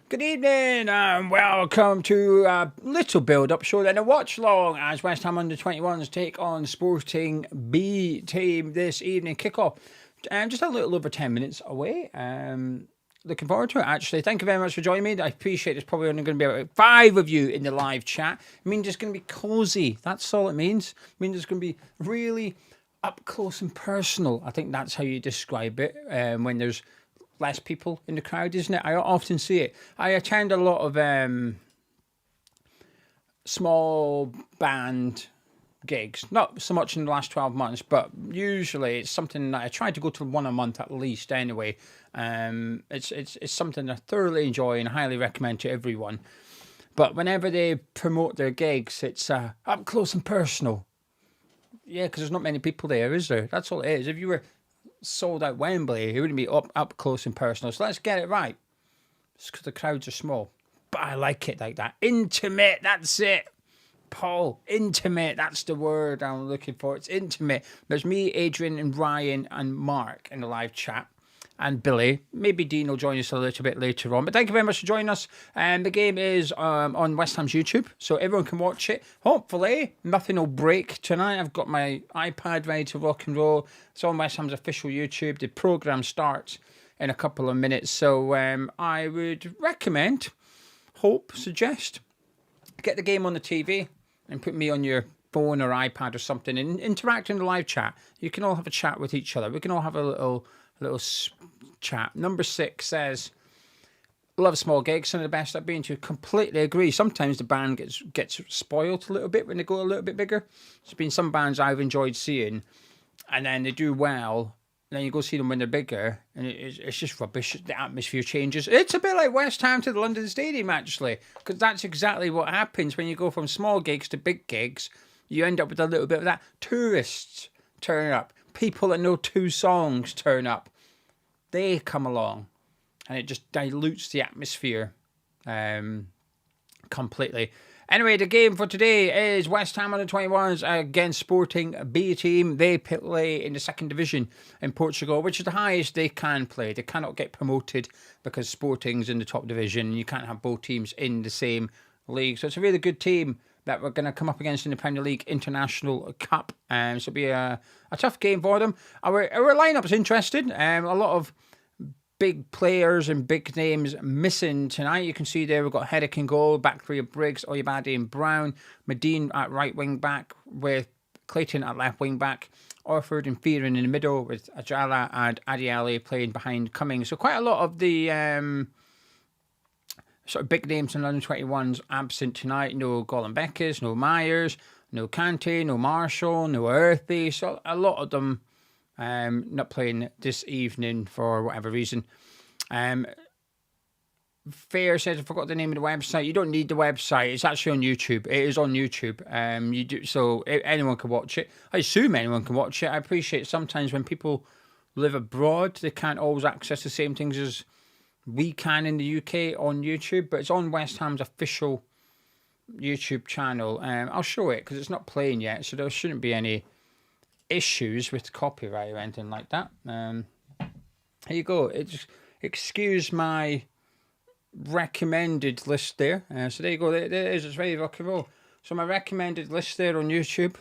Good evening and welcome to a little build-up show, then a watch-long as West Ham Under-21s take on Sporting B team this evening. Kick-off just a little over 10 minutes away. Looking forward to it, actually. Thank you very much for joining me. I appreciate there's probably only going to be about 5 of you in the live chat. It means it's going to be cosy. That's all it means. It means it's going to be really up close and personal. I think that's how you describe it when there's less people in the crowd, isn't it? I often see it. I attend a lot of small band gigs, not so much in the last 12 months, but usually it's something that I try to go to one a month at least anyway. It's something I thoroughly enjoy and highly recommend to everyone. But whenever they promote their gigs, it's up close and personal. Yeah, because there's not many people there, is there? That's all it is. If you were sold out Wembley, it wouldn't be up close and personal. So let's get it right. It's because the crowds are small. But I like it like that. Intimate, that's it. Paul, intimate, that's the word I'm looking for. It's intimate. There's me, Adrian, and Ryan, and Mark in the live chat. And Billy. Maybe Dean will join us a little bit later on. But thank you very much for joining us. And the game is on West Ham's YouTube, so everyone can watch it. Hopefully, nothing will break tonight. I've got my iPad ready to rock and roll. It's on West Ham's official YouTube. The programme starts in a couple of minutes. So I would recommend, suggest, get the game on the TV and put me on your phone or iPad or something and interact in the live chat. You can all have a chat with each other. We can all have a little chat. Number 6 says, love small gigs, some of the best I've been to. Completely agree. Sometimes the band gets spoiled a little bit when they go a little bit bigger. There's been some bands I've enjoyed seeing, and then they do well, and then you go see them when they're bigger, and it's just rubbish. The atmosphere changes. It's a bit like West Ham to the London Stadium, actually, because that's exactly what happens when you go from small gigs to big gigs. You end up with a little bit of that. Tourists turn up. People that know 2 songs turn up. They come along, and it just dilutes the atmosphere completely. Anyway, the game for today is West Ham Under-21s against Sporting B team. They play in the 2nd division in Portugal, which is the highest they can play. They cannot get promoted because Sporting's in the top division. You can't have both teams in the same league. So it's a really good team that we're going to come up against in the Premier League International Cup. So it'll be a tough game for them. Our lineup's interesting. A lot of big players and big names missing tonight. You can see there we've got Hedrick in goal, back 3 of Briggs, Oyabade and Brown, Medine at right wing back with Clayton at left wing back, Orford and Fearon in the middle with Ajala and Adiale playing behind Cummings. So quite a lot of the sort of big names in London 21s absent tonight. No Golan Beckers, no Myers, no Kante, no Marshall, no Earthy. So a lot of them not playing this evening for whatever reason. Fair says I forgot the name of the website. You don't need the website. It's actually on YouTube. It is on YouTube. You do so anyone can watch it. I assume anyone can watch it. I appreciate sometimes when people live abroad, they can't always access the same things as we can in the UK on YouTube, but it's on West Ham's official YouTube channel. I'll show it because it's not playing yet, so there shouldn't be any issues with copyright or anything like that. Here you go. Excuse my recommended list there. So there you go. There it is. It's ready to rock and roll. So my recommended list there on YouTube.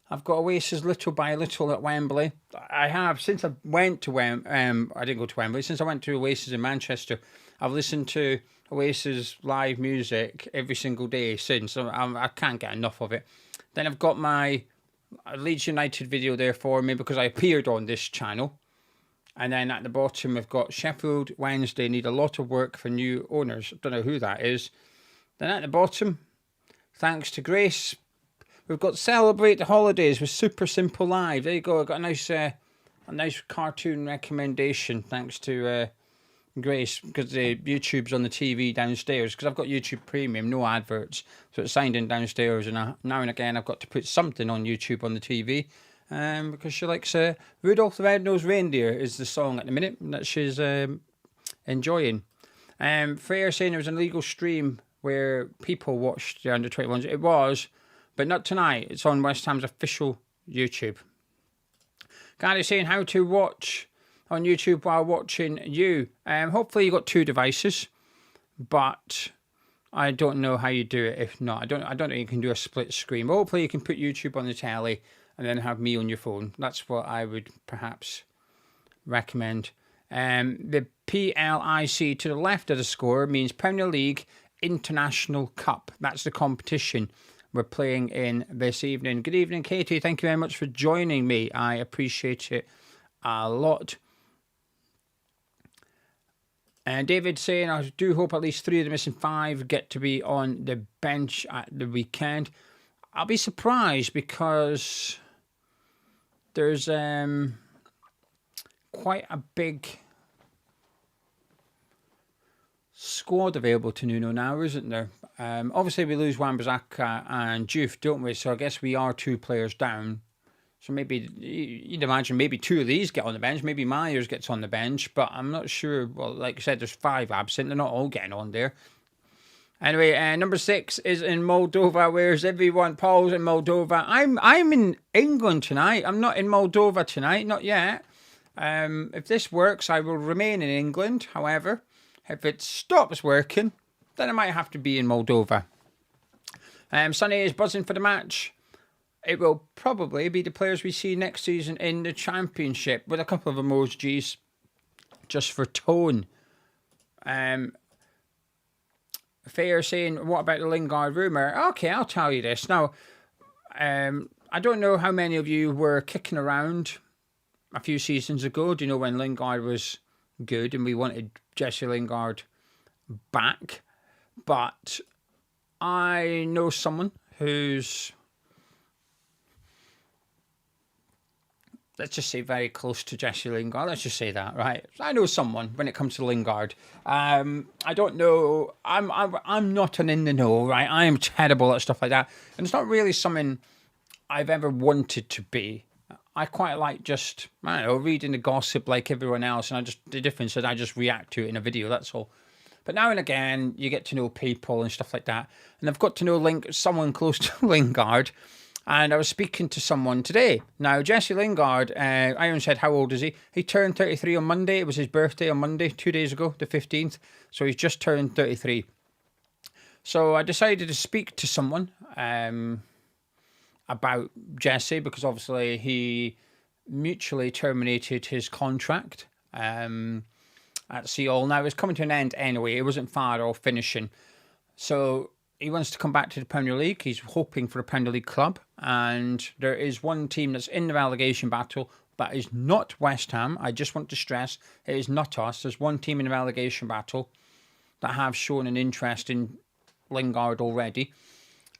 I've got Oasis Little by Little at Wembley. I have, since I went to I didn't go to Wembley, since I went to Oasis in Manchester, I've listened to Oasis live music every single day since. So I can't get enough of it. Then I've got my Leeds United video there for me because I appeared on this channel. And then at the bottom, we've got Sheffield Wednesday need a lot of work for new owners. Don't know who that is. Then at the bottom, thanks to Grace, we've got Celebrate the Holidays with Super Simple Live. There you go. I've got a nice cartoon recommendation thanks to Grace, because the YouTube's on the TV downstairs, because I've got YouTube Premium, no adverts, so it's signed in downstairs, and now and again I've got to put something on YouTube on the TV, because she likes Rudolph the Red-Nosed Reindeer is the song at the minute that she's enjoying. Freya saying there was an illegal stream where people watched the Under-21s. It was, but not tonight. It's on West Ham's official YouTube. Gary saying how to watch on YouTube while watching you. Hopefully you got 2 devices. but I don't know how you do it. If not, I don't know. You can do a split screen. Hopefully, you can put YouTube on the telly and then have me on your phone. That's what I would perhaps recommend. The PLIC to the left of the score means Premier League International Cup. That's the competition we're playing in this evening. Good evening, Katie. Thank you very much for joining me. I appreciate it a lot. And David saying, I do hope at least 3 of the missing 5 get to be on the bench at the weekend. I'll be surprised because there's quite a big squad available to Nuno now, isn't there? Obviously, we lose Wan-Bissaka and Juve, don't we? So I guess we are 2 players down. So maybe, you'd imagine maybe 2 of these get on the bench. Maybe Myers gets on the bench, but I'm not sure. Well, like I said, there's 5 absent. They're not all getting on there. Anyway, number 6 is in Moldova. Where's everyone? Paul's in Moldova. I'm in England tonight. I'm not in Moldova tonight. Not yet. If this works, I will remain in England. However, if it stops working, then I might have to be in Moldova. Sonny is buzzing for the match. It will probably be the players we see next season in the Championship, with a couple of emojis just for tone. Fair saying, what about the Lingard rumour? Okay, I'll tell you this. Now, I don't know how many of you were kicking around a few seasons ago. Do you know when Lingard was good and we wanted Jesse Lingard back? But I know someone who's, let's just say, very close to Jesse Lingard. Let's just say that, right? I know someone when it comes to Lingard. I don't know. I'm not in the know, right? I am terrible at stuff like that, and it's not really something I've ever wanted to be. I quite like just, I don't know, reading the gossip like everyone else, and the difference is I just react to it in a video. That's all. But now and again, you get to know people and stuff like that, and I've got to know someone close to Lingard. And I was speaking to someone today. Now, Jesse Lingard, Iron said, how old is he? He turned 33 on Monday. It was his birthday on Monday, 2 days ago, the 15th. So he's just turned 33. So I decided to speak to someone about Jesse, because obviously he mutually terminated his contract at Seoul. Now, it's coming to an end anyway. It wasn't far off finishing. So he wants to come back to the Premier League. He's hoping for a Premier League club. And there is one team that's in the relegation battle. That is not West Ham. I just want to stress, it is not us. There's one team in the relegation battle that have shown an interest in Lingard already.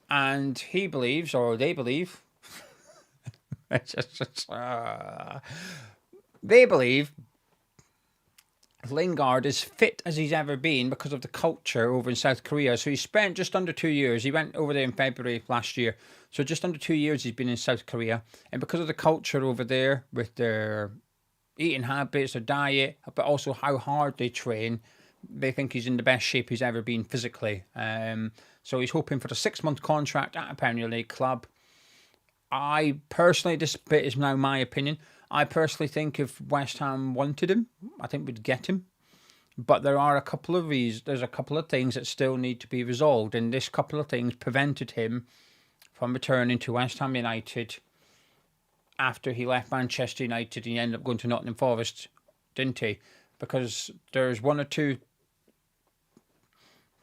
And he believes, or they believe, they believe Lingard is fit as he's ever been because of the culture over in South Korea. So he spent just under 2 years. He went over there in February last year. So just under 2 years he's been in South Korea. And because of the culture over there, with their eating habits, their diet, but also how hard they train, they think he's in the best shape he's ever been physically. So he's hoping for a 6-month contract at a Premier League club. I personally, this bit is now my opinion, I personally think if West Ham wanted him, I think we'd get him. But there are a couple of reasons. There's a couple of things that still need to be resolved, and this couple of things prevented him from returning to West Ham United after he left Manchester United and he ended up going to Nottingham Forest, didn't he? Because there's 1 or 2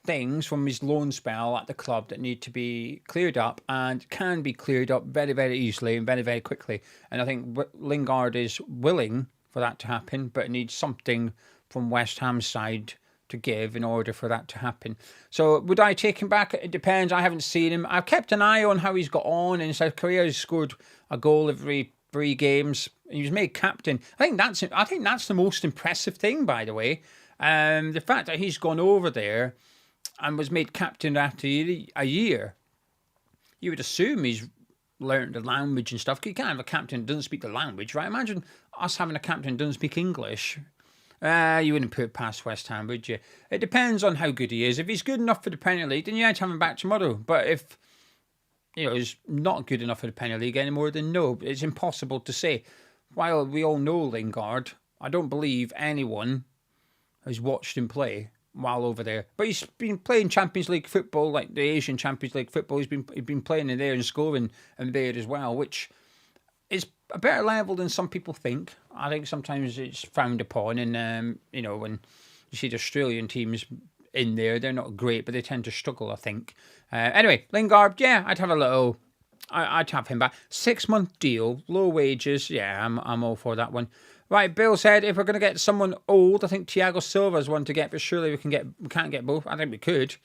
things from his loan spell at the club that need to be cleared up, and can be cleared up very, very easily and very, very quickly. And I think Lingard is willing for that to happen, but it needs something from West Ham's side to give in order for that to happen. So would I take him back? It depends. I haven't seen him. I've kept an eye on how he's got on in South Korea. He's scored a goal every 3 games. He was made captain. I think that's the most impressive thing, by the way. The fact that he's gone over there and was made captain after a year. You would assume he's learned the language and stuff. You can't have a captain who doesn't speak the language, right? Imagine us having a captain who doesn't speak English. You wouldn't put it past West Ham, would you? It depends on how good he is. If he's good enough for the Premier League, then you have to have him back tomorrow. But if he's not good enough for the Premier League anymore, then no, it's impossible to say. While we all know Lingard, I don't believe anyone who's watched him play while over there. But he's been playing Champions League football, like the Asian Champions League football. He's been playing in there and scoring in there as well, which is a better level than some people think. I think sometimes it's frowned upon, and you know, when you see the Australian teams in there, they're not great, but they tend to struggle, I think. Anyway, Lingard, yeah, I'd have him back. 6-month deal, low wages. Yeah, I'm all for that one. Right, Bill said if we're going to get someone old, I think Thiago Silva's one to get, but surely we can't get both. I think we could.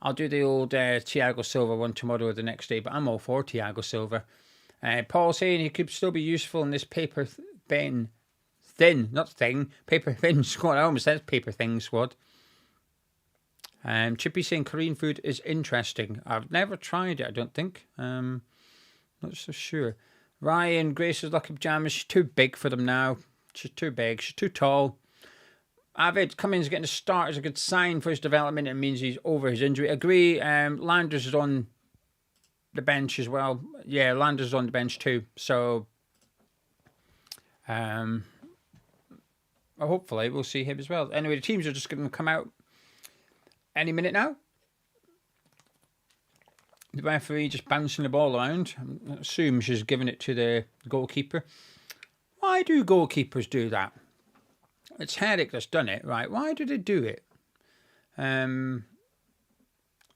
I'll do the old Thiago Silva one tomorrow or the next day, but I'm all for Thiago Silva. Paul saying he could still be useful in this paper thin squad. I almost said paper thin squad. Chippy saying Korean food is interesting. I've never tried it, I don't think. Not so sure. Ryan, Grace's lucky pajamas. She's too big for them now. She's too big. She's too tall. Avid Cummings getting a start is a good sign for his development. It means he's over his injury. Agree. Landers is on the bench as well. Yeah, Landers is on the bench too. So, hopefully we'll see him as well. Anyway, the teams are just going to come out any minute now. The referee just bouncing the ball around. I assume she's giving it to the goalkeeper. Why do goalkeepers do that? It's Herrick that's done it, right? Why do they do it?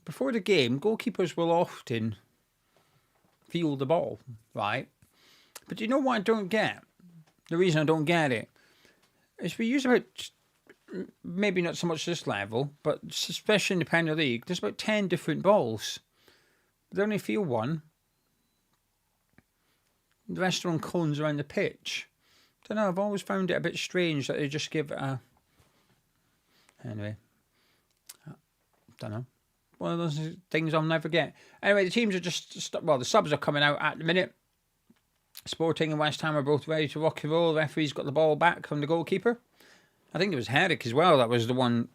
Before the game, goalkeepers will often feel the ball, right? But you know what I don't get? The reason I don't get it is we use about, maybe not so much this level, but especially in the Premier League, there's about 10 different balls. They only feel one. The rest are on cones around the pitch. I don't know, I've always found it a bit strange that they just give it a... Anyway. I don't know. One of those things I'll never get. Anyway, the teams are just... Well, the subs are coming out at the minute. Sporting and West Ham are both ready to rock and roll. The referee's got the ball back from the goalkeeper. I think it was Herrick as well. That was the one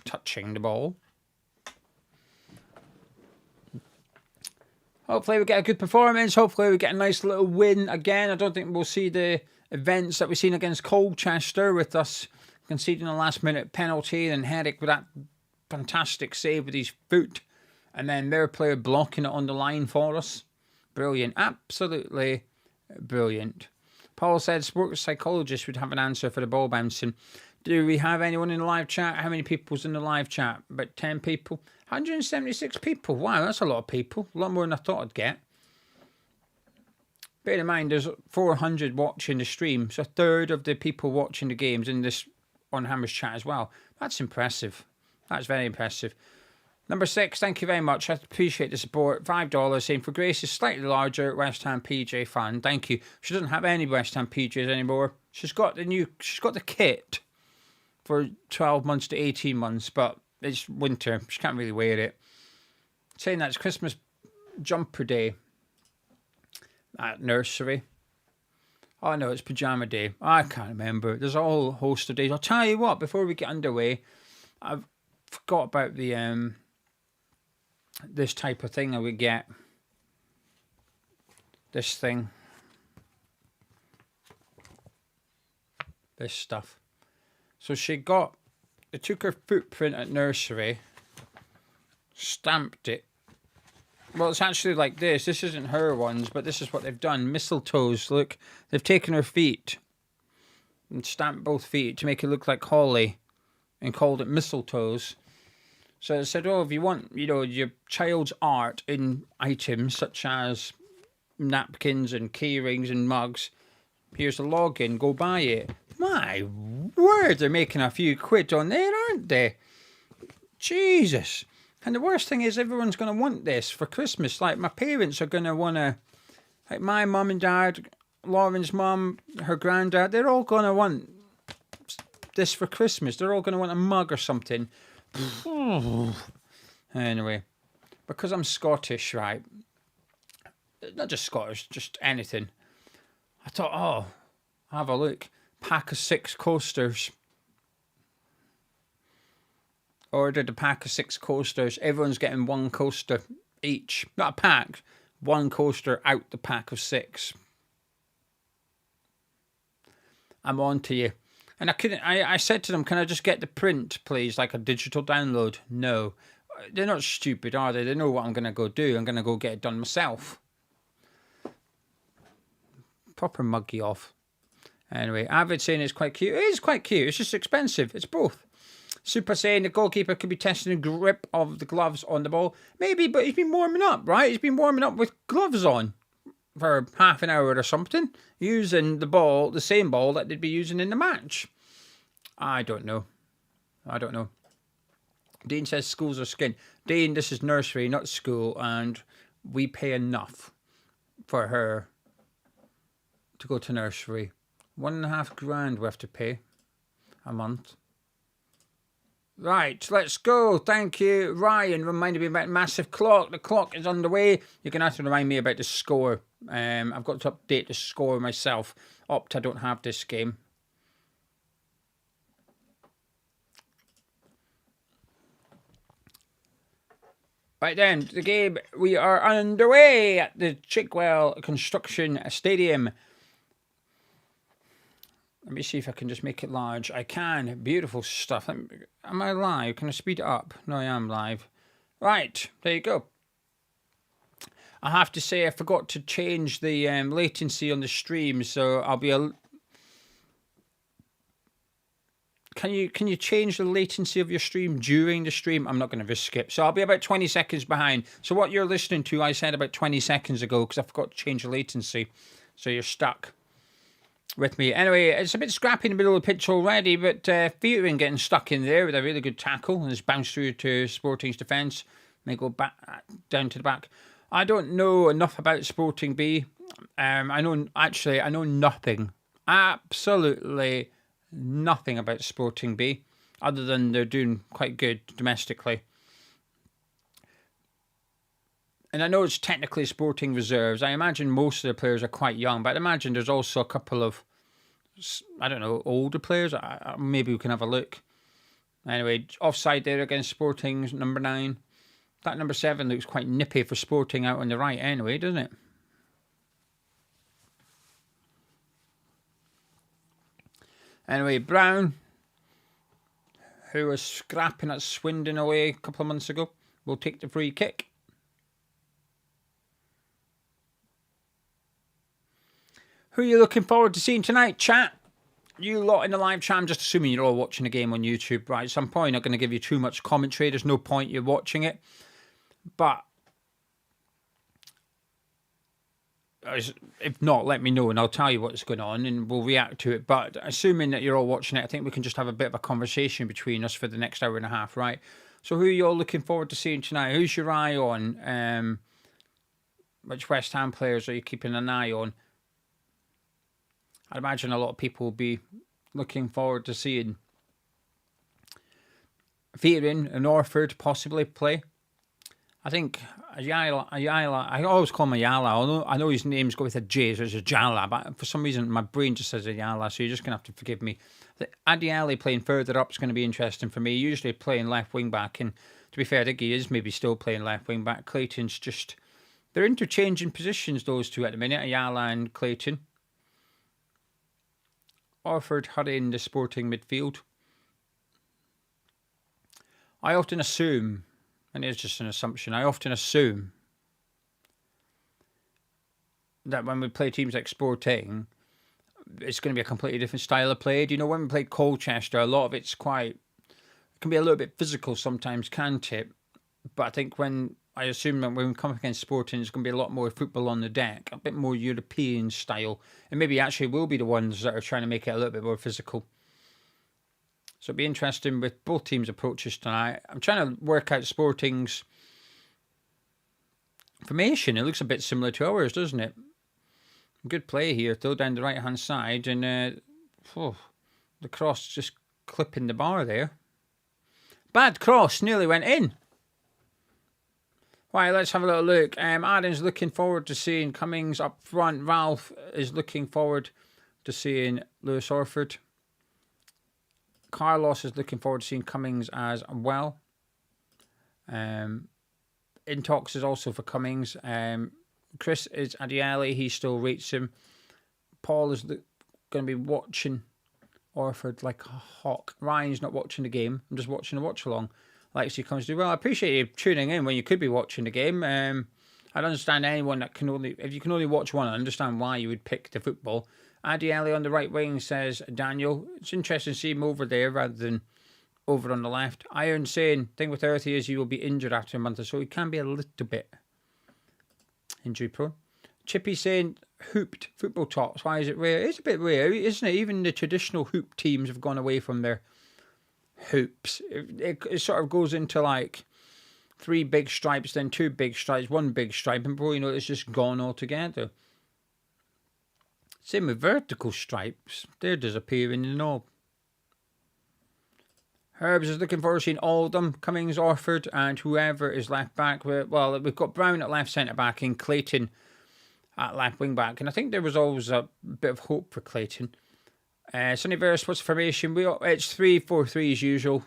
touching the ball. Hopefully we get a good performance. Hopefully we get a nice little win again. I don't think we'll see the events that we've seen against Colchester with us conceding a last-minute penalty and Herrick with that fantastic save with his foot and then their player blocking it on the line for us. Brilliant. Absolutely brilliant. Paul said sports psychologist would have an answer for the ball bouncing. Do we have anyone in the live chat? How many people's in the live chat? About 10 people. 176 people. Wow, that's a lot of people. A lot more than I thought I'd get. Bear in mind, there's 400 watching the stream. So a third of the people watching the games in this on Hammer's chat as well. That's impressive. That's very impressive. Number 6, thank you very much. I appreciate the support. $5 saying for Grace is slightly larger West Ham PJ fan. Thank you. She doesn't have any West Ham PJs anymore. She's got the kit for 12 months to 18 months, but it's winter. She can't really wear it. Saying that it's Christmas jumper day at nursery. Oh no, it's pajama day. I can't remember. There's a whole host of days. I'll tell you what, before we get underway, I've forgot about the this type of thing I would get. This thing. This stuff. So they took her footprint at nursery, stamped it. Well, it's actually like this. This isn't her ones, but this is what they've done. Mistletoes, look. They've taken her feet and stamped both feet to make it look like holly and called it mistletoes. So they said, oh, if you want, your child's art in items such as napkins and key rings and mugs, here's a login, go buy it. My word, they're making a few quid on there, aren't they? Jesus. And the worst thing is everyone's going to want this for Christmas. Like, my parents are going to want to... Like, my mum and dad, Lauren's mum, her granddad, they're all going to want this for Christmas. They're all going to want a mug or something. Anyway, because I'm Scottish, right? Not just Scottish, just anything. I thought, oh, have a look. Pack of 6 coasters. Ordered a pack of 6 coasters. Everyone's getting 1 coaster each. Not a pack. 1 coaster out the pack of 6. I'm on to you. And I couldn't. I said to them, "Can I just get the print, please, like a digital download?" No, they're not stupid, are they? They know what I'm going to go do. I'm going to go get it done myself. Proper muggy off. Anyway, Avid saying it's quite cute. It is quite cute. It's just expensive. It's both. Super saying the goalkeeper could be testing the grip of the gloves on the ball. Maybe, but he's been warming up, right? He's been warming up with gloves on for half an hour or something, using the ball, the same ball that they'd be using in the match. I don't know. Dean says schools are skin. Dean, this is nursery, not school, and we pay enough for her to go to nursery. $1.5 grand we have to pay a month. Right, let's go. Thank you. Ryan reminded me about massive clock. The clock is underway. You're going to have to remind me about the score. I've got to update the score myself. I don't have this game. Right then, the game. We are underway at the Chigwell Construction Stadium. Let me see if I can just make it large. I can. Beautiful stuff. Am I live? Can I speed it up? No, I am live. Right, there you go. I have to say I forgot to change the latency on the stream, so I'll be Can you change the latency of your stream during the stream? I'm not going to risk it. So I'll be about 20 seconds behind. So what you're listening to, I said about 20 seconds ago because I forgot to change the latency. So you're stuck with me. Anyway, it's a bit scrappy in the middle of the pitch already, but Fearing getting stuck in there with a really good tackle and it's bounced through to Sporting's defence. May go back down to the back. I don't know enough about Sporting B. I know nothing. Absolutely nothing about Sporting B, other than they're doing quite good domestically. And I know it's technically Sporting reserves. I imagine most of the players are quite young, but I imagine there's also a couple of, I don't know, older players. Maybe we can have a look. Anyway, offside there against Sporting's number 9. That number 7 looks quite nippy for Sporting out on the right anyway, doesn't it? Anyway, Brown, who was scrapping at Swindon away a couple of months ago, will take the free kick. Who are you looking forward to seeing tonight, chat? You lot in the live chat, I'm just assuming you're all watching the game on YouTube, right? So I'm probably not going to give you too much commentary. There's no point you're watching it. But if not, let me know and I'll tell you what's going on and we'll react to it. But assuming that you're all watching it, I think we can just have a bit of a conversation between us for the next hour and a half, right? So who are you all looking forward to seeing tonight? Who's your eye on? Which West Ham players are you keeping an eye on? I'd imagine a lot of people will be looking forward to seeing Fearing and Orford possibly play. I think Ayala, I always call him Ayala. I know his name's got with a J, so it's Ajala, but for some reason my brain just says Ayala, so you're just going to have to forgive me. Adiali playing further up is going to be interesting for me. Usually playing left wing back, and to be fair, I think he is maybe still playing left wing back. Clayton's just, they're interchanging positions, those two at the minute, Ayala and Clayton. Orford hurrying the Sporting midfield. I often assume, and it's just an assumption, I often assume that when we play teams like Sporting, it's going to be a completely different style of play. Do you know, when we played Colchester, a lot of it's quite, it can be a little bit physical sometimes, can't it? But I think I assume that when we come up against Sporting, it's going to be a lot more football on the deck, a bit more European style, and maybe actually we'll be the ones that are trying to make it a little bit more physical. So it'll be interesting with both teams' approaches tonight. I'm trying to work out Sporting's formation. It looks a bit similar to ours, doesn't it? Good play here, though, down the right-hand side. And the cross just clipping the bar there. Bad cross, nearly went in. Right, let's have a little look. Aaron's looking forward to seeing Cummings up front. Ralph is looking forward to seeing Lewis Orford. Carlos is looking forward to seeing Cummings as well. Intox is also for Cummings. Chris is Adiali. He still rates him. Paul is going to be watching Orford like a hawk. Ryan's not watching the game. I'm just watching the watch along. Lexi comes to, well, I appreciate you tuning in when you could be watching the game. I don't understand anyone that can only, if you can only watch one, I understand why you would pick the football. Addy Ellie on the right wing says, Daniel, it's interesting to see him over there rather than over on the left. Iron saying, thing with Earthy is he will be injured after a month or so. He can be a little bit injury prone. Chippy saying, hooped football tops. Why is it rare? It's a bit rare, isn't it? Even the traditional hoop teams have gone away from their hoops. It sort of goes into like 3 big stripes, then 2 big stripes, 1 big stripe, and before you know it's just gone altogether. Same with vertical stripes. They're disappearing in the knob. Herbs is looking forward to seeing Oldham, Cummings, Orford, and whoever is left back. Well, we've got Brown at left centre back and Clayton at left wing back, and I think there was always a bit of hope for Clayton. Sonny Verse, what's the formation? It's 3-4-3 as usual.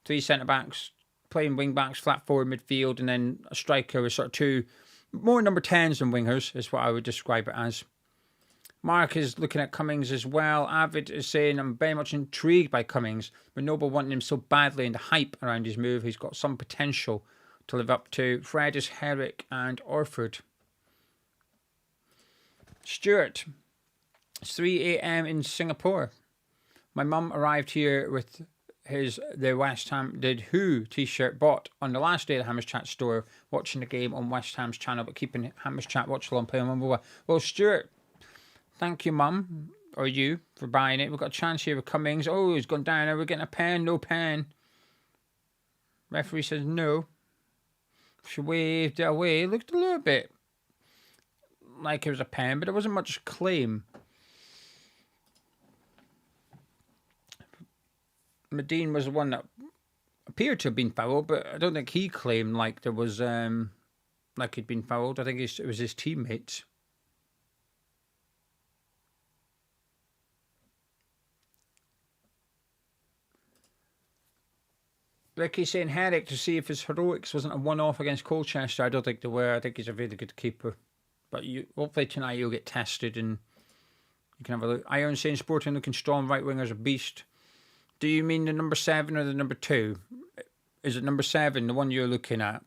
3 centre backs playing wing backs, flat forward midfield, and then a striker with sort of 2 more number 10s than wingers is what I would describe it as. Mark is looking at Cummings as well. Avid is saying, I'm very much intrigued by Cummings, but Noble wanting him so badly, and the hype around his move, he's got some potential to live up to. Fred is Herrick and Orford. Stuart, it's 3 a.m. in Singapore. My mum arrived here with the West Ham Did Who t-shirt bought on the last day of the Hammers Chat store, watching the game on West Ham's channel, but keeping Hammers Chat watch along, play on mobile. Well, Stuart, thank you, Mum, or you, for buying it. We've got a chance here with Cummings. Oh, he's gone down. Are we getting a pen? No pen. Referee says no. She waved it away. It looked a little bit like it was a pen, but there wasn't much claim. Medine was the one that appeared to have been fouled, but I don't think he claimed like there was like he'd been fouled. I think it was his teammates. Ricky's saying Herrick to see if his heroics wasn't a one-off against Colchester. I don't think they were. I think he's a really good keeper. But hopefully tonight you'll get tested and you can have a look. Iron saying Sporting looking strong, right winger's a beast. Do you mean the number 7 or the number 2? Is it number 7, the one you're looking at?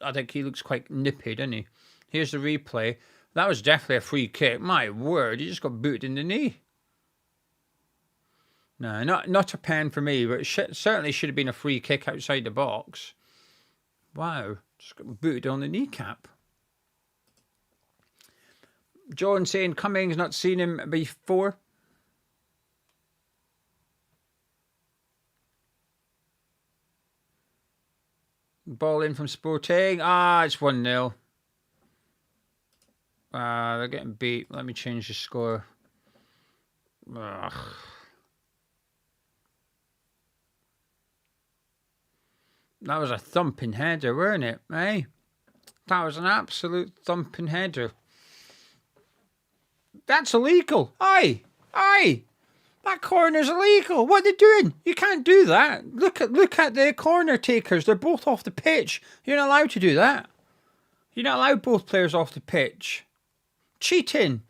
I think he looks quite nippy, doesn't he? Here's the replay. That was definitely a free kick. My word, he just got booted in the knee. No, not a pen for me, but it certainly should have been a free kick outside the box. Wow, just got booted on the kneecap. John saying Cummings not seen him before. Ball in from Sporting. It's 1-0. They're getting beat. Let me change the score. Ugh. That was a thumping header, weren't it? Eh? That was an absolute thumping header. That's illegal. Aye. That corner's illegal. What are they doing? You can't do that. Look at the corner takers. They're both off the pitch. You're not allowed to do that. You're not allowed both players off the pitch. Cheating.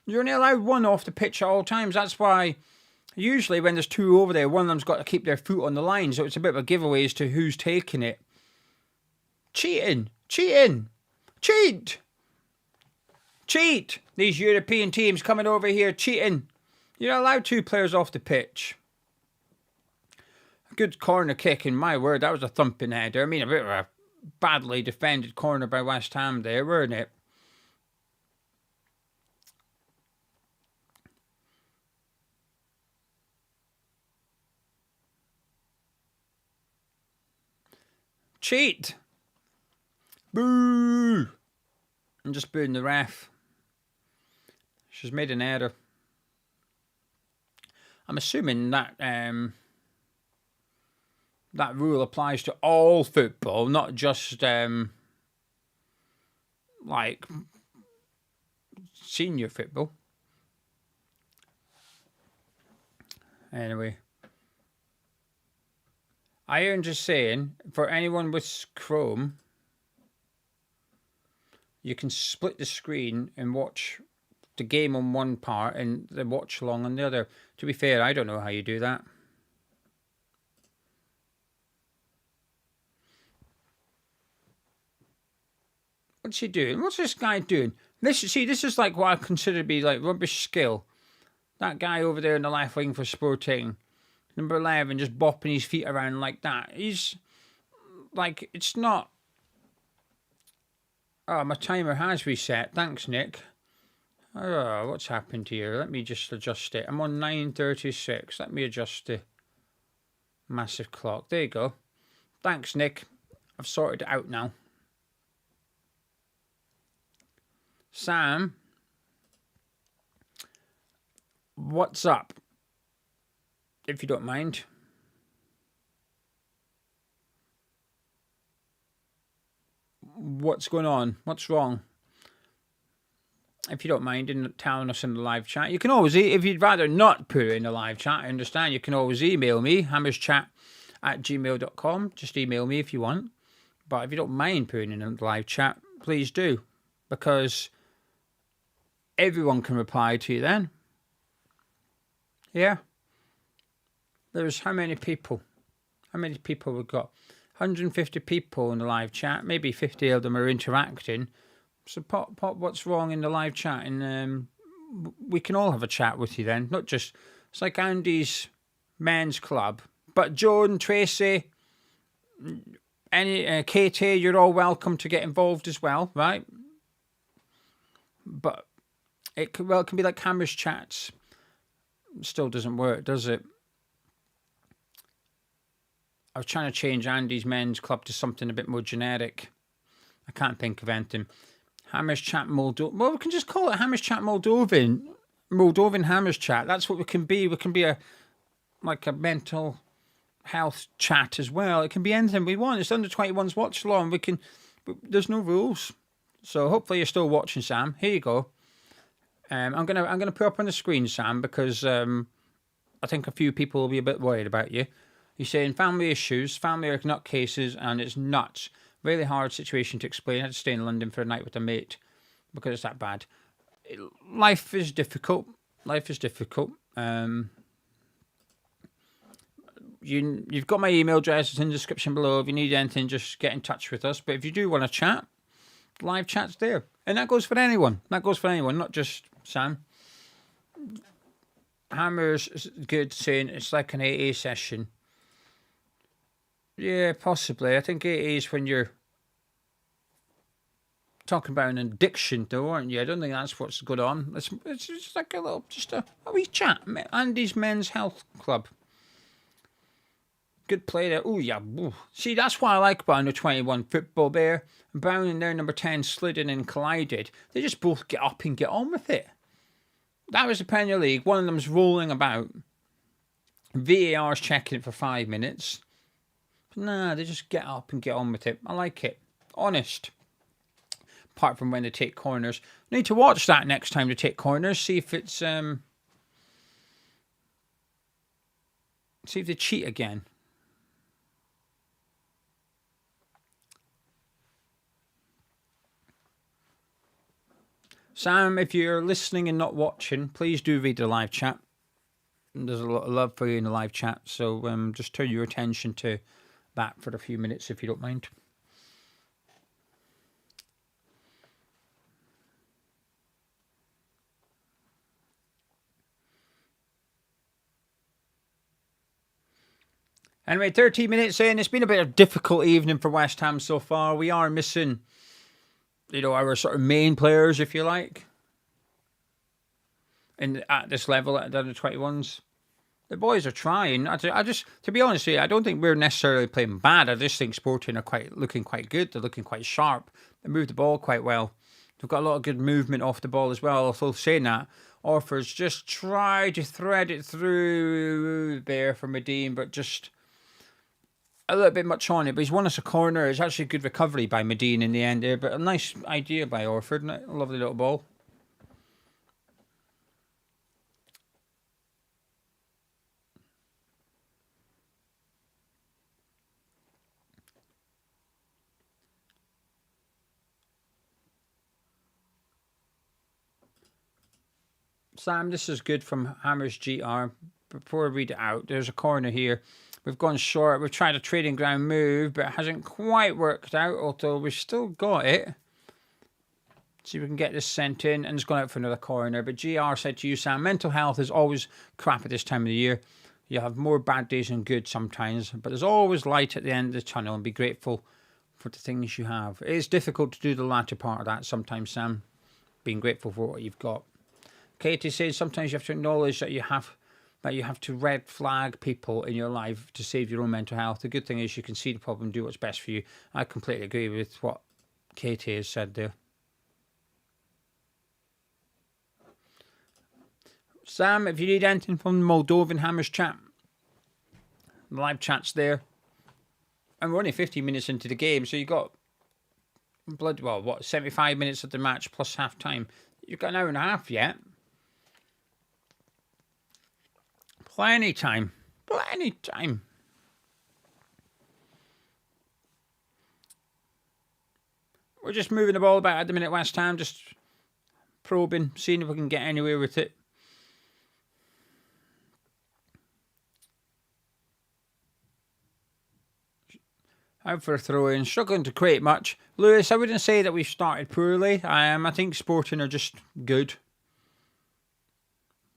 You're only allowed one off the pitch at all times. That's why usually when there's 2 over there, one of them's got to keep their foot on the line. So it's a bit of a giveaway as to who's taking it. Cheating. Cheat. These European teams coming over here cheating. You're not allowed 2 players off the pitch. A good corner kick, in my word. That was a thumping header. I mean, a bit of a badly defended corner by West Ham there, weren't it? Cheat. Boo. I'm just booing the ref. She's made an error. I'm assuming that that rule applies to all football, not just like senior football. Anyway, Iron just saying, for anyone with Chrome, you can split the screen and watch the game on one part and the watch along on the other. To be fair, I don't know how you do that. What's he doing? What's this guy doing? This is like what I consider to be like rubbish skill. That guy over there in the left wing for Sporting, number 11, just bopping his feet around like that. He's like, it's not. Oh, my timer has reset. Thanks, Nick. Oh, what's happened here? Let me just adjust it. I'm on 9:36. Let me adjust the massive clock. There you go. Thanks, Nick. I've sorted it out now. Sam, what's up? If you don't mind. What's going on? What's wrong? If you don't mind in telling us in the live chat, you can always, if you'd rather not put it in the live chat, I understand, you can always email me, hammerschat@gmail.com. Just email me if you want. But if you don't mind putting it in the live chat, please do. Because everyone can reply to you then. Yeah. There's how many people? How many people we've got? 150 people in the live chat. Maybe 50 of them are interacting. So pop what's wrong in the live chat, and we can all have a chat with you then. Not just, it's like Andy's men's club. But Joan, Tracy, any Katie, you're all welcome to get involved as well, right? But it can be like Hammer's chats. Still doesn't work, does it? I was trying to change Andy's men's club to something a bit more generic. I can't think of anything. Hammer's Chat Moldovan. Well, we can just call it Hammer's Chat Moldovan. Moldovan Hammer's Chat. That's what we can be. We can be a mental health chat as well. It can be anything we want. It's under 21s watch along. There's no rules. So hopefully you're still watching, Sam. Here you go. I'm gonna put up on the screen, Sam, because I think a few people will be a bit worried about you. You're saying family issues, family are nutcases, and it's nuts. Really hard situation to explain. I had to stay in London for a night with a mate because it's that bad. Life is difficult. You've got my email address. It's in the description below. If you need anything, just get in touch with us. But if you do want to chat, live chat's there. And that goes for anyone. Not just Sam. Hammer's good saying it's like an AA session. Yeah, possibly. I think it is when you're talking about an addiction, though, aren't you? I don't think that's what's going on. It's just like a wee chat. Andy's Men's Health Club. Good play there. Oh, yeah. Ooh. See, that's what I like about under 21 football there. Brown and their number 10 slid in and collided. They just both get up and get on with it. That was the Premier League. One of them's rolling about. VAR's checking it for 5 minutes. Nah, they just get up and get on with it. I like it. Honest. Apart from when they take corners. Need to watch that next time they take corners. See if it's see if they cheat again. Sam, if you're listening and not watching, please do read the live chat. There's a lot of love for you in the live chat, so just turn your attention to that for a few minutes if you don't mind. Anyway, 13 minutes in. It's been a bit of a difficult evening for West Ham so far. We are missing, our sort of main players, if you like, at this level, at the under 21s. The boys are trying. I just, to be honest with you, I don't think we're necessarily playing bad. I just think Sporting are looking quite good. They're looking quite sharp. They move the ball quite well. They've got a lot of good movement off the ball as well. Although saying that, Orford's just tried to thread it through there for Medine, but just a little bit much on it. But he's won us a corner. It's actually a good recovery by Medine in the end there, but a nice idea by Orford. A lovely little ball. Sam, this is good from Hammers GR. Before I read it out, there's a corner here. We've gone short. We've tried a trading ground move, but it hasn't quite worked out, although we've still got it. See if we can get this sent in, and it's gone out for another corner. But GR said to you, Sam, mental health is always crap at this time of the year. You have more bad days than good sometimes, but there's always light at the end of the tunnel, and be grateful for the things you have. It is difficult to do the latter part of that sometimes, Sam, being grateful for what you've got. Katie says sometimes you have to acknowledge that you have to red flag people in your life to save your own mental health. The good thing is you can see the problem and do what's best for you. I completely agree with what Katie has said there. Sam, if you need anything from the Moldovan Hammers chat, the live chat's there. And we're only 15 minutes into the game, so you got 75 minutes of the match plus half time. You've got an hour and a half yet. Plenty time. Plenty time. We're just moving the ball about at the minute, West Ham, just probing, seeing if we can get anywhere with it. Out for a throw-in, struggling to create much. Lewis, I wouldn't say that we've started poorly. I think Sporting are just good.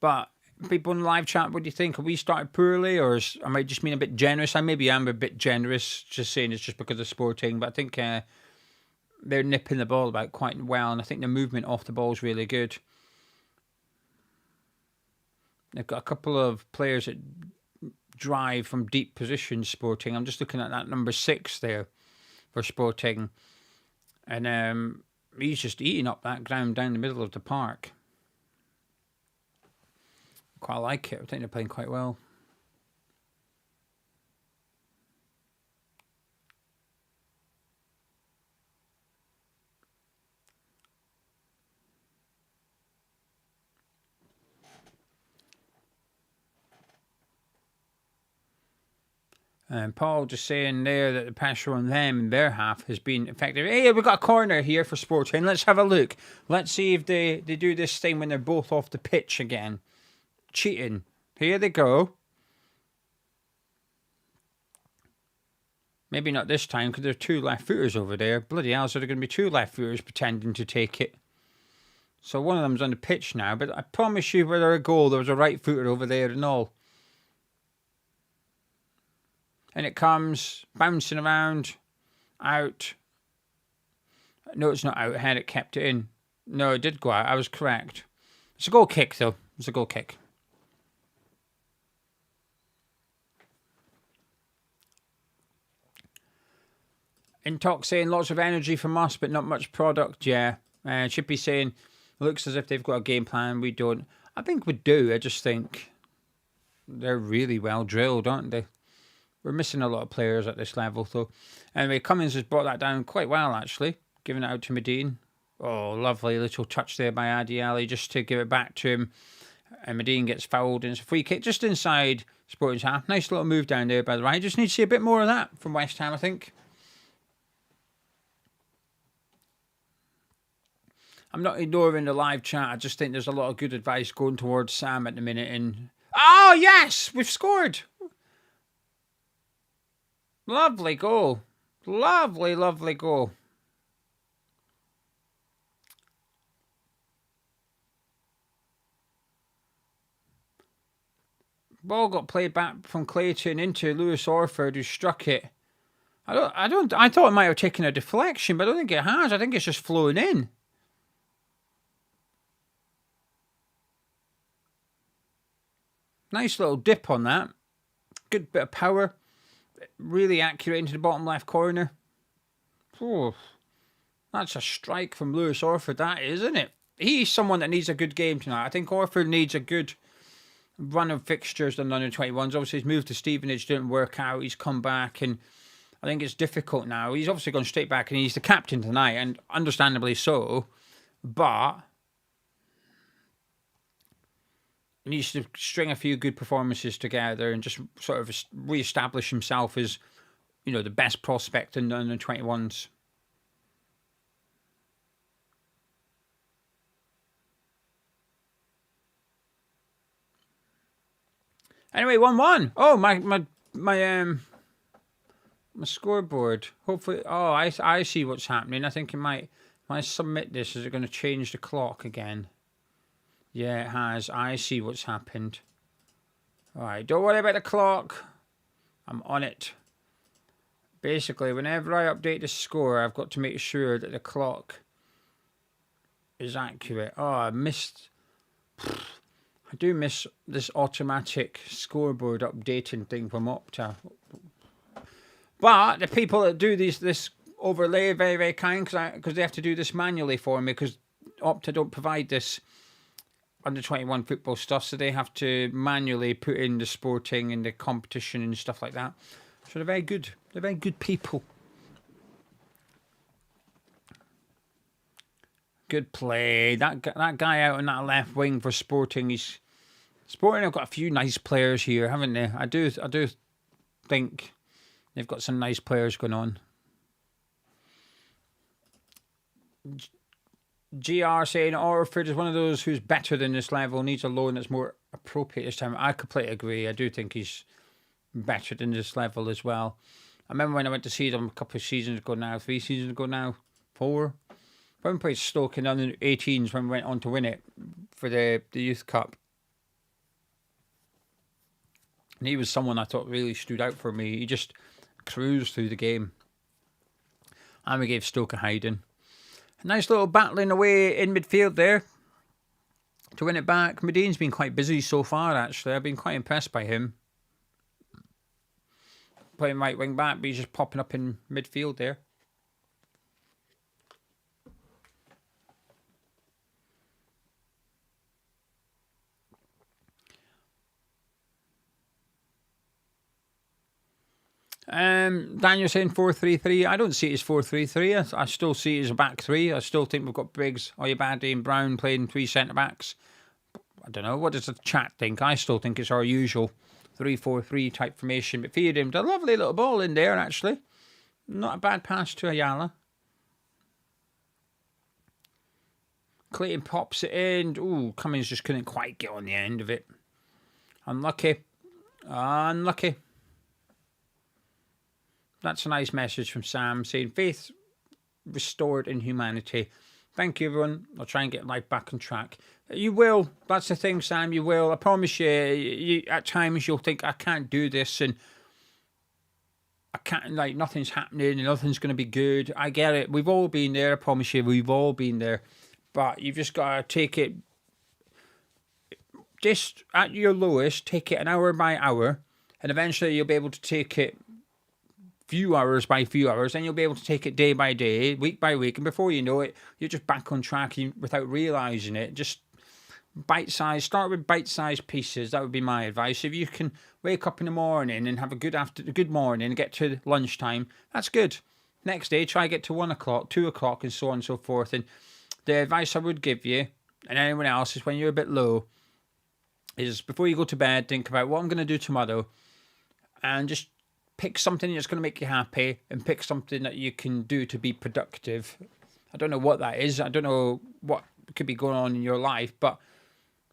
But people in the live chat, what do you think? Have we started poorly, or am I just being a bit generous? I maybe am a bit generous, just saying it's just because of Sporting. But I think they're nipping the ball about quite well, and I think the movement off the ball is really good. They've got a couple of players that drive from deep positions, Sporting. I'm just looking at that number 6 there for Sporting, and he's just eating up that ground down the middle of the park. Quite like it. I think they're playing quite well. And Paul just saying there that the pressure on them in their half has been effective. Hey, we've got a corner here for Sporting. Let's have a look. Let's see if they do this thing when they're both off the pitch again. Cheating. Here they go. Maybe not this time because there are 2 left-footers over there. Bloody hell, so there are going to be 2 left-footers pretending to take it. So one of them's on the pitch now, but I promise you, whether a goal, there was a right-footer over there and all. And it comes bouncing around, out. No, it's not out. Had it kept it in. No, it did go out. I was correct. It's a goal kick, though. It's a goal kick. Intox saying lots of energy from us, but not much product. Yeah. Chippy saying looks as if they've got a game plan. We don't. I think we do. I just think they're really well drilled, aren't they? We're missing a lot of players at this level, though. Anyway, Cummins has brought that down quite well, actually. Giving it out to Medine. Oh, lovely little touch there by Adi Ali just to give it back to him. And Medine gets fouled, and it's a free kick just inside Sporting's half. Nice little move down there, by the way. Just need to see a bit more of that from West Ham, I think. I'm not ignoring the live chat. I just think there's a lot of good advice going towards Sam at the minute. And oh, yes! We've scored! Lovely goal. Lovely, lovely goal. Ball got played back from Clayton into Lewis Orford, who struck it. I thought it might have taken a deflection, but I don't think it has. I think it's just flowing in. Nice little dip on that. Good bit of power. Really accurate into the bottom left corner. Oh, that's a strike from Lewis Orford, that is, isn't it? He's someone that needs a good game tonight. I think Orford needs a good run of fixtures than under 21s. Obviously, his move to Stevenage didn't work out. He's come back, and I think it's difficult now. He's obviously gone straight back, and he's the captain tonight, and understandably so. But he needs to string a few good performances together and just sort of re-establish himself as, you know, the best prospect in the under 21s. Anyway, 1-1. Oh, my scoreboard. Hopefully, oh, I see what's happening. I think it might. When I submit this, is it going to change the clock again? Yeah, it has. I see what's happened. All right, don't worry about the clock. I'm on it. Basically, whenever I update the score, I've got to make sure that the clock is accurate. Oh, I missed. I do miss this automatic scoreboard updating thing from Opta. But the people that do this overlay are very, very kind because they have to do this manually for me because Opta don't provide this under 21 football stuff, so they have to manually put in the sporting and the competition and stuff like that. So they're very good. They're very good people. Good play. That guy out on that left wing for Sporting. Sporting have got a few nice players here, haven't they? I do think they've got some nice players going on. GR saying Orford is one of those who's better than this level, needs a loan that's more appropriate this time. I completely agree. I do think he's better than this level as well. I remember when I went to see them a couple of seasons ago now, 3 seasons ago now, 4. When we played Stoke in the 18s when we went on to win it for the Youth Cup. And he was someone I thought really stood out for me. He just cruised through the game. And we gave Stoke a hiding. A nice little battling away in midfield there to win it back. Medine's been quite busy so far, actually. I've been quite impressed by him. Playing right wing back, but he's just popping up in midfield there. Daniel saying 4-3-3. I don't see it as 4-3-3. I still see it as a back three. I still think we've got Briggs, Oyabade and Brown playing 3 centre-backs. I don't know. What does the chat think? I still think it's our usual 3-4-3 type formation. But feed him a lovely little ball in there, actually. Not a bad pass to Ayala. Clayton pops it in. Ooh, Cummins just couldn't quite get on the end of it. Unlucky. Unlucky. That's a nice message from Sam saying, faith restored in humanity. Thank you, everyone. I'll try and get life back on track. You will. That's the thing, Sam. You will. I promise you, at times you'll think, I can't do this and I can't, like, nothing's happening and nothing's going to be good. I get it. We've all been there. I promise you, we've all been there. But you've just got to take it, just at your lowest, take it an hour by hour, and eventually you'll be able to take it few hours by few hours, and you'll be able to take it day by day, week by week, and before you know it, you're just back on track without realising it. Just start with bite-sized pieces. That would be my advice. If you can wake up in the morning and have a good morning and get to lunchtime, that's good. Next day, try get to 1 o'clock, 2 o'clock, and so on and so forth. And the advice I would give you, and anyone else, is when you're a bit low, is before you go to bed, think about what I'm going to do tomorrow, and just pick something that's going to make you happy and pick something that you can do to be productive. I don't know what that is. I don't know what could be going on in your life, but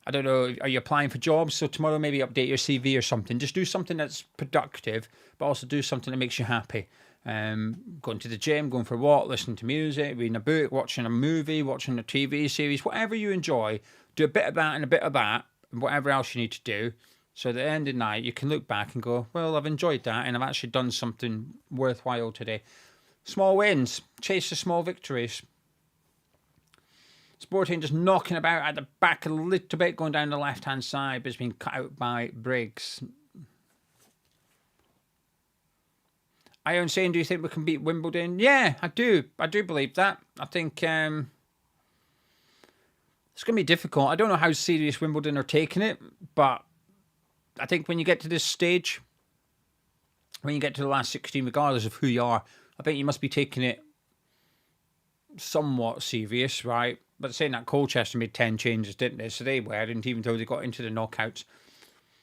I don't know. Are you applying for jobs? So tomorrow maybe update your CV or something. Just do something that's productive, but also do something that makes you happy. Going to the gym, going for a walk, listening to music, reading a book, watching a movie, watching a TV series, whatever you enjoy. Do a bit of that and a bit of that and whatever else you need to do. So at the end of the night, you can look back and go, well, I've enjoyed that and I've actually done something worthwhile today. Small wins. Chase the small victories. Sporting just knocking about at the back a little bit, going down the left-hand side, but it's been cut out by Briggs. Ion saying, do you think we can beat Wimbledon? Yeah, I do. I do believe that. I think it's going to be difficult. I don't know how serious Wimbledon are taking it, but I think when you get to this stage, when you get to the last 16, regardless of who you are, I think you must be taking it somewhat serious, right? But saying that, Colchester made 10 changes, didn't they? So they weren't, even though they got into the knockouts.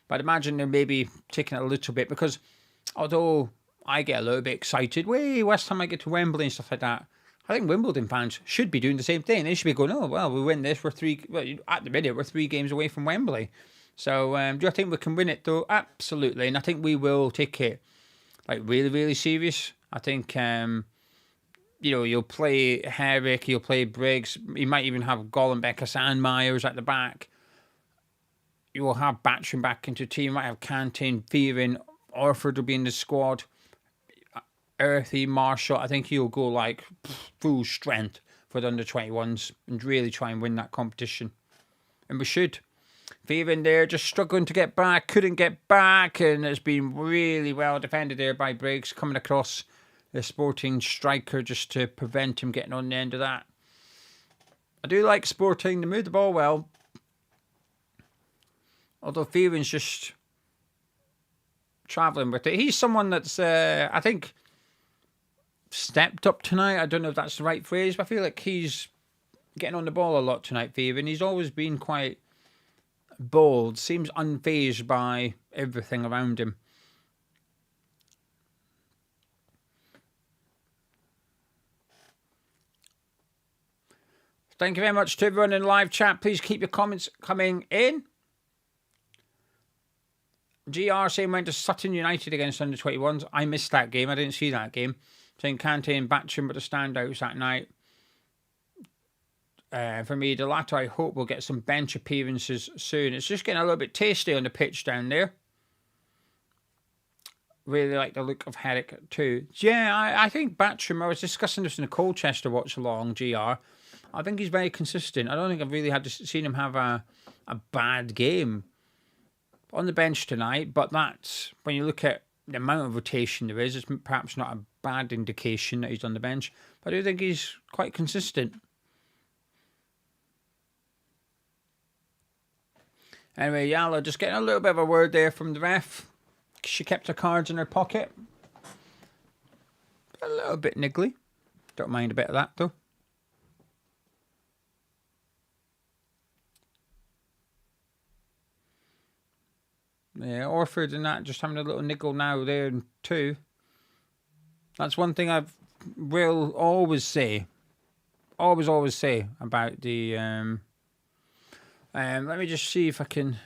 But I'd imagine they're maybe taking it a little bit, because although I get a little bit excited, West Ham might get to Wembley and stuff like that, I think Wimbledon fans should be doing the same thing. They should be going, oh, well, we win this. At the minute, we're 3 games away from Wembley. So do I think we can win it though? Absolutely, and I think we will take it like really, really serious. I think you'll play Herrick, you'll play Briggs, you might even have Gollenbecker and Myers at the back. You will have Batcham back into the team. You might have Canteen, Fearing, Orford will be in the squad. Earthy, Marshall. I think he'll go like full strength for the under-21s and really try and win that competition. And we should. Fearing there, just struggling to get back, couldn't get back, and it's been really well defended there by Briggs, coming across the Sporting striker just to prevent him getting on the end of that. I do like Sporting, they move the ball well. Although Fearing's just travelling with it. He's someone that's, I think, stepped up tonight. I don't know if that's the right phrase, but I feel like he's getting on the ball a lot tonight, Fearing. He's always been quite bold, seems unfazed by everything around him. Thank you very much to everyone in live chat. Please keep your comments coming in. GR saying went to Sutton United against under-21s. I missed that game. I didn't see that game. Saying Kante and Batcham were the standouts that night. For me, the latter, I hope we'll get some bench appearances soon. It's just getting a little bit tasty on the pitch down there. Really like the look of Herrick too. Yeah, I think Batcham, I was discussing this in the Colchester watch along, GR. I think he's very consistent. I don't think I've really seen him have a bad game on the bench tonight, but that's, when you look at the amount of rotation there is, it's perhaps not a bad indication that he's on the bench, but I do think he's quite consistent. Anyway, Yala just getting a little bit of a word there from the ref. She kept her cards in her pocket. A little bit niggly. Don't mind a bit of that though. Yeah, Orford and that just having a little niggle now there too. That's one thing I will always say. Always say about the... let me just see if I can...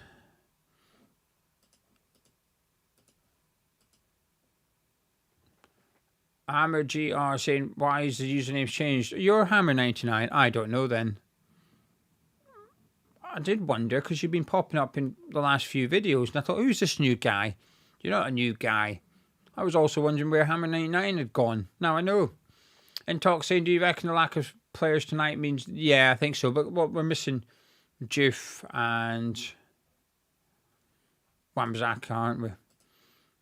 Hammer GR saying, why is the username changed? You're Hammer99. I don't know then. I did wonder, because you've been popping up in the last few videos, and I thought, who's this new guy? You're not a new guy. I was also wondering where Hammer99 had gone. Now I know. And Talk saying, do you reckon the lack of players tonight means... Yeah, I think so. But what we're missing... Juff and... Wamzaka, aren't we?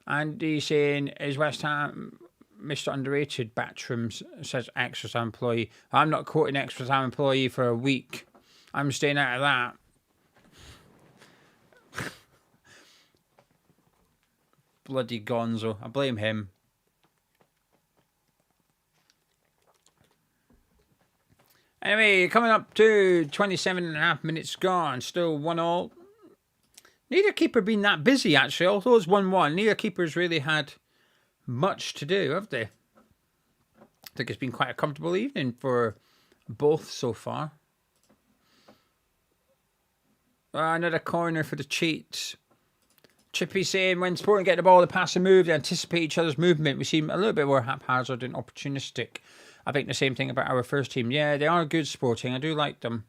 Andy saying, is West Ham... Mr. Underrated Batcham says extra time employee. I'm not quoting extra time employee for a week. I'm staying out of that. Bloody Gonzo. I blame him. Anyway, coming up to 27.5 minutes gone. Still 1-1. Neither keeper been that busy, actually. Although it's 1-1, neither keeper's really had much to do, have they? I think it's been quite a comfortable evening for both so far. Another corner for the cheats. Chippy saying, when Sporting get the ball, they pass and move, they anticipate each other's movement. We seem a little bit more haphazard and opportunistic. I think the same thing about our first team. Yeah, they are good, Sporting. I do like them.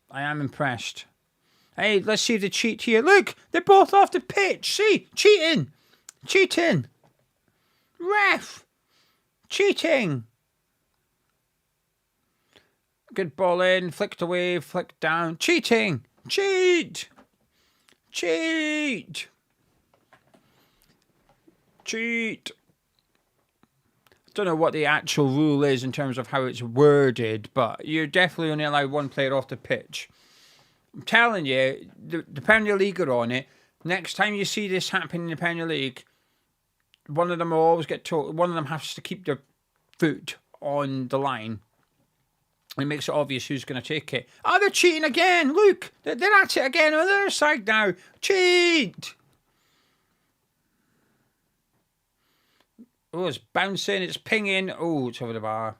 I am impressed. Hey, let's see if they cheat here. Look, they're both off the pitch. See, cheating. Cheating. Ref. Cheating. Good ball in. Flicked away. Flicked down. Cheating. Cheat. Cheat. Cheat. I don't know what the actual rule is in terms of how it's worded, but you're definitely only allowed one player off the pitch. I'm telling you, the Premier League are on it. Next time you see this happen in the Premier League, one of them will always get told. One of them has to keep their foot on the line. It makes it obvious who's going to take it. Oh, they're cheating again. Look, they're at it again on the other side now. Cheat. Oh, it's bouncing. It's pinging. Oh, it's over the bar.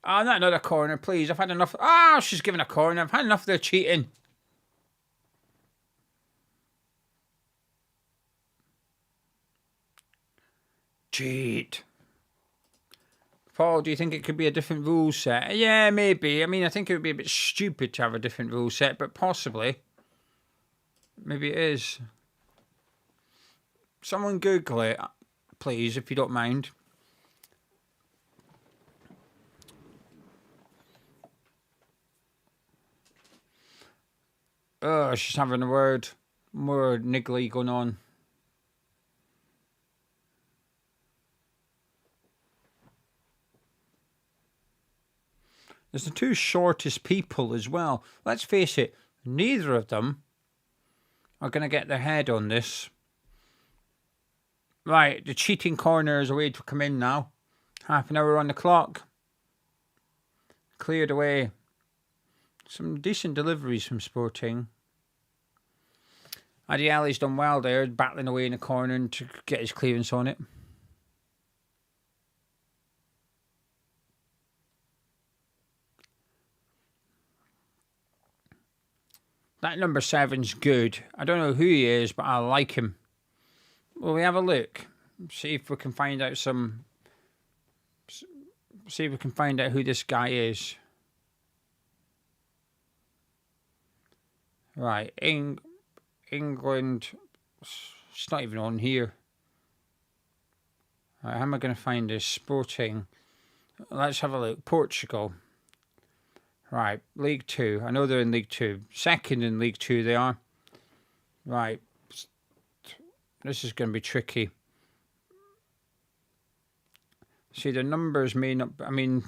Oh, not another corner, please. I've had enough. Oh, she's giving a corner. I've had enough of their cheating. cheat. Paul, do you think it could be a different rule set? Yeah, maybe. I mean, I think it would be a bit stupid to have a different rule set, but possibly. Maybe it is. Someone Google it, please, if you don't mind. Oh, she's having a word. More niggly going on. There's the two shortest people as well. Let's face it, neither of them are going to get their head on this. Right, the cheating corner is away to come in now. Half an hour on the clock. Cleared away. Some decent deliveries from Sporting. Adiali's done well there, battling away in the corner and to get his clearance on it. That number 7's good. I don't know who he is, but I like him. Well, we have a look. See if we can find out some... See if we can find out who this guy is. Right, England... It's not even on here. Right, how am I going to find this? Sporting. Let's have a look. Portugal. Right, League 2. I know they're in League 2. Second in League 2 they are. Right. This is going to be tricky. See, the numbers may not... I mean,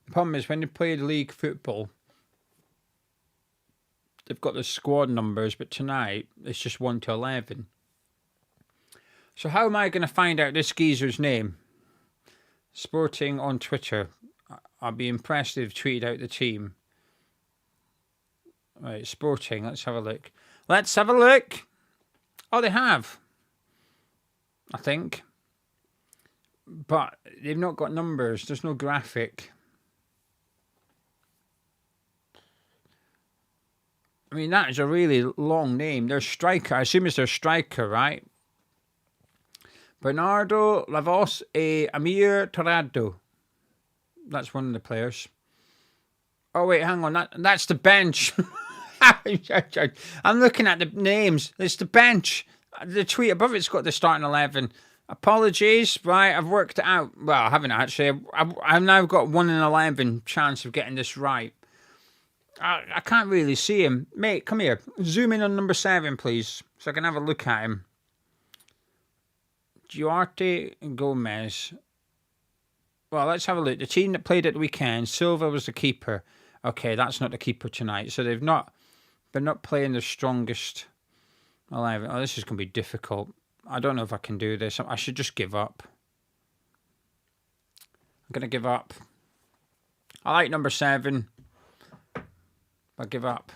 the problem is when they play the league football, they've got the squad numbers, but tonight it's just 1 to 11. So how am I going to find out this geezer's name? Sporting on Twitter. I'll be impressed if they've tweeted out the team. Right, Sporting. Let's have a look. Let's have a look. Oh, they have. I think. But they've not got numbers. There's no graphic. I mean, that is a really long name. Their striker. I assume it's their striker, right? Bernardo Lavos e Amir Torrado. That's one of the players. Oh, wait, hang on. That's the bench. I'm looking at the names. It's the bench. The tweet above it's got the starting 11. Apologies. Right, I've worked it out. Well, I haven't actually. I've now got 1 in 11 chance of getting this right. I can't really see him. Mate, come here. Zoom in on number 7, please, so I can have a look at him. Duarte Gomez. Well, let's have a look. The team that played at the weekend, Silva was the keeper. Okay, that's not the keeper tonight. So they're not playing the strongest 11. Oh, this is going to be difficult. I don't know if I can do this. I should just give up. I'm going to give up. I like number 7. I give up.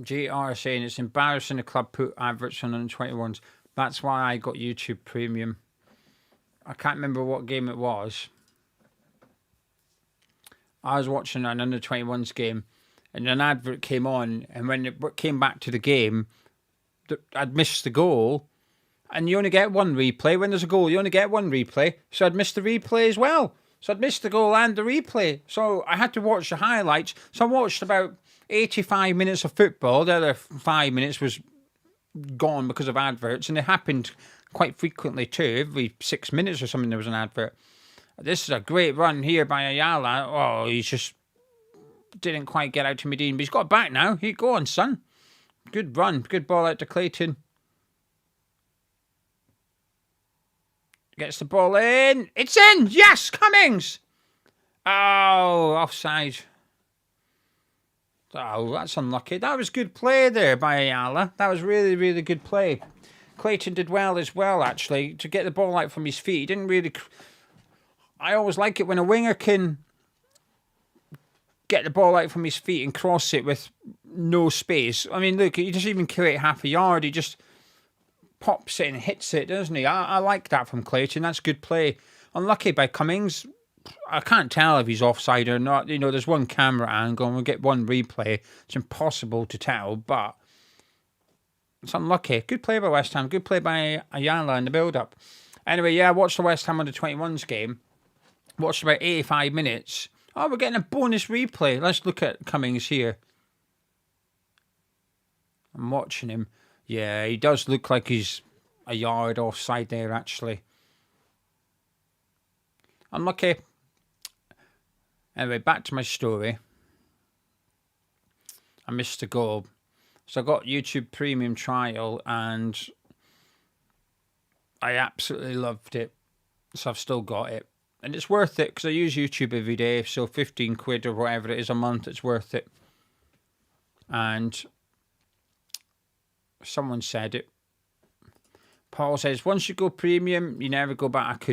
JR saying it's embarrassing the club put adverts on under-21s. That's why I got YouTube Premium. I can't remember what game it was. I was watching an under-21s game and an advert came on, and when it came back to the game, I'd missed the goal, and you only get 1 replay. When there's a goal, you only get 1 replay, so I'd missed the replay as well. So I'd missed the goal and the replay. So I had to watch the highlights. So I watched about 85 minutes of football. The other 5 minutes was gone because of adverts, and it happened quite frequently too. Every 6 minutes or something there was an advert. This is a great run here by Ayala. Oh, he just didn't quite get out to Medina, but he's got back now. Go on, son. Good run. Good ball out to Clayton. Gets the ball in. It's in. Yes, Cummings. Oh, offside. Oh, that's unlucky. That was good play there by Ayala. That was really, really good play. Clayton did well as well, actually, to get the ball out from his feet. He didn't really... I always like it when a winger can get the ball out from his feet and cross it with no space. I mean, look, he doesn't even create half a yard. He just pops it and hits it, doesn't he? I like that from Clayton. That's good play. Unlucky by Cummings. I can't tell if he's offside or not. You know, there's one camera angle and we'll get 1 replay. It's impossible to tell, but It's unlucky. Good play by West Ham. Good play by Ayala in the build-up. Anyway, yeah, I watched the West Ham Under-21s game. Watched about 85 minutes. Oh, we're getting a bonus replay. Let's look at Cummings here. I'm watching him. Yeah, he does look like he's a yard offside there, actually. Unlucky. Anyway, back to my story. I missed a goal. So I got YouTube Premium trial and I absolutely loved it. So I've still got it. And it's worth it because I use YouTube every day. So 15 quid or whatever it is a month, it's worth it. And someone said it. Paul says, once you go premium, you never go back.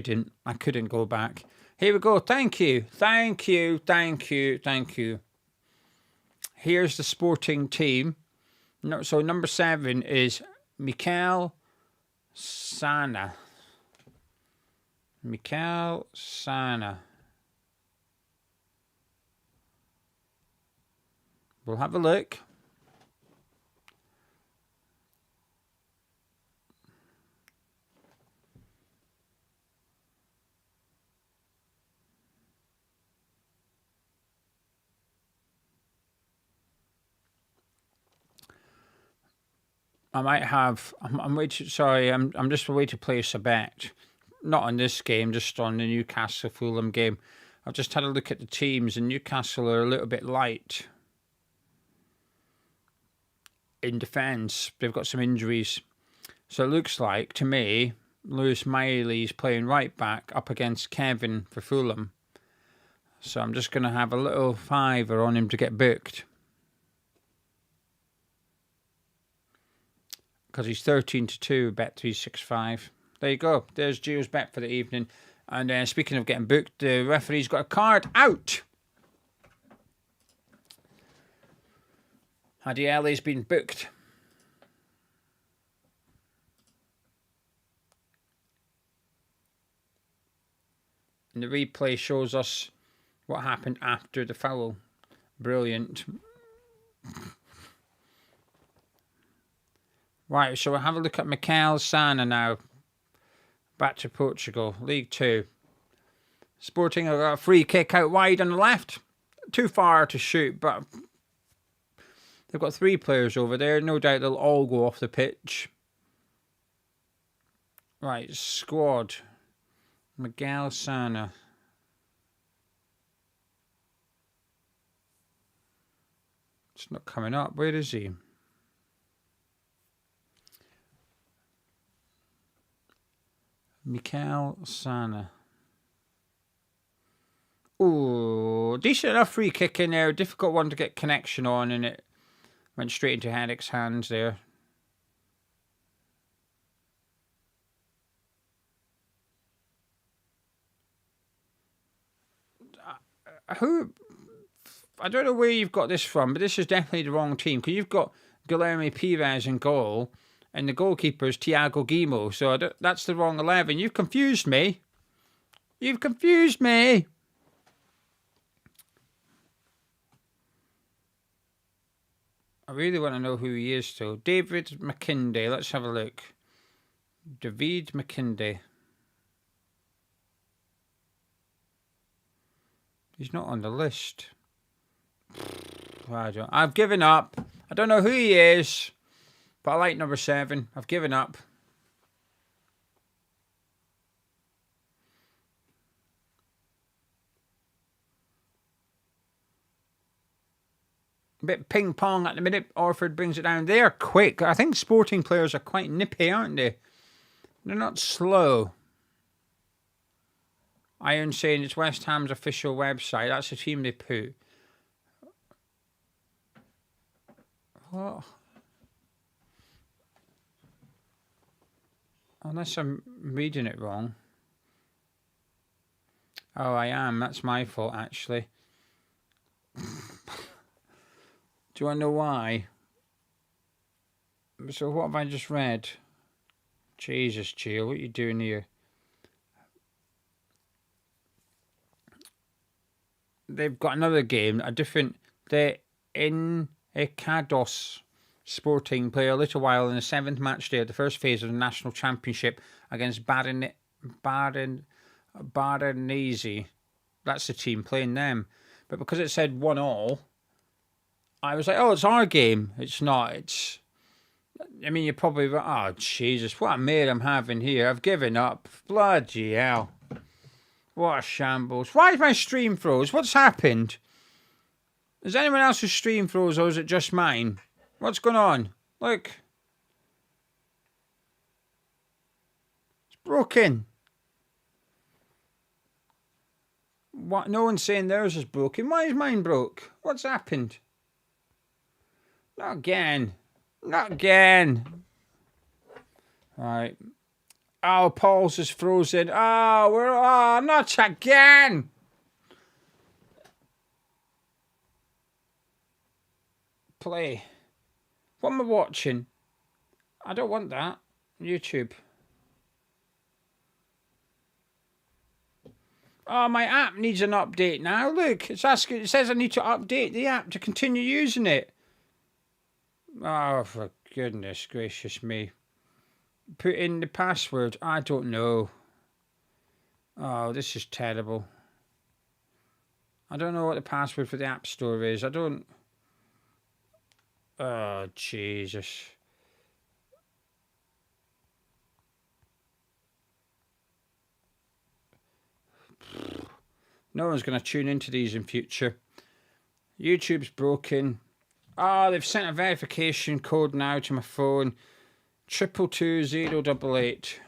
I couldn't go back. Here we go. Thank you. Thank you. Thank you. Thank you. Here's the sporting team. No, so number 7 is Mikel Sana. Mikel Sana. We'll have a look. I might have. I'm waiting. Sorry, I'm just waiting to place a bet. Not on this game, just on the Newcastle Fulham game. I've just had a look at the teams, and Newcastle are a little bit light in defence. They've got some injuries, so it looks like to me Lewis Miley's playing right back up against Kevin for Fulham. So I'm just going to have a little fiver on him to get booked. Because he's 13-2, bet 365. There you go. There's Gio's bet for the evening. And speaking of getting booked, the referee's got a card out. Adiele's been booked. And the replay shows us what happened after the foul. Brilliant. Right, so we'll have a look at Mikel Sana now. Back to Portugal, League 2. Sporting have got a free kick out wide on the left. Too far to shoot, but they've got 3 players over there. No doubt they'll all go off the pitch. Right, squad. Miguel Sana. It's not coming up. Where is he? Mikel Sana. Oh, decent enough free kick in there. Difficult one to get connection on, and it went straight into Henrik's hands there. I don't know where you've got this from, but this is definitely the wrong team, because you've got Guilherme Pires in goal, and the goalkeeper is Thiago Guimo, so that's the wrong 11. You've confused me. You've confused me. I really want to know who he is, though. David McKinday. Let's have a look. David McKinday. He's not on the list. I've given up. I don't know who he is, but I like number 7. I've given up. A bit ping pong at the minute. Orford brings it down. They are quick. I think Sporting players are quite nippy, aren't they? They're not slow. Iron saying it's West Ham's official website. That's the team they put. What? Unless I'm reading it wrong. Oh, I am. That's my fault, actually. Do you want to know why? So what have I just read? Jesus, Gio, what are you doing here? They've got another game, a different... They're in Ekados Sporting play a little while in the 7th match day of the first phase of the National Championship against Baranese. That's the team playing them. But because it said 1-1, I was like, oh, it's our game. It's not. It's. I mean, you're probably, oh, Jesus, what a mate I'm having here. I've given up. Bloody hell. What a shambles. Why is my stream froze? What's happened? Is anyone else's stream froze or is it just mine? What's going on? Look. It's broken. What? No one's saying theirs is broken. Why is mine broke? What's happened? Not again. Not again. Right. Oh, Paul's is frozen. Oh, not again. Play. What am I watching? I don't want that. YouTube. Oh, my app needs an update now. Look, it's asking. It says I need to update the app to continue using it. Oh, for goodness gracious me. Put in the password. I don't know. Oh, this is terrible. I don't know what the password for the App Store is. I don't... Oh, Jesus. No one's going to tune into these in future. YouTube's broken. Oh, they've sent a verification code now to my phone. 222088.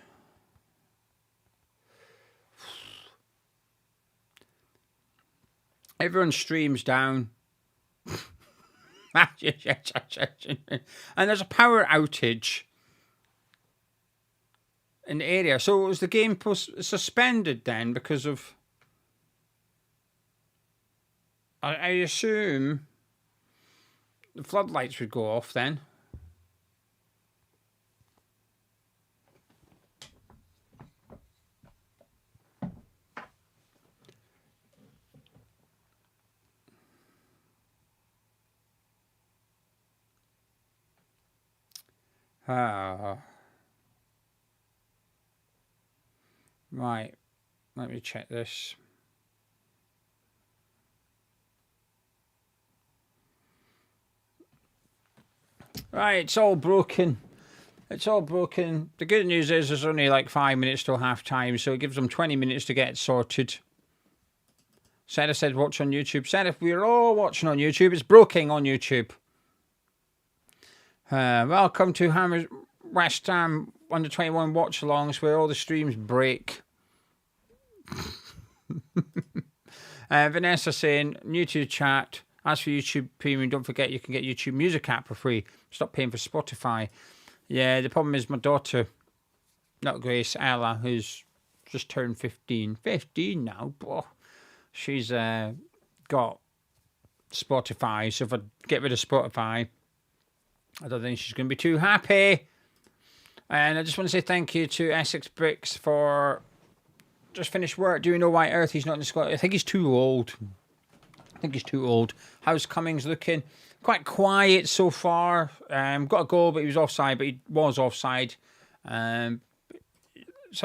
Everyone's stream's down. And there's a power outage in the area. So was the game suspended then because of... I assume the floodlights would go off then. Right, let me check this. Right, it's all broken. It's all broken. The good news is there's only like 5 minutes till half time, so it gives them 20 minutes to get it sorted. Sarah said watch on YouTube. Sarah, if we're all watching on YouTube, it's broken on YouTube. Welcome to West Ham Under 21 watch alongs where all the streams break. Vanessa saying, new to the chat. As for YouTube Premium, don't forget you can get YouTube Music app for free. Stop paying for Spotify. Yeah, the problem is my daughter, not Grace, Ella, who's just turned 15. 15 now, but she's got Spotify. So if I get rid of Spotify, I don't think she's going to be too happy. And I just want to say thank you to Essex Bricks for just finished work. Do you know why Earth he's not in Scotland? I think he's too old. How's Cummings looking? Quite quiet so far. Got a goal, but he was offside. Some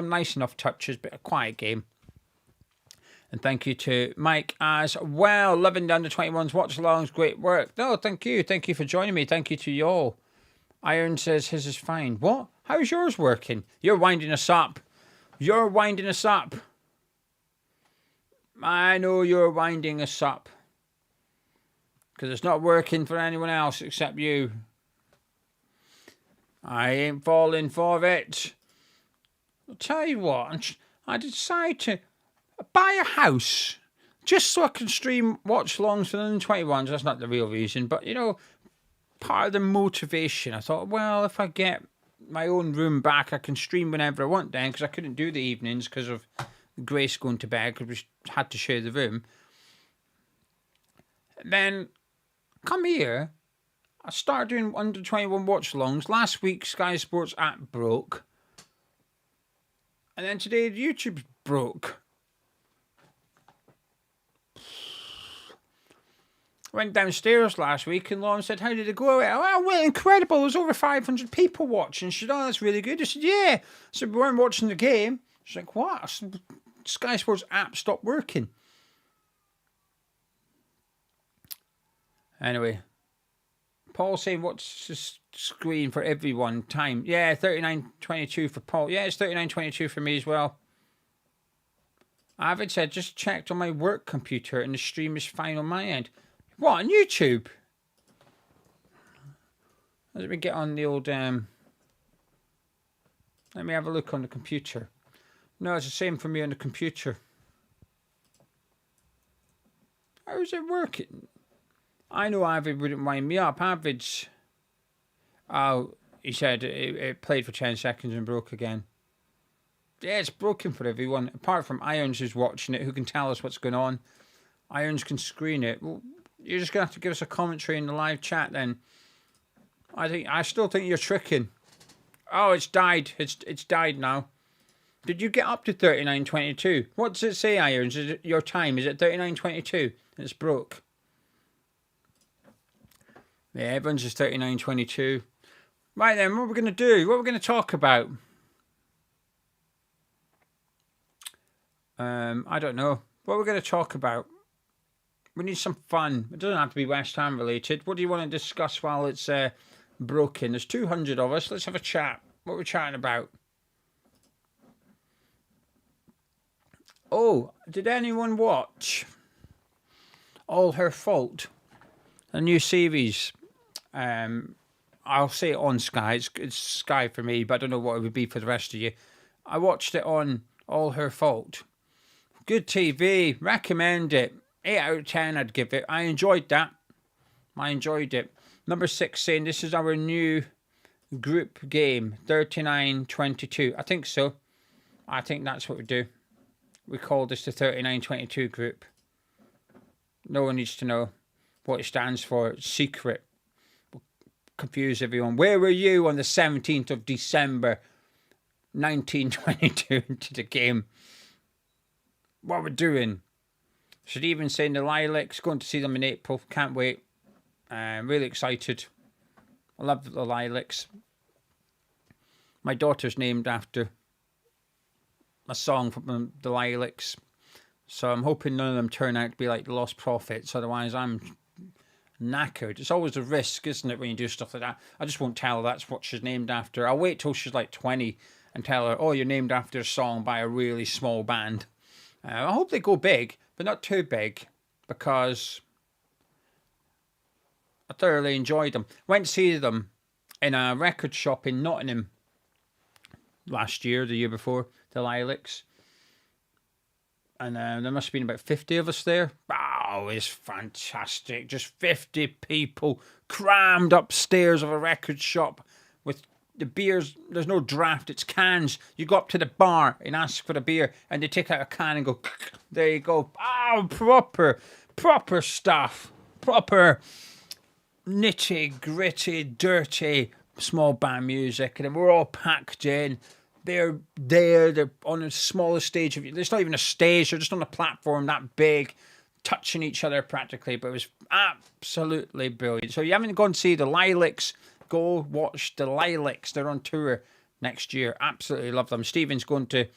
nice enough touches, but a quiet game. And thank you to Mike as well. Loving the Under-21s watch-alongs. Great work. No, thank you. Thank you for joining me. Thank you to you all. Iron says his is fine. What? How's yours working? You're winding us up. I know you're winding us up. Because it's not working for anyone else except you. I ain't falling for it. I'll tell you what, I decided to buy a house just so I can stream watch-alongs for the Under-21s. That's not the real reason, but, you know, part of the motivation. I thought, well, if I get my own room back, I can stream whenever I want then, because I couldn't do the evenings because of Grace going to bed, because we had to share the room. Then come here, I started doing Under-21 watch-alongs. Last week, Sky Sports app broke. And then today, YouTube's broke. Went downstairs last week and Lauren said, how did it go? Oh, well, incredible. There was over 500 people watching. She said, oh, that's really good. I said, yeah. I said, we weren't watching the game. She's like, what? I said, Sky Sports app stopped working. Anyway, Paul saying, what's the screen for everyone? Time. Yeah, 39:22 for Paul. Yeah, it's 39:22 for me as well. Avid said, just checked on my work computer and the stream is fine on my end. What, on YouTube? Let me get on the old... let me have a look on the computer. No, it's the same for me on the computer. How is it working? I know Avid wouldn't wind me up. Avid's... Oh, he said it played for 10 seconds and broke again. Yeah, it's broken for everyone. Apart from Irons who's watching it, who can tell us what's going on. Irons can screen it. Well, you're just going to have to give us a commentary in the live chat then. I still think you're tricking. Oh, it's died. It's died now. Did you get up to 39:22? What does it say, Irons? Is it your time? Is it 39:22? It's broke. Yeah, everyone's just 39:22. Right then, what are we going to do? What are we going to talk about? I don't know. What are we going to talk about? We need some fun. It doesn't have to be West Ham related. What do you want to discuss while it's broken? There's 200 of us. Let's have a chat. What are we chatting about? Oh, did anyone watch All Her Fault? A new series. I'll say it on Sky. It's Sky for me, but I don't know what it would be for the rest of you. I watched it on All Her Fault. Good TV. Recommend it. 8 out of 10 I'd give it. I enjoyed that. I enjoyed it. Number 6 saying this is our new group game. 39:22. I think so. I think that's what we do. We call this the 39:22 group. No one needs to know what it stands for. It's secret. We'll confuse everyone. Where were you on the 17th of December 1922 into the game? What we're doing. Should even saying the Lilacs. Going to see them in April. Can't wait. Really excited. I love the Lilacs. My daughter's named after a song from the Lilacs. So I'm hoping none of them turn out to be like the Lost Prophets. Otherwise I'm knackered. It's always a risk, isn't it, when you do stuff like that. I just won't tell her that's what she's named after. I'll wait till she's like 20 and tell her, oh, you're named after a song by a really small band. I hope they go big, but not too big, because I thoroughly enjoyed them. Went to see them in a record shop in Nottingham last year, the year before, the Lilacs. And there must have been about 50 of us there. Wow, it's fantastic. Just 50 people crammed upstairs of a record shop with the beers. There's no draft, it's cans. You go up to the bar and ask for a beer and they take out a can and go, there you go. Oh, proper stuff. Proper nitty gritty, dirty small band music. And then we're all packed in. They're there. They're on the smallest stage. It's not even a stage. They're just on a platform that big, touching each other practically. But it was absolutely brilliant. So you haven't gone to see the Lilacs, go watch the Lilacs. They're on tour next year. Absolutely love them. Stephen's going to,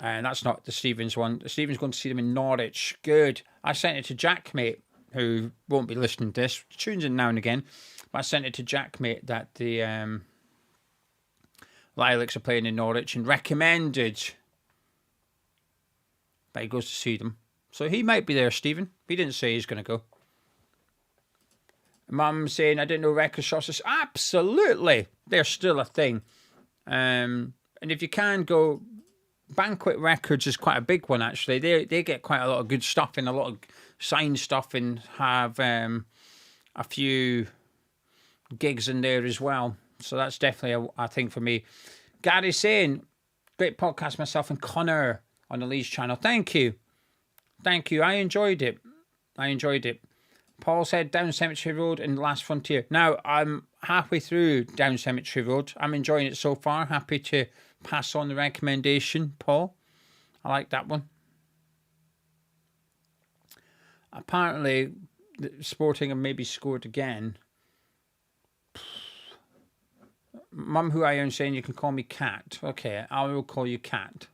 and that's not the Stephen's one. Stephen's going to see them in Norwich. Good. I sent it to Jack, mate, who won't be listening to this. Tunes in now and again. But I sent it to Jack, mate, that the Lilacs are playing in Norwich and recommended that he goes to see them. So he might be there, Stephen. He didn't say he's going to go. Mum saying, I didn't know record shops. Absolutely. They're still a thing. And if you can go, Banquet Records is quite a big one, actually. They get quite a lot of good stuff and a lot of signed stuff and have a few gigs in there as well. So that's definitely a thing for me. Gary saying, great podcast, myself and Connor on the Leeds channel. Thank you. Thank you. I enjoyed it. Paul said Down Cemetery Road and Last Frontier. Now, I'm halfway through Down Cemetery Road. I'm enjoying it so far. Happy to pass on the recommendation, Paul. I like that one. Apparently, Sporting have maybe scored again. Mum, who I am saying you can call me Cat. Okay, I will call you Cat.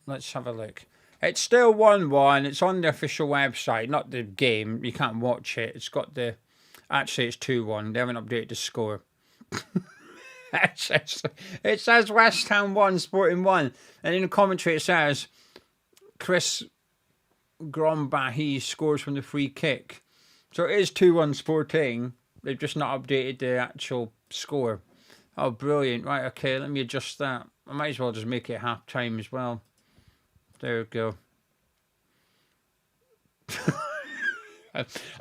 Let's have a look. It's still 1-1. It's on the official website, not the game. You can't watch it. It's got the... Actually, it's 2-1. They haven't updated the score. It says West Ham 1, Sporting 1. And in the commentary it says Chris Grombahy scores from the free kick. So it is 2-1 Sporting. They've just not updated the actual score. Oh, brilliant. Right, okay, let me adjust that. I might as well just make it half time as well. There we go.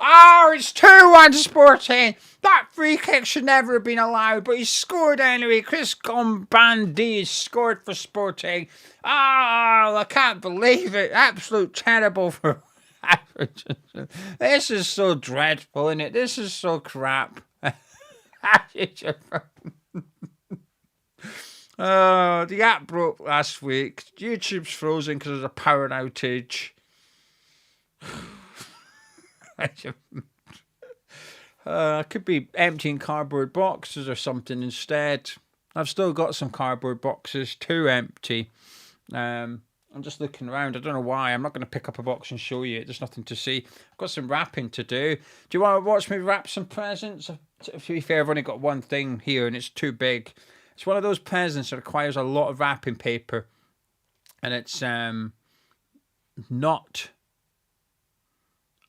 Oh, it's 2-1 Sporting. That free kick should never have been allowed, but he scored anyway. Chris Gombandi scored for Sporting. Oh, I can't believe it. Absolute terrible for... This is so dreadful, isn't it? This is so crap. Oh, the app broke last week. YouTube's frozen because of a power outage. I could be emptying cardboard boxes or something instead. I've still got some cardboard boxes, 2 empty. I'm just looking around. I don't know why. I'm not going to pick up a box and show you. There's nothing to see. I've got some wrapping to do. Do you want to watch me wrap some presents? To be fair, I've only got one thing here and it's too big. It's one of those presents that requires a lot of wrapping paper. And it's not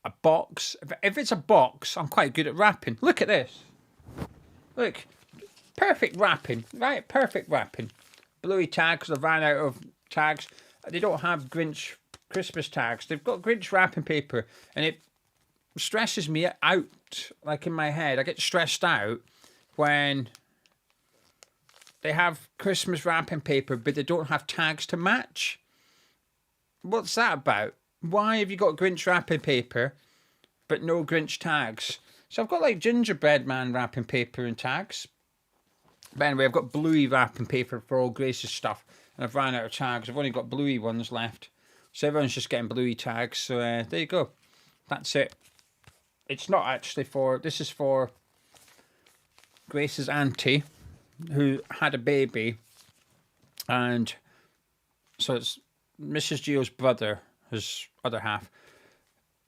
a box. If it's a box, I'm quite good at wrapping. Look at this. Look. Perfect wrapping. Right? Perfect wrapping. Bluey tags. I've ran out of tags. They don't have Grinch Christmas tags. They've got Grinch wrapping paper. And it stresses me out. Like in my head. I get stressed out when they have Christmas wrapping paper, but they don't have tags to match. What's that about? Why have you got Grinch wrapping paper, but no Grinch tags? So I've got like gingerbread man wrapping paper and tags. But anyway, I've got Bluey wrapping paper for all Grace's stuff. And I've ran out of tags. I've only got Bluey ones left. So everyone's just getting Bluey tags. So there you go. That's it. It's not actually for... This is for Grace's auntie, who had a baby. And so it's Mrs. Gio's brother, his other half.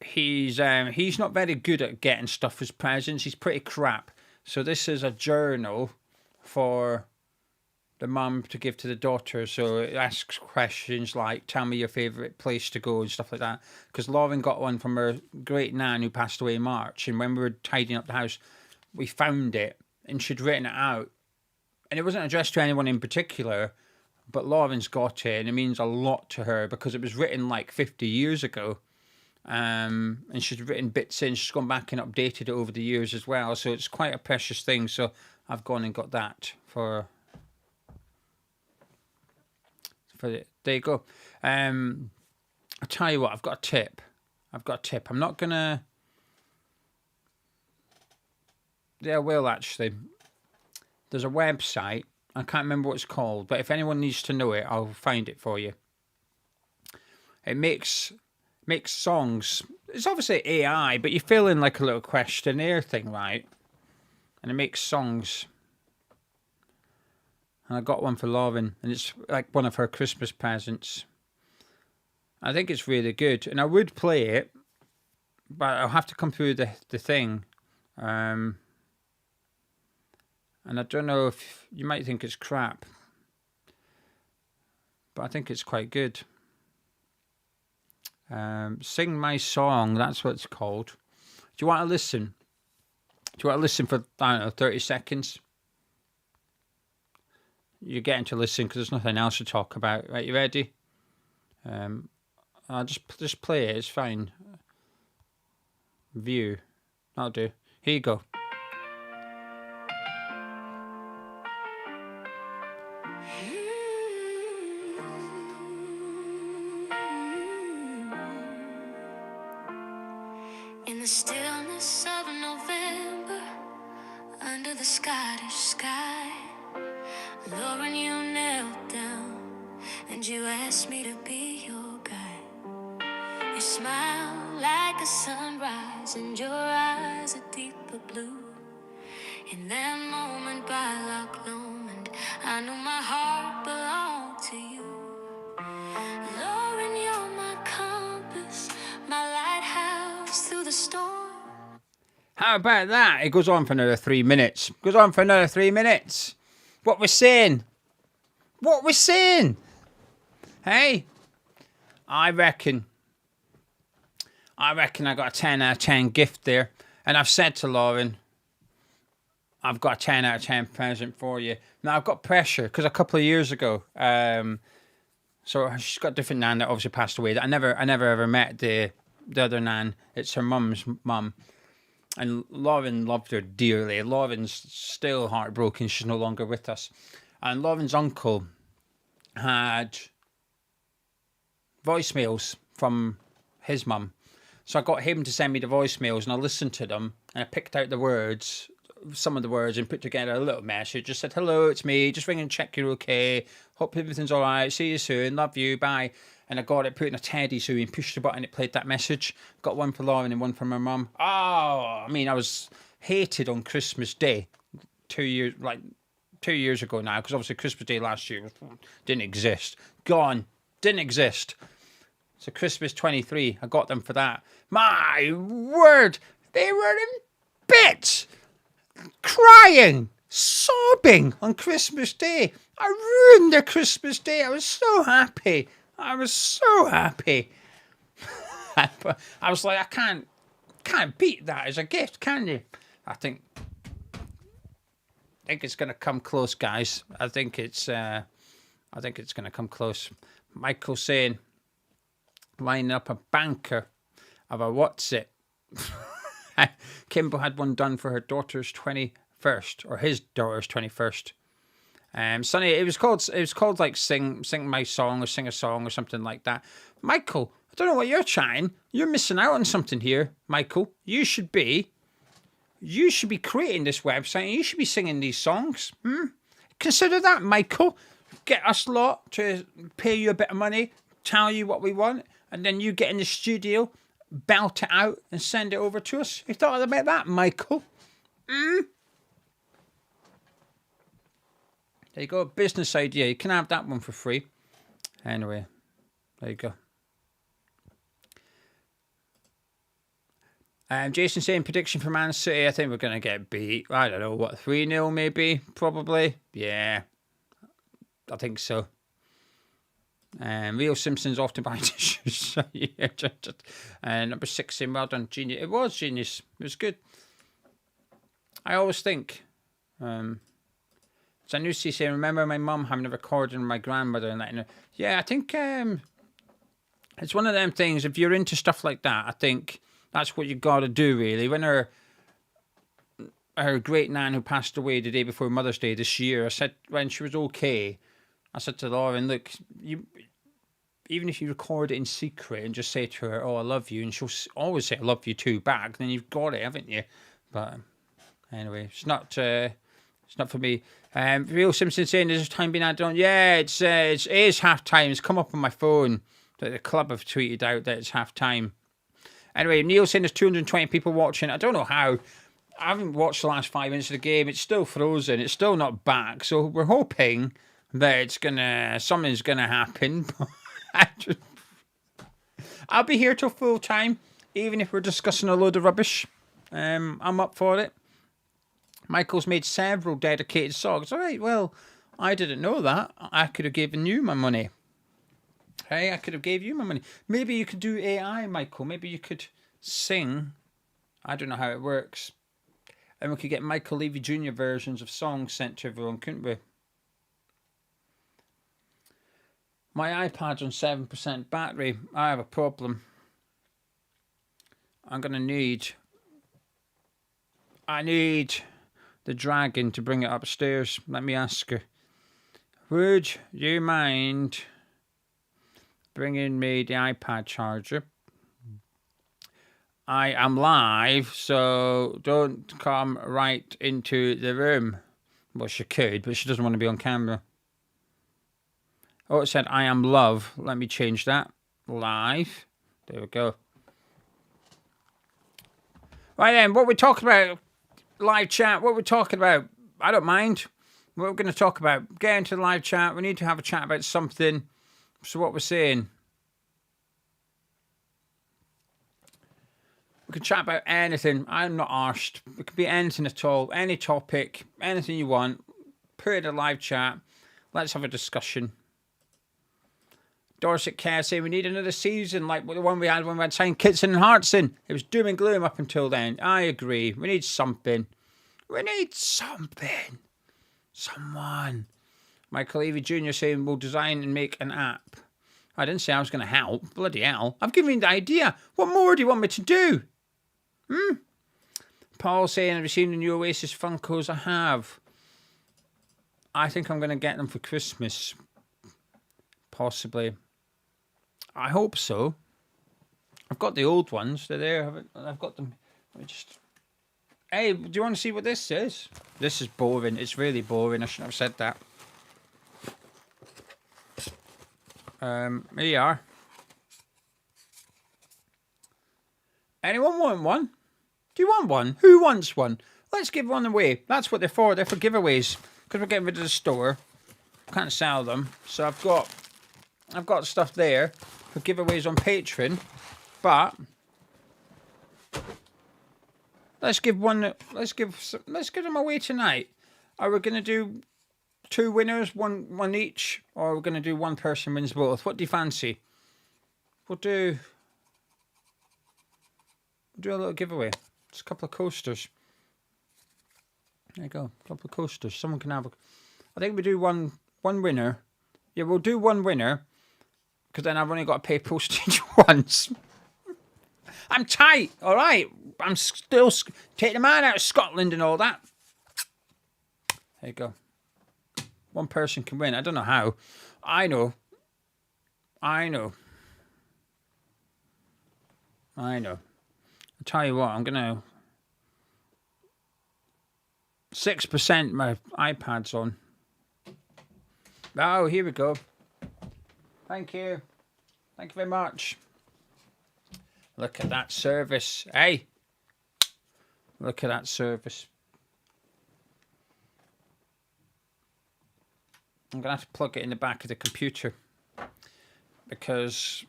He's not very good at getting stuff as presents. He's pretty crap. So this is a journal for the mum to give to the daughter. So it asks questions like, tell me your favourite place to go and stuff like that. Because Lauren got one from her great nan who passed away in March. And when we were tidying up the house, we found it and she'd written it out. And it wasn't addressed to anyone in particular, but Lauren's got it and it means a lot to her because it was written like 50 years ago. And she's written bits in. She's gone back and updated it over the years as well. So it's quite a precious thing. So I've gone and got that for it. There you go. I'll tell you what, I've got a tip. I'm not going to... Yeah, I will actually. There's a website. I can't remember what it's called. But if anyone needs to know it, I'll find it for you. It makes songs. It's obviously AI, but you fill in like a little questionnaire thing, right? And it makes songs. And I got one for Lauren, and it's like one of her Christmas presents. I think it's really good, and I would play it, but I'll have to come through the thing. And I don't know if you might think it's crap, but I think it's quite good. Sing My Song, that's what it's called. Do you want to listen? Do you want to listen for, I don't know, 30 seconds? You're getting to listen because there's nothing else to talk about. Right, you ready? I'll just play it, it's fine. View. That'll do. Here you go. In the stillness of November, under the Scottish sky, Lauren, you knelt down and you asked me to be your guide. You smile like a sunrise and your eyes a deeper blue. In that moment by Loch Lomond, I knew my heart belonged to you. Lauren, you're my compass, my lighthouse through the storm. How about that? It goes on for another 3 minutes. Goes on for another 3 minutes. What we're saying? What we're saying? Hey, I reckon I got a 10 out of 10 gift there. And I've said to Lauren, I've got a 10 out of 10 present for you. Now, I've got pressure because a couple of years ago, so she's got a different nan that obviously passed away. I never ever met the other nan. It's her mum's mum. And Lauren loved her dearly. Lauren's still heartbroken. She's no longer with us. And Lauren's uncle had voicemails from his mum. So I got him to send me the voicemails and I listened to them and I picked out the words, some of the words, and put together a little message. Just said, hello, it's me. Just ring and check you're okay. Hope everything's all right. See you soon. Love you. Bye. And I got it, put in a teddy, so he pushed the button, it played that message. Got one for Lauren and one for my mum. Oh, I mean, I was hated on Christmas Day 2 years ago now, because obviously Christmas Day last year didn't exist. Gone. Didn't exist. So Christmas 23, I got them for that. My word, they were in bits, crying, sobbing on Christmas Day. I ruined their Christmas Day. I was so happy. I was like, I can't beat that as a gift, can you? I think it's going to come close, guys. I think it's going to come close. Michael saying, lining up a banker of a what's it. Kimbo had one done for her daughter's 21st, or his daughter's 21st. Sonny, it was called like sing my song or sing a song or something like that. Michael, I don't know what you're trying. You're missing out on something here, Michael. You should be creating this website and you should be singing these songs. Consider that, Michael. Get us lot to pay you a bit of money, tell you what we want, and then you get in the studio, belt it out, and send it over to us. You thought about that, Michael? There you go, business idea. You can have that one for free. Anyway, there you go. Jason saying prediction for Man City. I think we're going to get beat. I don't know, what, 3-0 maybe? Probably. Yeah, I think so. Rio Simpson's off to buy tissues. Yeah, number 16, well done, genius. It was genius. It was good. I always think... So I knew saying, remember my mum having a recording of my grandmother and letting her. Yeah, I think it's one of them things. If you're into stuff like that, I think that's what you got to do, really. When her great nan who passed away the day before Mother's Day this year, I said, when she was okay, I said to Lauren, look, even if you record it in secret and just say to her, oh, I love you, and she'll always say I love you too back, then you've got it, haven't you? But anyway, it's not for me. Real Simpson saying, "Is time being added on?" Yeah, it is half time. It's come up on my phone that the club have tweeted out that it's half time. Anyway, Neil saying there's 220 people watching. I don't know how. I haven't watched the last 5 minutes of the game. It's still frozen. It's still not back. So we're hoping that something's gonna happen. I'll be here till full time, even if we're discussing a load of rubbish. I'm up for it. Michael's made several dedicated songs. All right, well, I didn't know that. I could have given you my money. Hey, I could have gave you my money. Maybe you could do AI, Michael. Maybe you could sing. I don't know how it works. And we could get Michael Levy Jr. versions of songs sent to everyone, couldn't we? My iPad's on 7% battery. I have a problem. I'm going to need... I need the dragon to bring it upstairs. Let me ask her. Would you mind bringing me the iPad charger? I am live, so don't come right into the room. Well, she could, but she doesn't want to be on camera. Oh, it said I am love. Let me change that. Live. There we go. Right then, what we're talking about, live chat, what we're talking about, I don't mind. What we're going to talk about, get into the live chat. We need to have a chat about something. So what we're saying, we can chat about anything. I'm not arsed. It could be anything at all, any topic, anything you want. Put it in a live chat. Let's have a discussion. Dorset Care saying we need another season like the one we had when we had signed Kitson and Hearts in. It was doom and gloom up until then. I agree. We need something. We need something. Someone. Michael Levy Jr. saying we'll design and make an app. I didn't say I was going to help. Bloody hell. I've given you the idea. What more do you want me to do? Paul saying, have you seen the new Oasis Funkos? I have. I think I'm going to get them for Christmas. Possibly. I hope so. I've got the old ones. They're there. I've got them. Let me just... Hey, do you want to see what this is? This is boring. It's really boring. I shouldn't have said that. Here you are. Anyone want one? Do you want one? Who wants one? Let's give one away. That's what they're for. They're for giveaways. Because we're getting rid of the store. Can't sell them. So I've got stuff there for giveaways on Patreon. But let's give them away tonight. Are we going to do 2 winners, one each, or are we going to do one person wins both? What do you fancy? We'll do a little giveaway. It's a couple of coasters. There you go, a couple of coasters. Someone can have I think we do one winner. Yeah, we'll do one winner, because then I've only got to pay postage once. I'm tight, all right. I'm still take the man out of Scotland and all that. There you go. One person can win. I don't know how. I know. I'll tell you what, I'm going to... 6% my iPad's on. Oh, here we go. Thank you. Thank you very much. Look at that service. Hey. Look at that service. I'm going to have to plug it in the back of the computer. Because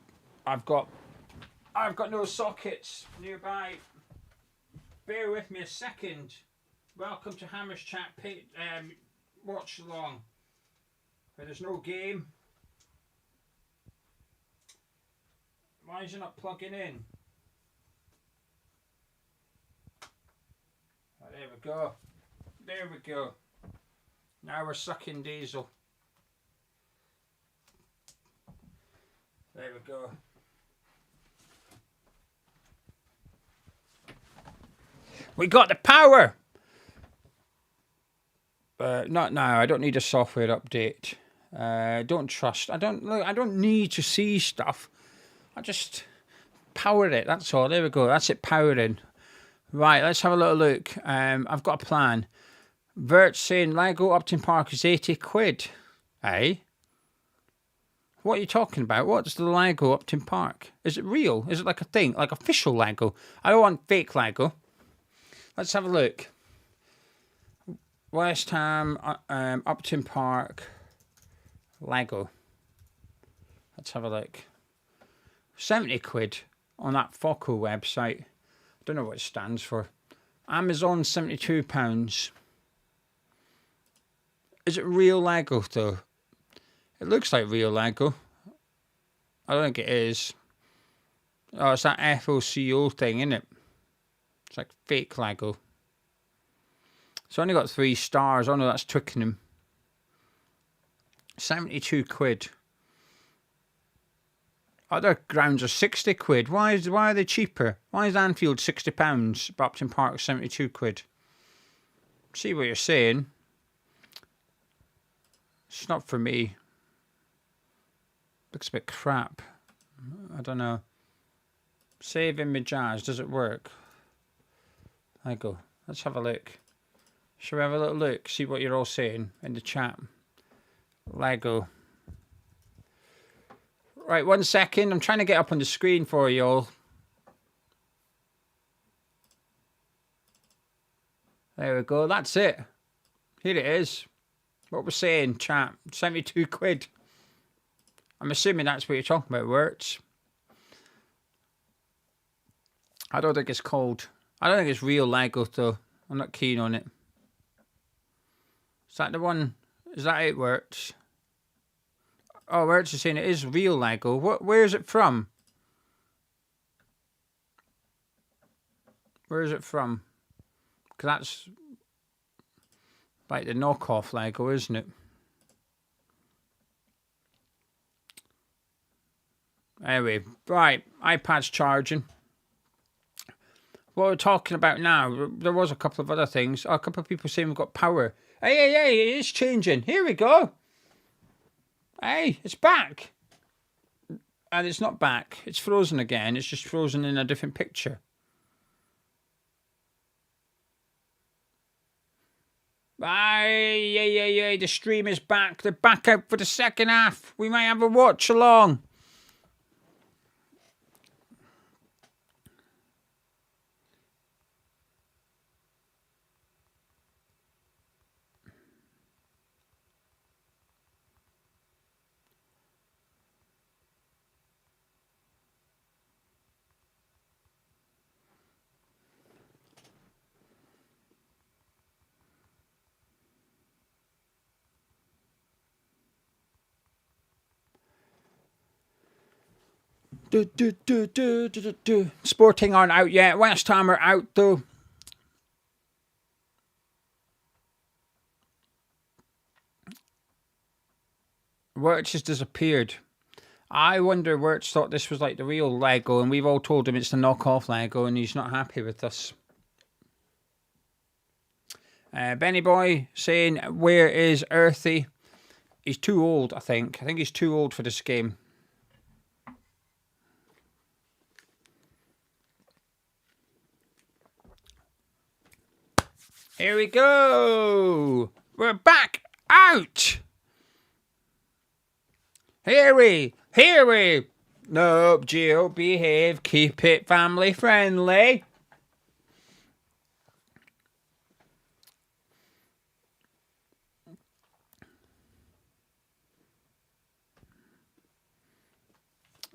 I've got no sockets nearby. Bear with me a second. Welcome to Hammer's Chat watch along. Where there's no game. Why is it not plugging in? Oh, there we go. There we go. Now we're sucking diesel. There we go. We got the power! Not now. I don't need a software update. Don't trust. I don't need to see stuff. I just power it. That's all. There we go. That's it powering. Right, let's have a little look. I've got a plan. Vert saying Lego Upton Park is 80 quid. Eh? What are you talking about? What's the Lego Upton Park? Is it real? Is it like a thing? Like official Lego? I don't want fake Lego. Let's have a look. West Ham, Upton Park, Lego. Let's have a look. 70 quid on that FOCO website. I don't know what it stands for. Amazon, £72. Is it real Lego though? It looks like real Lego. I don't think it is. Oh, it's that FOCO thing, isn't it? It's like fake Lego. It's only got 3 stars. Oh no, that's Twickenham. 72 quid. Other grounds are 60 quid. Why are they cheaper? Why is Anfield £60, but Upton Park 72 quid? See what you're saying. It's not for me. Looks a bit crap. I don't know. Save image as. Does it work? I go. Let's have a look. Shall we have a little look? See what you're all saying in the chat. Lego. Right, 1 second. I'm trying to get up on the screen for you all. There we go. That's it. Here it is. What we're saying, chat. 72 quid. I'm assuming that's what you're talking about, Words. I don't think it's called. I don't think it's real Lego, though. I'm not keen on it. Is that the one? Is that it, Words? Oh, Words is saying it is real Lego. Where is it from? Where is it from? Because that's like the knockoff Lego, isn't it? Anyway, right. iPad's charging. What we're talking about now, there was a couple of other things. A couple of people saying we've got power. Hey, it is changing. Here we go. Hey, it's back. And it's not back. It's frozen again. It's just frozen in a different picture. Aye, the stream is back. They're back out for the second half. We might have a watch along. Sporting aren't out yet. West Ham are out though. Wirtz has disappeared. I wonder Wirtz thought this was like the real Lego and we've all told him it's the knockoff Lego and he's not happy with us. Benny Boy saying, where is Earthy? He's too old, I think. I think he's too old for this game. Here we go. We're back out. Here we. Nope, Gio, behave. Keep it family friendly.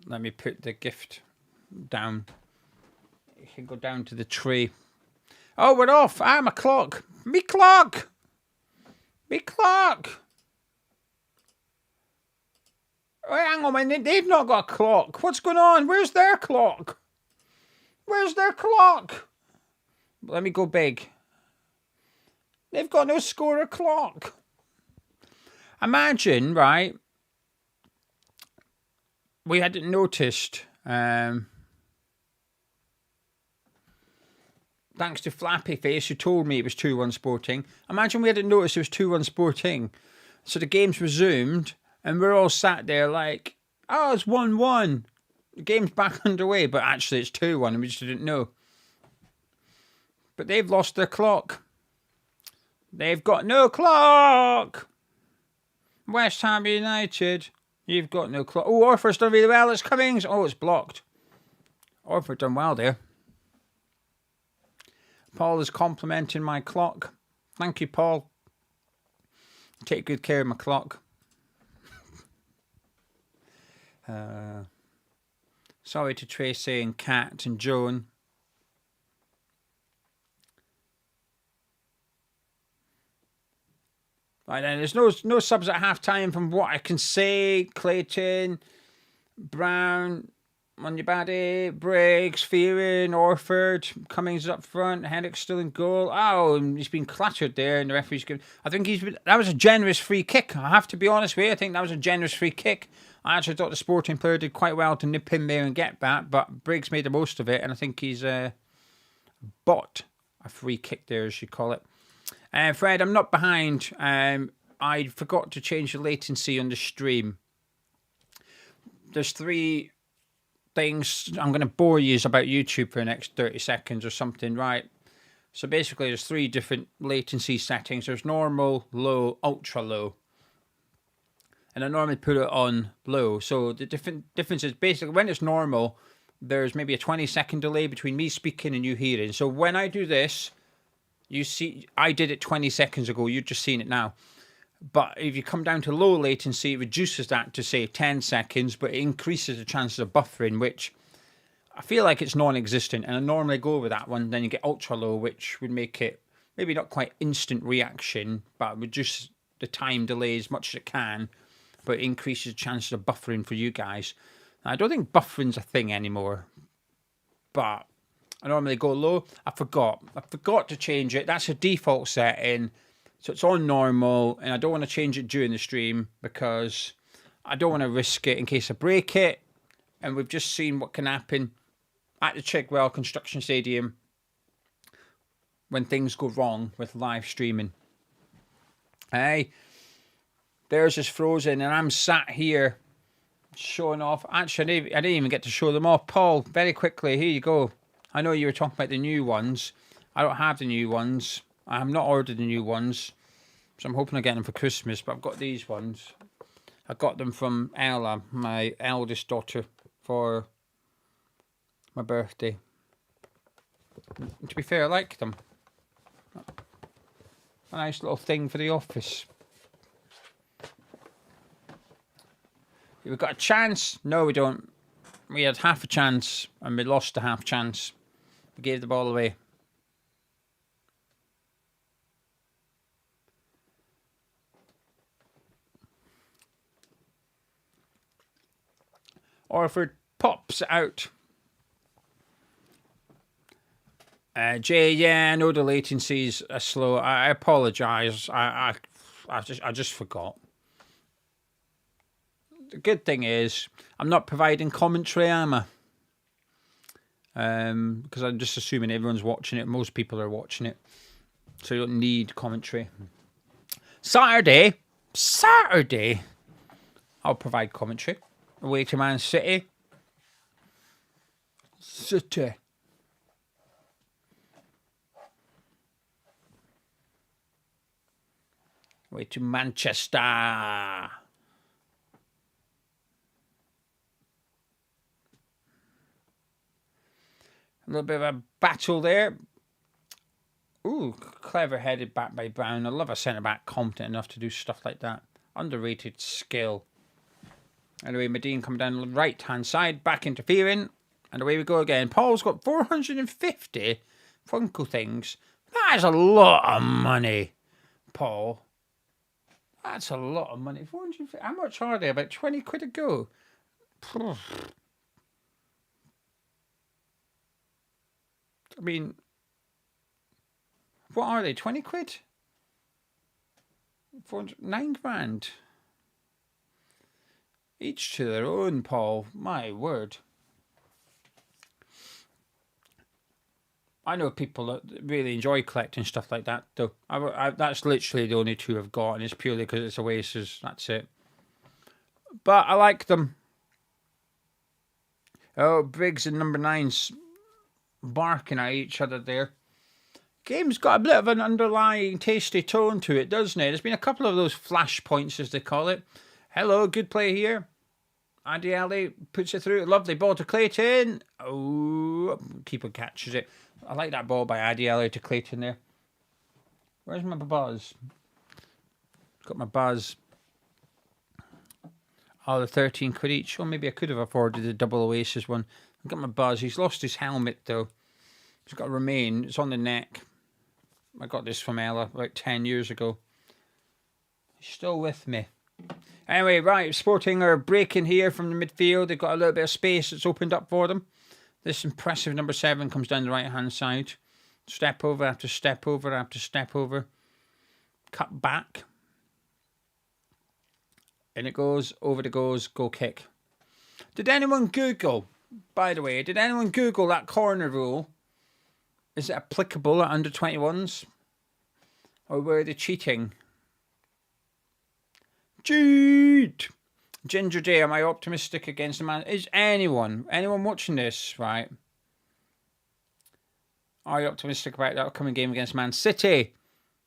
Let me put the gift down. You can go down to the tree. Oh, we're off. Ah, my clock. Me clock. Oh, hang on a minute. They've not got a clock. What's going on? Where's their clock? Let me go big. They've got no scorer clock. Imagine, right? We hadn't noticed. Thanks to Flappy Face, who told me it was 2-1 Sporting. Imagine we hadn't noticed it was 2-1 Sporting. So the game's resumed, and we're all sat there like, oh, it's 1-1. The game's back underway, but actually it's 2-1, and we just didn't know. But they've lost their clock. They've got no clock. West Ham United, you've got no clock. Oh, Orford's done really well. It's Cummings. Oh, it's blocked. Orford done well there. Paul is complimenting my clock. Thank you, Paul. Take good care of my clock. Sorry to Tracy and Kat and Joan. Right then, there's no subs at half time from what I can say. Clayton, Brown, Munyabadi, Briggs, Fearon, Orford, Cummings up front, Henrick's still in goal. Oh, and he's been clattered there, and the referee's given. I think that was a generous free kick. I have to be honest with you. I think that was a generous free kick. I actually thought the Sporting player did quite well to nip in there and get that, but Briggs made the most of it, and I think he's bought a free kick there, as you call it. Fred, I'm not behind. I forgot to change the latency on the stream. There's 3 things I'm going to bore you about YouTube for the next 30 seconds or something, right? So basically there's 3 different latency settings. There's normal, low, ultra low. and I normally put it on low. So the difference is basically when it's normal, there's maybe a 20-second delay between me speaking and you hearing. So when I do this, you see, I did it 20 seconds ago. You're just seeing it now. But if you come down to low latency, it reduces that to, say, 10 seconds, but it increases the chances of buffering, which I feel like it's non-existent. And I normally go with that one. Then you get ultra low, which would make it maybe not quite instant reaction, but reduce the time delay as much as it can, but it increases the chances of buffering for you guys. Now, I don't think buffering's a thing anymore, but I normally go low. I forgot to change it. That's a default setting. So it's on normal, and I don't want to change it during the stream because I don't want to risk it in case I break it. And we've just seen what can happen at the Chigwell Construction Stadium when things go wrong with live streaming. Hey, theirs is frozen, and I'm sat here showing off. Actually, I didn't even get to show them off. Paul, very quickly, here you go. I know you were talking about the new ones. I don't have the new ones. I have not ordered the new ones, so I'm hoping I get them for Christmas, but I've got these ones. I got them from Ella, my eldest daughter, for my birthday. And to be fair, I like them. A nice little thing for the office. We've got a chance. No, we don't. We had half a chance, and we lost the half chance. We gave the ball away. Orford pops out. Jay, yeah, I know the latencies are slow. I apologise. I just forgot. The good thing is I'm not providing commentary, am I? Because I'm just assuming everyone's watching it. Most people are watching it, so you don't need commentary. Saturday, I'll provide commentary. Away to Man City. Away to Manchester. A little bit of a battle there. Ooh, clever headed back by Brown. I love a centre-back competent enough to do stuff like that. Underrated skill. Anyway, Medine coming down the right-hand side, back interfering, and away we go again. Paul's got 450 Funko things. That is a lot of money, Paul. That's a lot of money. 450. How much are they? About 20 quid a go. I mean, what are they? 20 quid? 9 grand. Each to their own, Paul. My word. I know people that really enjoy collecting stuff like that, though. That's literally the only two I've got, and it's purely because it's Oasis. That's it. But I like them. Oh, Briggs and number 9's barking at each other there. Game's got a bit of an underlying tasty tone to it, doesn't it? There's been a couple of those flash points, as they call it. Hello, good play here. Andy Ali puts it through. Lovely ball to Clayton. Oh, keeper catches it. I like that ball by Andy Ali to Clayton there. Where's my buzz? Got my buzz. Oh, the 13 quid each. Oh, maybe I could have afforded the double Oasis one. I've got my buzz. He's lost his helmet, though. He's got to remain. It's on the neck. I got this from Ella about 10 years ago. He's still with me. Anyway, right, Sporting are breaking here from the midfield. They've got a little bit of space that's opened up for them. This impressive number 7 comes down the right-hand side. Step over after step over after step over. Cut back. And it goes, over the goes, goal kick. Did anyone Google, by the way, did anyone Google that corner rule? Is it applicable at under 21s? Or were they cheating? Cheat! Ginger J, am I optimistic against the man? Is anyone watching this, right? Are you optimistic about the upcoming game against Man City?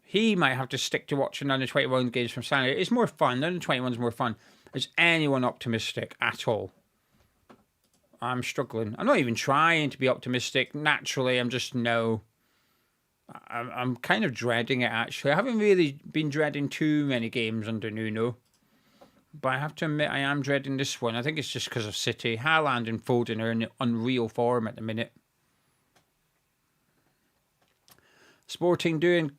He might have to stick to watching under 21 games from Saturday. It's more fun. The under 21 is more fun. Is anyone optimistic at all? I'm struggling. I'm not even trying to be optimistic. Naturally, I'm just no. I'm kind of dreading it, actually. I haven't really been dreading too many games under Nuno. But I have to admit, I am dreading this one. I think it's just because of City. Haaland and Foden are in unreal form at the minute. Sporting doing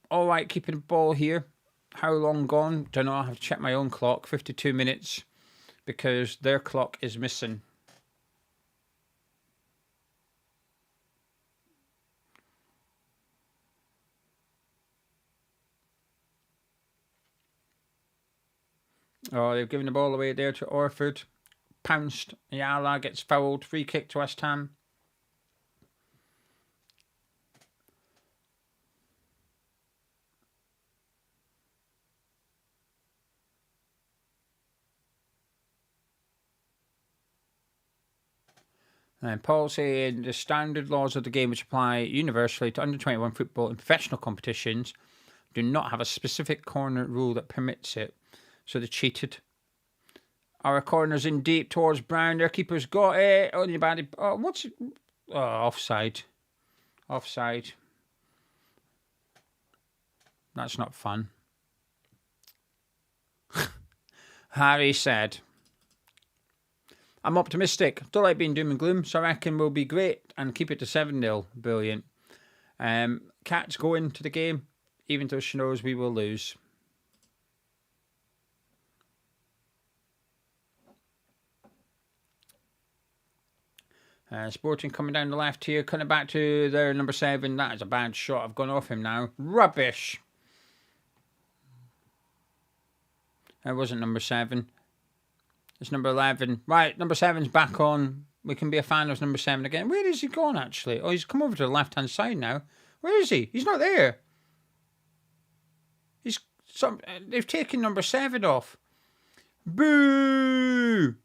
all right, keeping the ball here. How long gone? Don't know. I have to check my own clock. 52 minutes. Because their clock is missing. Oh, they've given the ball away there to Orford. Pounced. Ayala gets fouled. Free kick to West Ham. And Paul saying the standard laws of the game which apply universally to under 21 football in professional competitions do not have a specific corner rule that permits it. So they cheated. Our corner's in deep towards Brown. Their keeper's got it. Only bad. Oh, what's it? Oh, offside. Offside. That's not fun. Harry said, I'm optimistic. Don't like being doom and gloom, so I reckon we'll be great and keep it to 7-0. Brilliant. Kat's going to the game, even though she knows we will lose. Sporting coming down the left here, cutting back to their number 7. That is a bad shot. I've gone off him now. Rubbish. That wasn't number 7. It's number 11. Right, number 7's back on. We can be a fan of number 7 again. Where is he gone, actually? Oh, he's come over to the left-hand side now. Where is he? He's not there. They've taken number 7 off. Boo!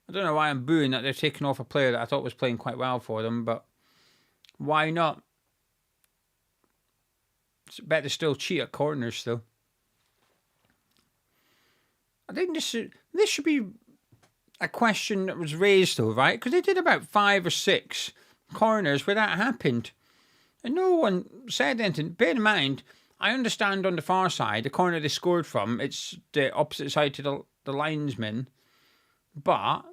I don't know why I'm booing that they're taking off a player that I thought was playing quite well for them, but why not? It's better still cheat at corners, though. I think this should be a question that was raised, though, right? Because they did about 5 or 6 corners where that happened. And no one said anything. Bear in mind, I understand on the far side, the corner they scored from, it's the opposite side to the linesman. But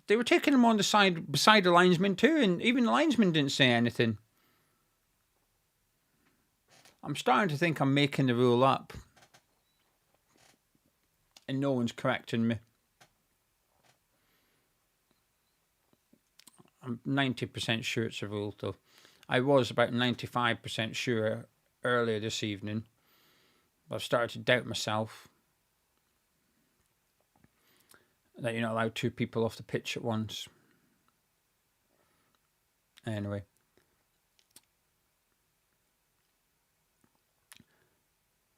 they were taking them on the side beside the linesman too, and even the linesman didn't say anything. I'm starting to think I'm making the rule up. And no one's correcting me. I'm 90% sure it's a rule, though. I was about 95% sure earlier this evening. But I've started to doubt myself that you're not allowed 2 people off the pitch at once. Anyway.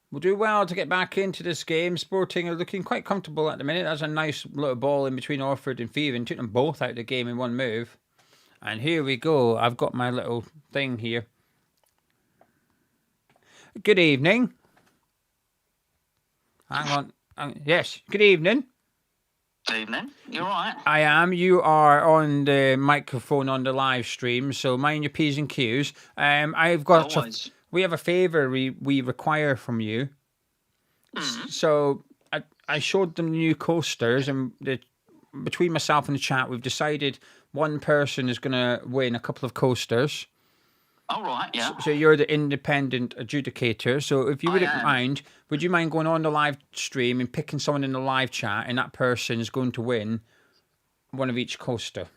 We'll do well to get back into this game. Sporting are looking quite comfortable at the minute. That's a nice little ball in between Orford and Feven. Took them both out of the game in one move. And here we go. I've got my little thing here. Good evening. Hang on. Yes, good evening. Evening. You all right? I am. You are on the microphone on the live stream, so mind your P's and Q's. I've got... We have a favour we require from you. Mm. So I showed them the new coasters, and between myself and the chat, we've decided one person is going to win a couple of coasters. All right, yeah. So you're the independent adjudicator. So if you wouldn't mind, would you mind going on the live stream and picking someone in the live chat, and that person is going to win one of each coaster?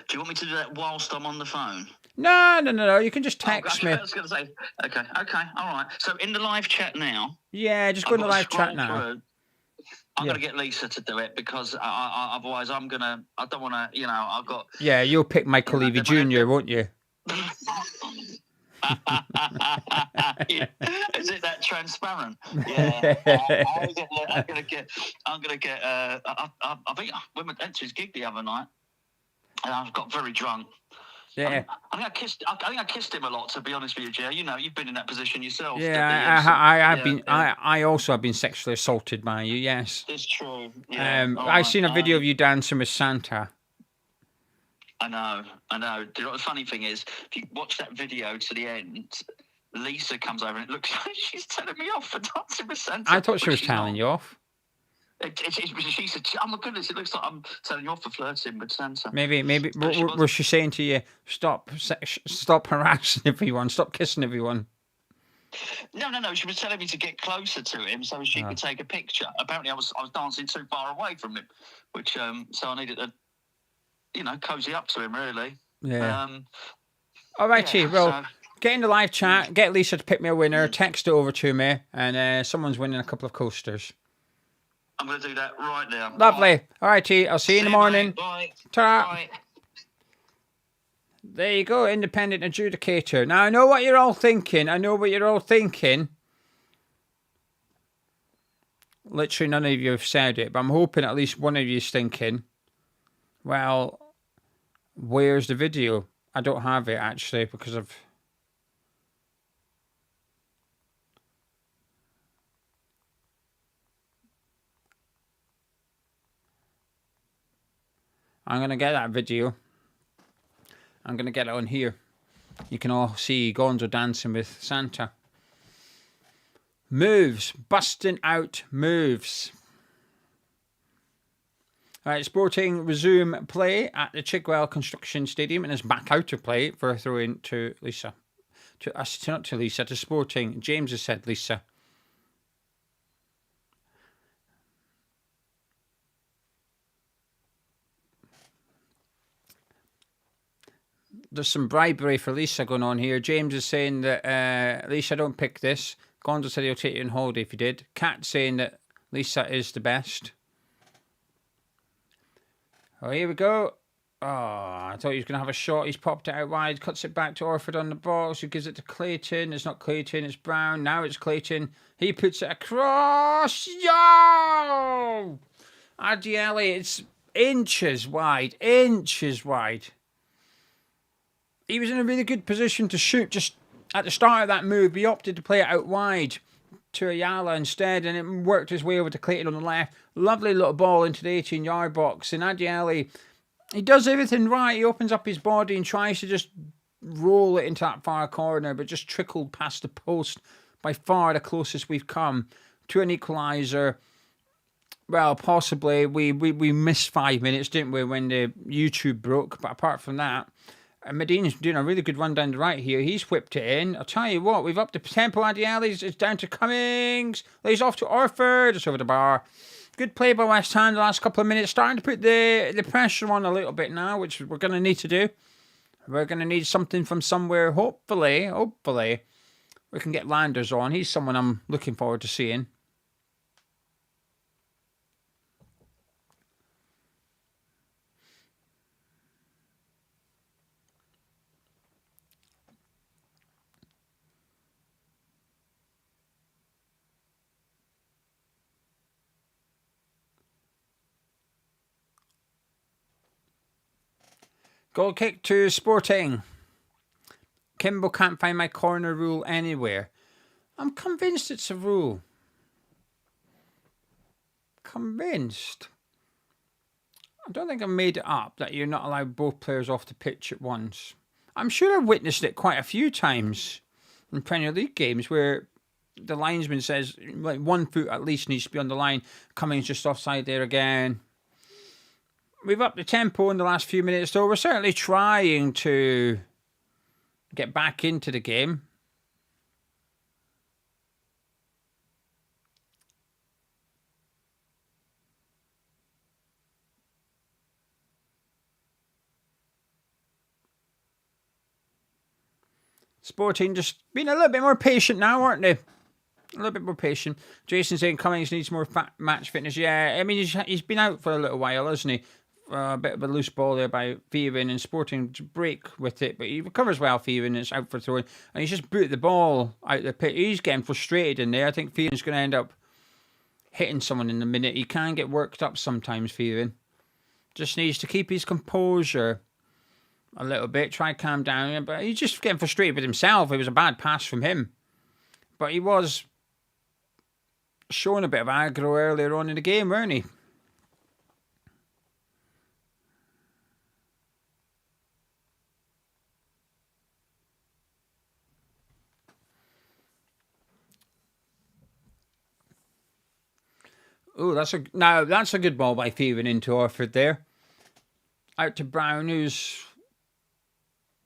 Do you want me to do that whilst I'm on the phone? No. You can just text me. I was going to say, okay, all right. So in the live chat now. Yeah, just go in the live chat now. I'm going to get Lisa to do it because otherwise I don't want to, I've got. Yeah, you'll pick Michael Levy Jr., won't you? Is it that transparent? Yeah. I'm going to get. I think we went to his gig the other night, and I got very drunk. Yeah. I think I kissed him a lot, to be honest with you, Jay. You know, you've been in that position yourself. Yeah, I have been. Yeah. I also have been sexually assaulted by you. Yes, it's true. Yeah. I've seen a video of you dancing with Santa. I know. Do you know what the funny thing is? If you watch that video to the end, Lisa comes over and it looks like she's telling me off for dancing with Santa. I thought she was telling you off. She said, "Oh my goodness, it looks like I'm telling you off for flirting with Santa." Maybe. Was she saying to you, stop harassing everyone, stop kissing everyone? No. She was telling me to get closer to him so she could take a picture. Apparently, I was dancing too far away from him, which so I needed to, cozy up to him, really. Yeah. All righty. Well, get in the live chat. Get Lisa to pick me a winner. Text it over to me, and someone's winning a couple of coasters. I'm going to do that right now. Lovely. Bye. All righty. I'll see you in the morning. Mate. Bye. Ta-ra. Bye. There you go, independent adjudicator. Now, I know what you're all thinking. Literally none of you have said it, but I'm hoping at least one of you is thinking, well, where's the video? I don't have it, actually, because of... I'm going to get that video. I'm going to get it on here. You can all see Gonzo dancing with Santa. Moves. Busting out moves. All right, Sporting resume play at the Chigwell Construction Stadium and is back out of play for a throw-in to Lisa. Not to Lisa, to Sporting. James has said Lisa. There's some bribery for Lisa going on here. James is saying that Lisa, don't pick this. Gonzo said he'll take you on holiday if you did. Kat saying that Lisa is the best. Oh, here we go. Oh, I thought he was going to have a shot. He's popped it out wide, cuts it back to Orford on the box, who gives it to Clayton. It's not Clayton, it's Brown. Now it's Clayton. He puts it across. Yo! Adiele, it's inches wide. He was in a really good position to shoot just at the start of that move. He opted to play it out wide to Ayala instead, and it worked his way over to Clayton on the left. Lovely little ball into the 18-yard box. And Adiele, he does everything right. He opens up his body and tries to just roll it into that far corner, but just trickled past the post. By far the closest we've come to an equalizer. Well, possibly. We missed 5 minutes, didn't we, when the YouTube broke? But apart from that, Medina's doing a really good run down the right here. He's whipped it in. I'll tell you what, we've upped the tempo. Adiele, it's down to Cummings. Lays off to Orford. It's over the bar. Good play by West Ham the last couple of minutes. Starting to put the pressure on a little bit now, which we're going to need to do. We're going to need something from somewhere. Hopefully, we can get Landers on. He's someone I'm looking forward to seeing. Goal kick to Sporting. Kimbo can't find my corner rule anywhere. I'm convinced it's a rule. Convinced. I don't think I made it up that you're not allowed both players off the pitch at once. I'm sure I've witnessed it quite a few times in Premier League games where the linesman says like 1 foot at least needs to be on the line. Cummings just offside there again. We've upped the tempo in the last few minutes, though. We're certainly trying to get back into the game. Sporting just being a little bit more patient now, aren't they? A little bit more patient. Jason saying Cummings needs more match fitness. Yeah, I mean, he's been out for a little while, hasn't he? A bit of a loose ball there by Fearon, and Sporting to break with it, but he recovers well, Fearon. It's out for throwing, and he's just booted the ball out the pit. He's getting frustrated in there. I think Fearon's going to end up hitting someone in a minute. He can get worked up sometimes, Fearon. Just needs to keep his composure. a little bit, try to calm down, but he's just getting frustrated with himself. It was a bad pass from him. But he was showing a bit of aggro earlier on in the game, weren't he? Oh, that's a good ball by Thieving into Orford there. Out to Brown, who's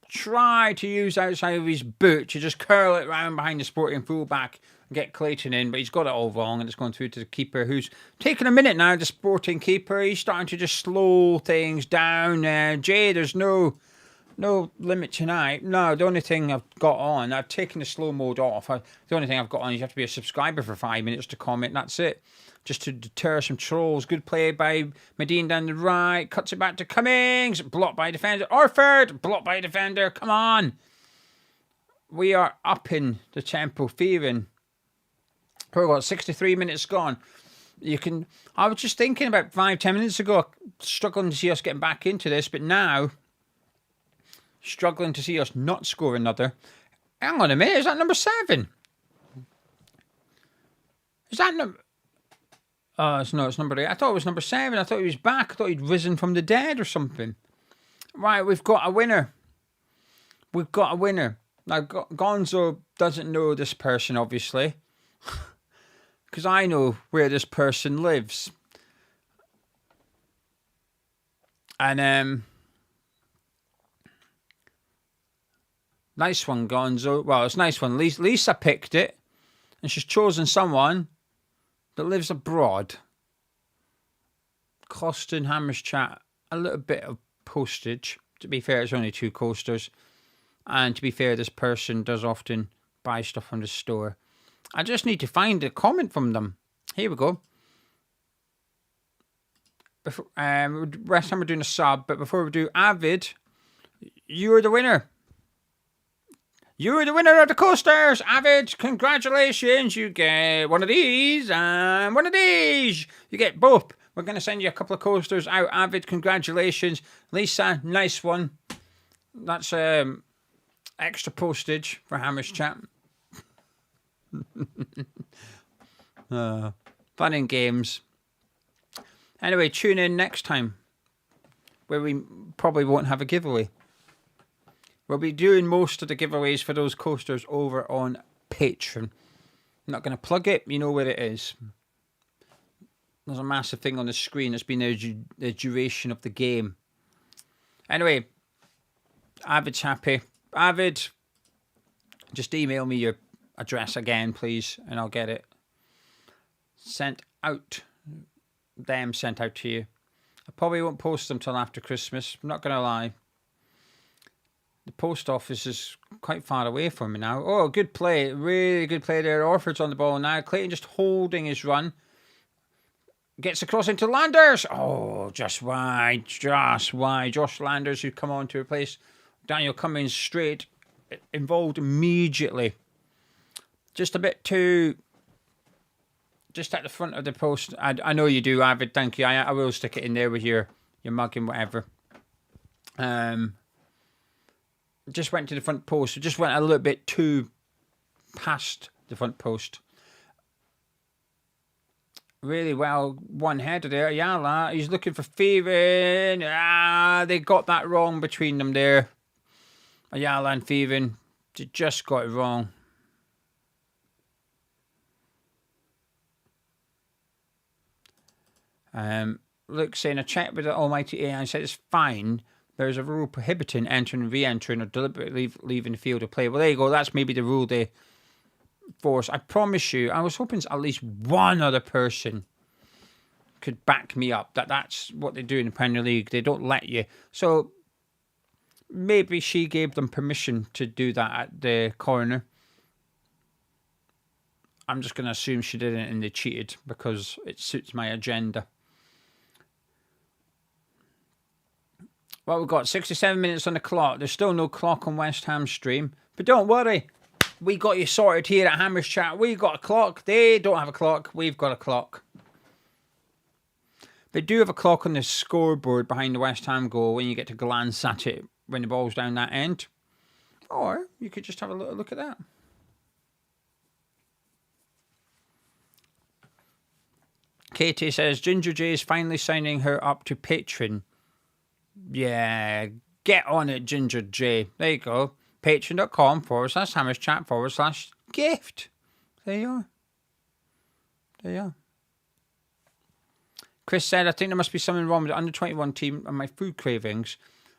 tried to use outside of his boot to just curl it round behind the Sporting fullback and get Clayton in, but he's got it all wrong and it's gone through to the keeper, who's taken a minute now, the Sporting keeper. He's starting to just slow things down. Jay, there's no limit tonight. No, the only thing I've got on, I've taken the slow mode off. The only thing I've got on is you have to be a subscriber for 5 minutes to comment. That's it. Just to deter some trolls. Good play by Medine down the right. Cuts it back to Cummings. Blocked by defender. Orford. Blocked by defender. Come on. We are upping the tempo. Fearing. We've got 63 minutes gone. I was just thinking about 5-10 minutes ago, struggling to see us getting back into this, but now struggling to see us not score another. Hang on a minute. Is that number 7? Is that number... Oh, it's number 8. I thought it was number 7. I thought he was back. I thought he'd risen from the dead or something. Right, we've got a winner. We've got a winner. Now, Gonzo doesn't know this person, obviously. Because I know where this person lives. And, nice one, Gonzo. Well, it's a nice one. Lisa picked it. And she's chosen someone that lives abroad. Costing Hammers Chat a little bit of postage. To be fair, it's only 2 coasters. And to be fair, this person does often buy stuff from the store. I just need to find a comment from them. Here we go. Rest time we're doing a sub, but before we do, Avid, you're the winner. You're the winner of the coasters, Avid. Congratulations. You get one of these and one of these. You get both. We're going to send you a couple of coasters out, Avid. Congratulations. Lisa, nice one. That's extra postage for Hammers Chat. Fun and games. Anyway, tune in next time where we probably won't have a giveaway. We'll be doing most of the giveaways for those coasters over on Patreon. I'm not going to plug it. You know where it is. There's a massive thing on the screen. It's been the duration of the game. Anyway, Avid's happy. Avid, just email me your address again, please, and I'll get it sent out. Sent out to you. I probably won't post them till after Christmas. I'm not going to lie. The post office is quite far away from me now. Oh, good play. Really good play there. Orford's on the ball now. Clayton just holding his run. Gets across into Landers. Oh, just wide. Just wide. Josh Landers, who come on to replace Daniel Cummings, straight involved immediately. Just a bit too... Just at the front of the post. I know you do, Avid. Thank you. I will stick it in there with your mug and whatever. Just went to the front post. It just went a little bit too past the front post. Really well one-header there. Yala, he's looking for Thieving. They got that wrong between them there. Ayala and Thieving. They just got it wrong. Luke saying, I checked with the almighty AI and said it's fine. There's a rule prohibiting entering, re-entering, or deliberately leaving the field of play. Well, there you go. That's maybe the rule they force. I promise you, I was hoping at least one other person could back me up that that's what they do in the Premier League. They don't let you. So maybe she gave them permission to do that at the corner. I'm just going to assume she didn't and they cheated because it suits my agenda. Well, we've got 67 minutes on the clock. There's still no clock on West Ham stream. But don't worry. We got you sorted here at Hammers Chat. We've got a clock. They don't have a clock. We've got a clock. They do have a clock on the scoreboard behind the West Ham goal when you get to glance at it when the ball's down that end. Or you could just have a little look at that. Katie says, Ginger J is finally signing her up to Patreon. Yeah, get on it, Ginger J. There you go. Patreon.com/HammersChat/gift. There you are. There you are. Chris said, I think there must be something wrong with the under-21 team and my food cravings.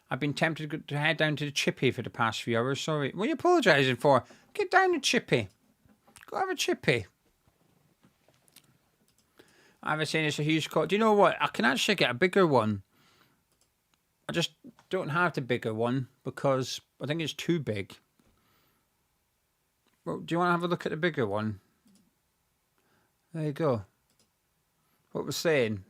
I've been tempted to head down to the Chippy for the past few hours. Sorry. What are you apologising for? Get down to Chippy. Go have a Chippy. I was saying it's a huge cost. Do you know what? I can actually get a bigger one. I just don't have the bigger one because I think it's too big. Well, do you want to have a look at the bigger one? There you go. What we're saying.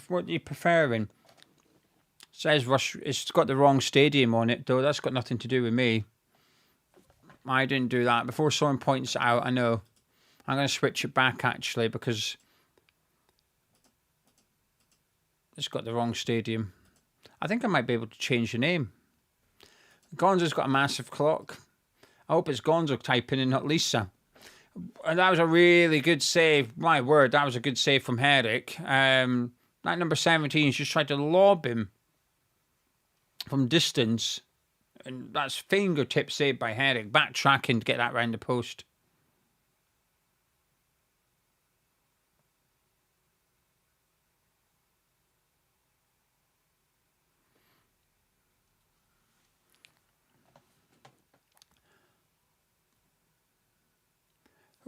What are you preferring? Says Rush. It's got the wrong stadium on it, though. That's got nothing to do with me. I didn't do that. Before someone points it out, I know. I'm going to switch it back, actually, because it's got the wrong stadium. I think I might be able to change the name. Gonzo's got a massive clock. I hope it's Gonzo typing in, not Lisa. And that was a really good save. My word, that was a good save from Herrick. That number 17 just tried to lob him from distance. And that's fingertip save by Herrick. Backtracking to get that round the post.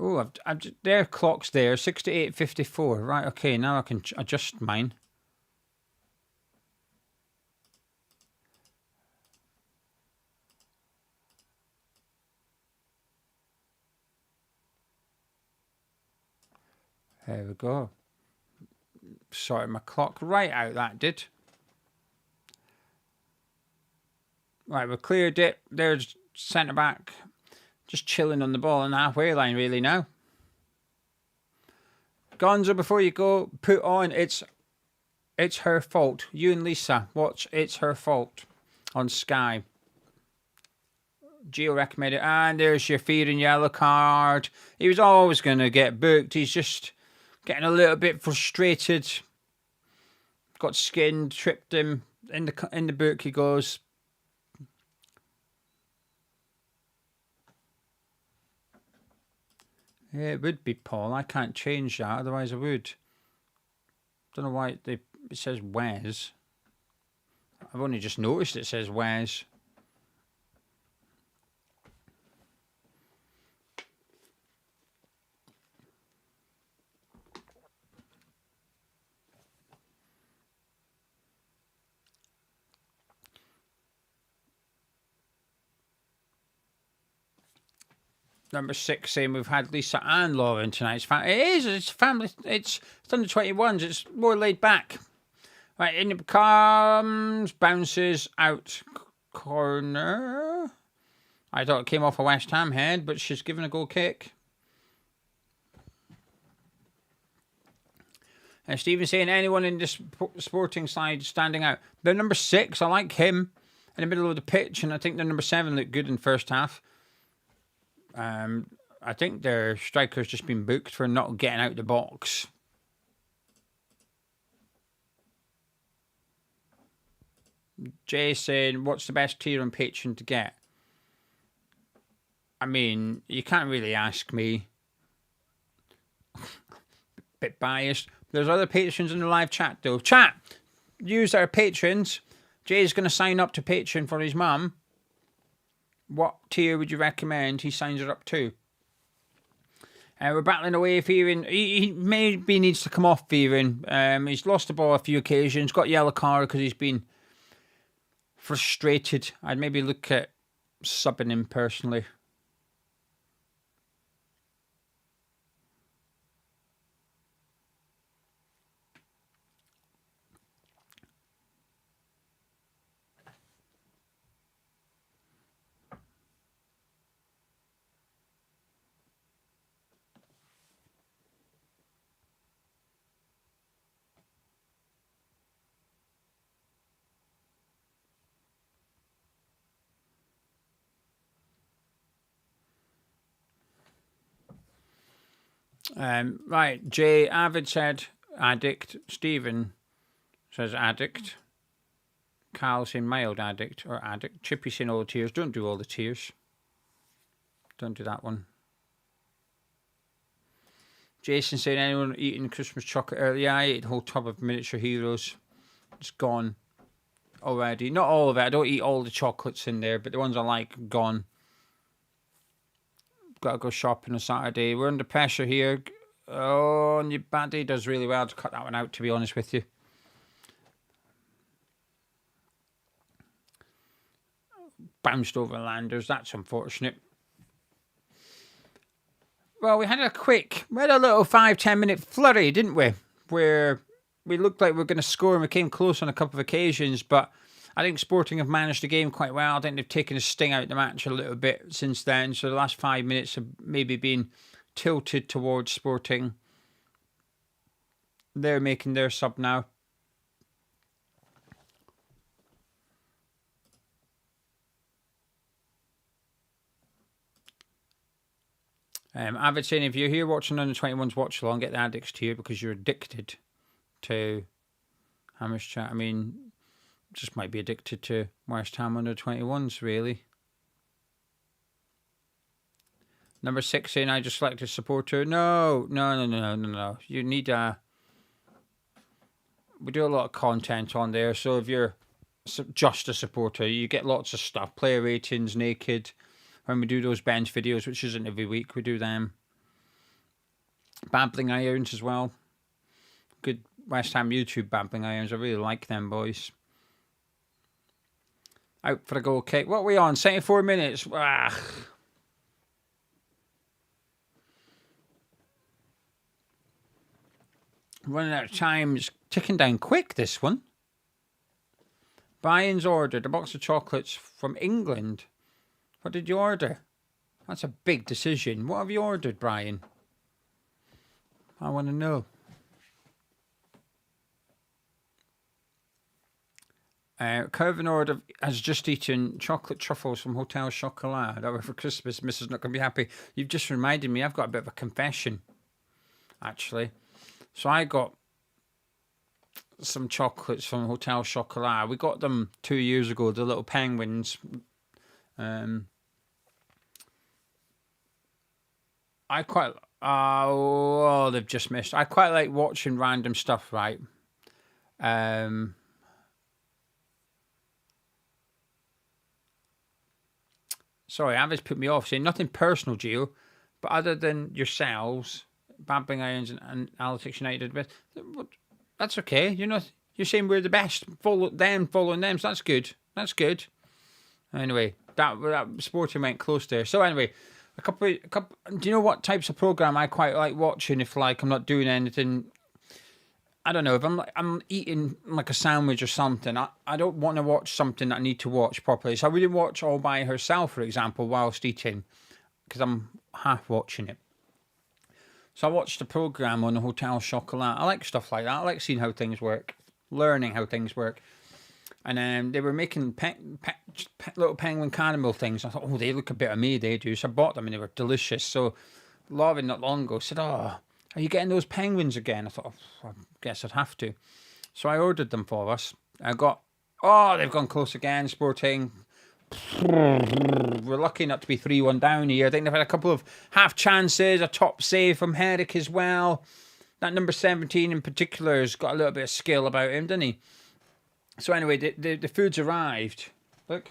Oh, their clock's there, 68:54. Right, okay, now I can adjust mine. There we go. Sorted my clock right out, that did. Right, we've cleared it. There's centre back. Just chilling on the ball on the halfway line, really, now. Gonzo, before you go, put on It's Her Fault. You and Lisa, watch It's Her Fault on Sky. Gio recommended, and there's your feeding yellow card. He was always going to get booked. He's just getting a little bit frustrated. Got skinned, tripped him. In the book he goes. Yeah, it would be Paul. I can't change that, otherwise I would. Don't know why it says Wes. I've only just noticed it says Wes. Number 6 saying we've had Lisa and Lauren tonight. It's family. It's under 21s. It's more laid back. Right, in it comes, bounces out corner. I thought it came off a West Ham head, but she's given a goal kick. And Stephen saying anyone in the sporting side standing out. The number 6, I like him in the middle of the pitch, and I think the number 7 looked good in the first half. I think their striker's just been booked for not getting out the box. Jay saying, what's the best tier on Patreon to get? I mean, you can't really ask me. Bit biased. There's other patrons in the live chat, though. Chat! Use our patrons. Jay's going to sign up to Patreon for his mum. What tier would you recommend he signs her up to? We're battling away, Fearing. He maybe needs to come off, Fearing. He's lost the ball a few occasions. Got yellow card because he's been frustrated. I'd maybe look at subbing him personally. Right, Jay, Avid said addict. Stephen says addict. Carl saying mild addict or addict. Chippy saying all the tears. Don't do all the tears. Don't do that one. Jason saying anyone eating Christmas chocolate early? I ate a whole tub of miniature heroes. It's gone already. Not all of it. I don't eat all the chocolates in there, but the ones I like, gone. Got to go shopping on Saturday. We're under pressure here. Oh, and your baddie does really well to cut that one out, to be honest with you. Bounced over Landers. That's unfortunate. Well, we had a little 5-10 minute flurry, didn't we? Where we looked like we were going to score and we came close on a couple of occasions, but I think Sporting have managed the game quite well. I think they've taken a sting out of the match a little bit since then. So the last 5 minutes have maybe been tilted towards Sporting. They're making their sub now. Avid saying, if you're here watching under 21s, watch along, get the addicts to you because you're addicted to Hammer's chat. I mean, just might be addicted to West Ham under 21s, really. Number 6 saying, I just like to support her. No. You need we do a lot of content on there, so if you're just a supporter, you get lots of stuff, player ratings, naked. When we do those bench videos, which isn't every week, we do them. Babbling Irons as well. Good West Ham YouTube Babbling Irons. I really like them, boys. Out for a goal kick. What are we on? 74 minutes. Running out of time. It's ticking down quick, this one. Brian's ordered a box of chocolates from England. What did you order? That's a big decision. What have you ordered, Brian? I want to know. Curvin order has just eaten chocolate truffles from Hotel Chocolat. That were for Christmas. Mrs. not going to be happy. You've just reminded me. I've got a bit of a confession, actually. So I got some chocolates from Hotel Chocolat. We got them 2 years ago. The little penguins. I quite they've just missed. I quite like watching random stuff, right? Sorry, Avis put me off saying nothing personal, Gio, but other than yourselves, Babbling Irons and Alex United, but that's okay. You're saying we're the best. Following them, so that's good. That's good. Anyway, that Sporting went close there. So anyway, a couple. Do you know what types of program I quite like watching? If I'm not doing anything, I don't know. If I'm eating like a sandwich or something, I don't want to watch something that I need to watch properly. So I wouldn't watch All by Herself, for example, whilst eating, because I'm half watching it. So I watched a program on the Hotel Chocolat. I like stuff like that. I like seeing how things work, learning how things work. And they were making little penguin caramel things. I thought, oh, they look a bit of me, they do. So I bought them and they were delicious. So Lauren not long ago said, oh, are you getting those penguins again? I thought, I guess I'd have to. So I ordered them for us. They've gone close again, Sporting. We're lucky not to be 3-1 down here. I think they've had a couple of half chances, a top save from Herrick as well. That number 17 in particular has got a little bit of skill about him, doesn't he? So anyway, the food's arrived. Look.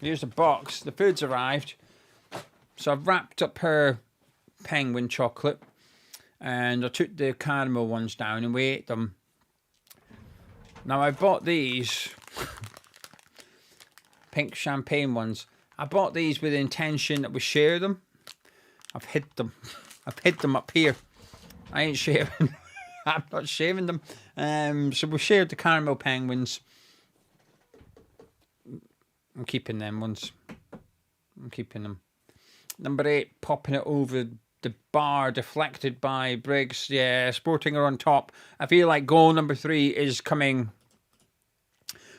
Here's the box. The food's arrived. So I've wrapped up her penguin chocolate. And I took the caramel ones down and we ate them. Now I bought these pink champagne ones. I bought these with the intention that we share them. I've hid them. I've hid them up here. I ain't sharing. I'm not sharing them. So we shared the caramel penguins. I'm keeping them ones. I'm keeping them. Number 8, popping it over the bar, deflected by Briggs. Yeah, Sporting are on top. I feel like goal number 3 is coming.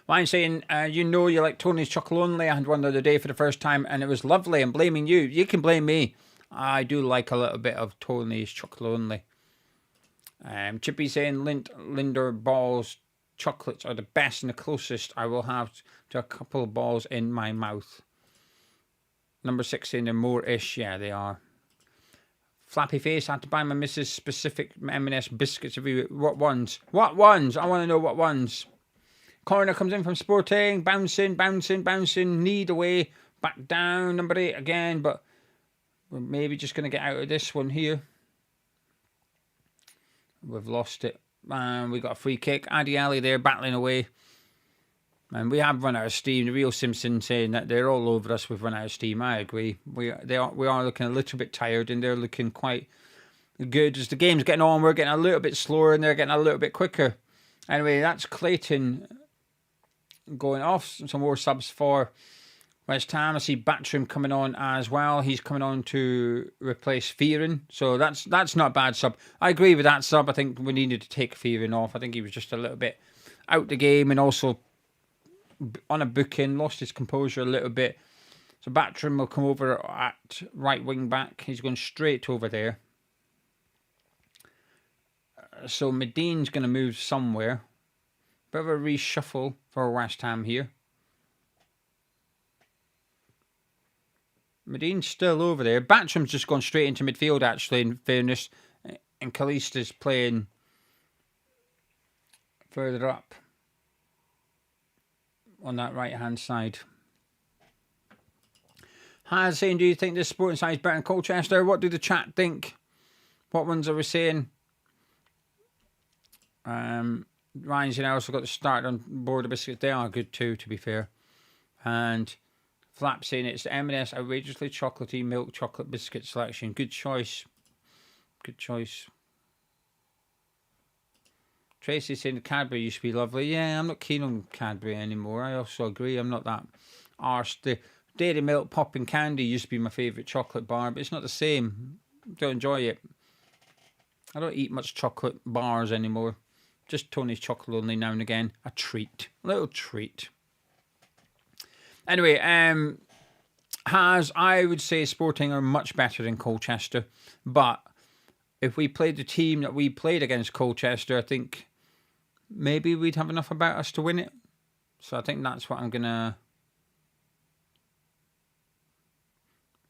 Well, I'm saying, you like Tony's Chocolonely. I had one the other day for the first time, and it was lovely. I'm blaming you. You can blame me. I do like a little bit of Tony's chocolate only. Chippy saying Lingard balls chocolates are the best and the closest I will have to a couple of balls in my mouth. Number 6 saying they're more-ish. Yeah, they are. Flappy face, I had to buy my missus specific M&S biscuits every week. What ones? What ones? I want to know what ones. Corner comes in from Sporting. Bouncing. Need away. Back down. Number 8 again. But we're maybe just going to get out of this one here. We've lost it. And we got a free kick. Adi Ali there battling away. And we have run out of steam. The real Simpson saying that they're all over us. We've run out of steam. I agree. We are looking a little bit tired, and they're looking quite good. As the game's getting on, we're getting a little bit slower, and they're getting a little bit quicker. Anyway, that's Clayton going off. Some more subs for West Ham. I see Battram coming on as well. He's coming on to replace Fearon. So that's not a bad sub. I agree with that sub. I think we needed to take Fearon off. I think he was just a little bit out the game, and also on a booking, lost his composure a little bit. So Battram will come over at right wing back. He's going straight over there. So Medine's going to move somewhere. Bit of a reshuffle for West Ham here. Medine's still over there. Battram's just gone straight into midfield, actually, in fairness. And Kalista's playing further up on that right-hand side. Has saying, do you think this Sporting side is better than Colchester? What do the chat think? What ones are we saying? Ryan's also got the start on board the biscuits. They are good too, to be fair. And Flap saying it's the M&S outrageously chocolatey milk chocolate biscuit selection. Good choice. Good choice. Tracy saying the Cadbury used to be lovely. Yeah, I'm not keen on Cadbury anymore. I also agree. I'm not that arsed. The Dairy Milk Popping Candy used to be my favourite chocolate bar, but it's not the same. Don't enjoy it. I don't eat much chocolate bars anymore. Just Tony's chocolate only now and again. A treat. A little treat. Anyway, I would say Sporting are much better than Colchester. But if we played the team that we played against Colchester, I think maybe we'd have enough about us to win it. So I think that's what I'm going to...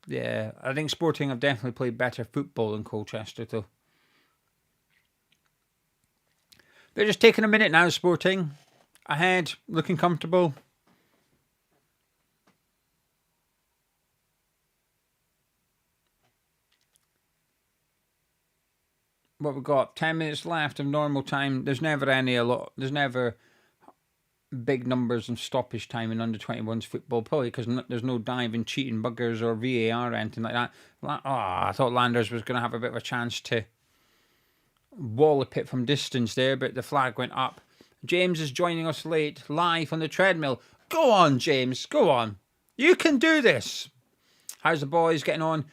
Yeah, I think Sporting have definitely played better football than Colchester, though. They're just taking a minute now, Sporting. Ahead, looking comfortable. What we've got, 10 minutes left of normal time. There's never there's never big numbers and stoppage time in under-21s football, probably because there's no diving, cheating buggers or VAR or anything like that. I thought Landers was going to have a bit of a chance to wallop it from distance there, but the flag went up. James is joining us late, live on the treadmill. Go on, James, go on. You can do this. How's the boys getting on?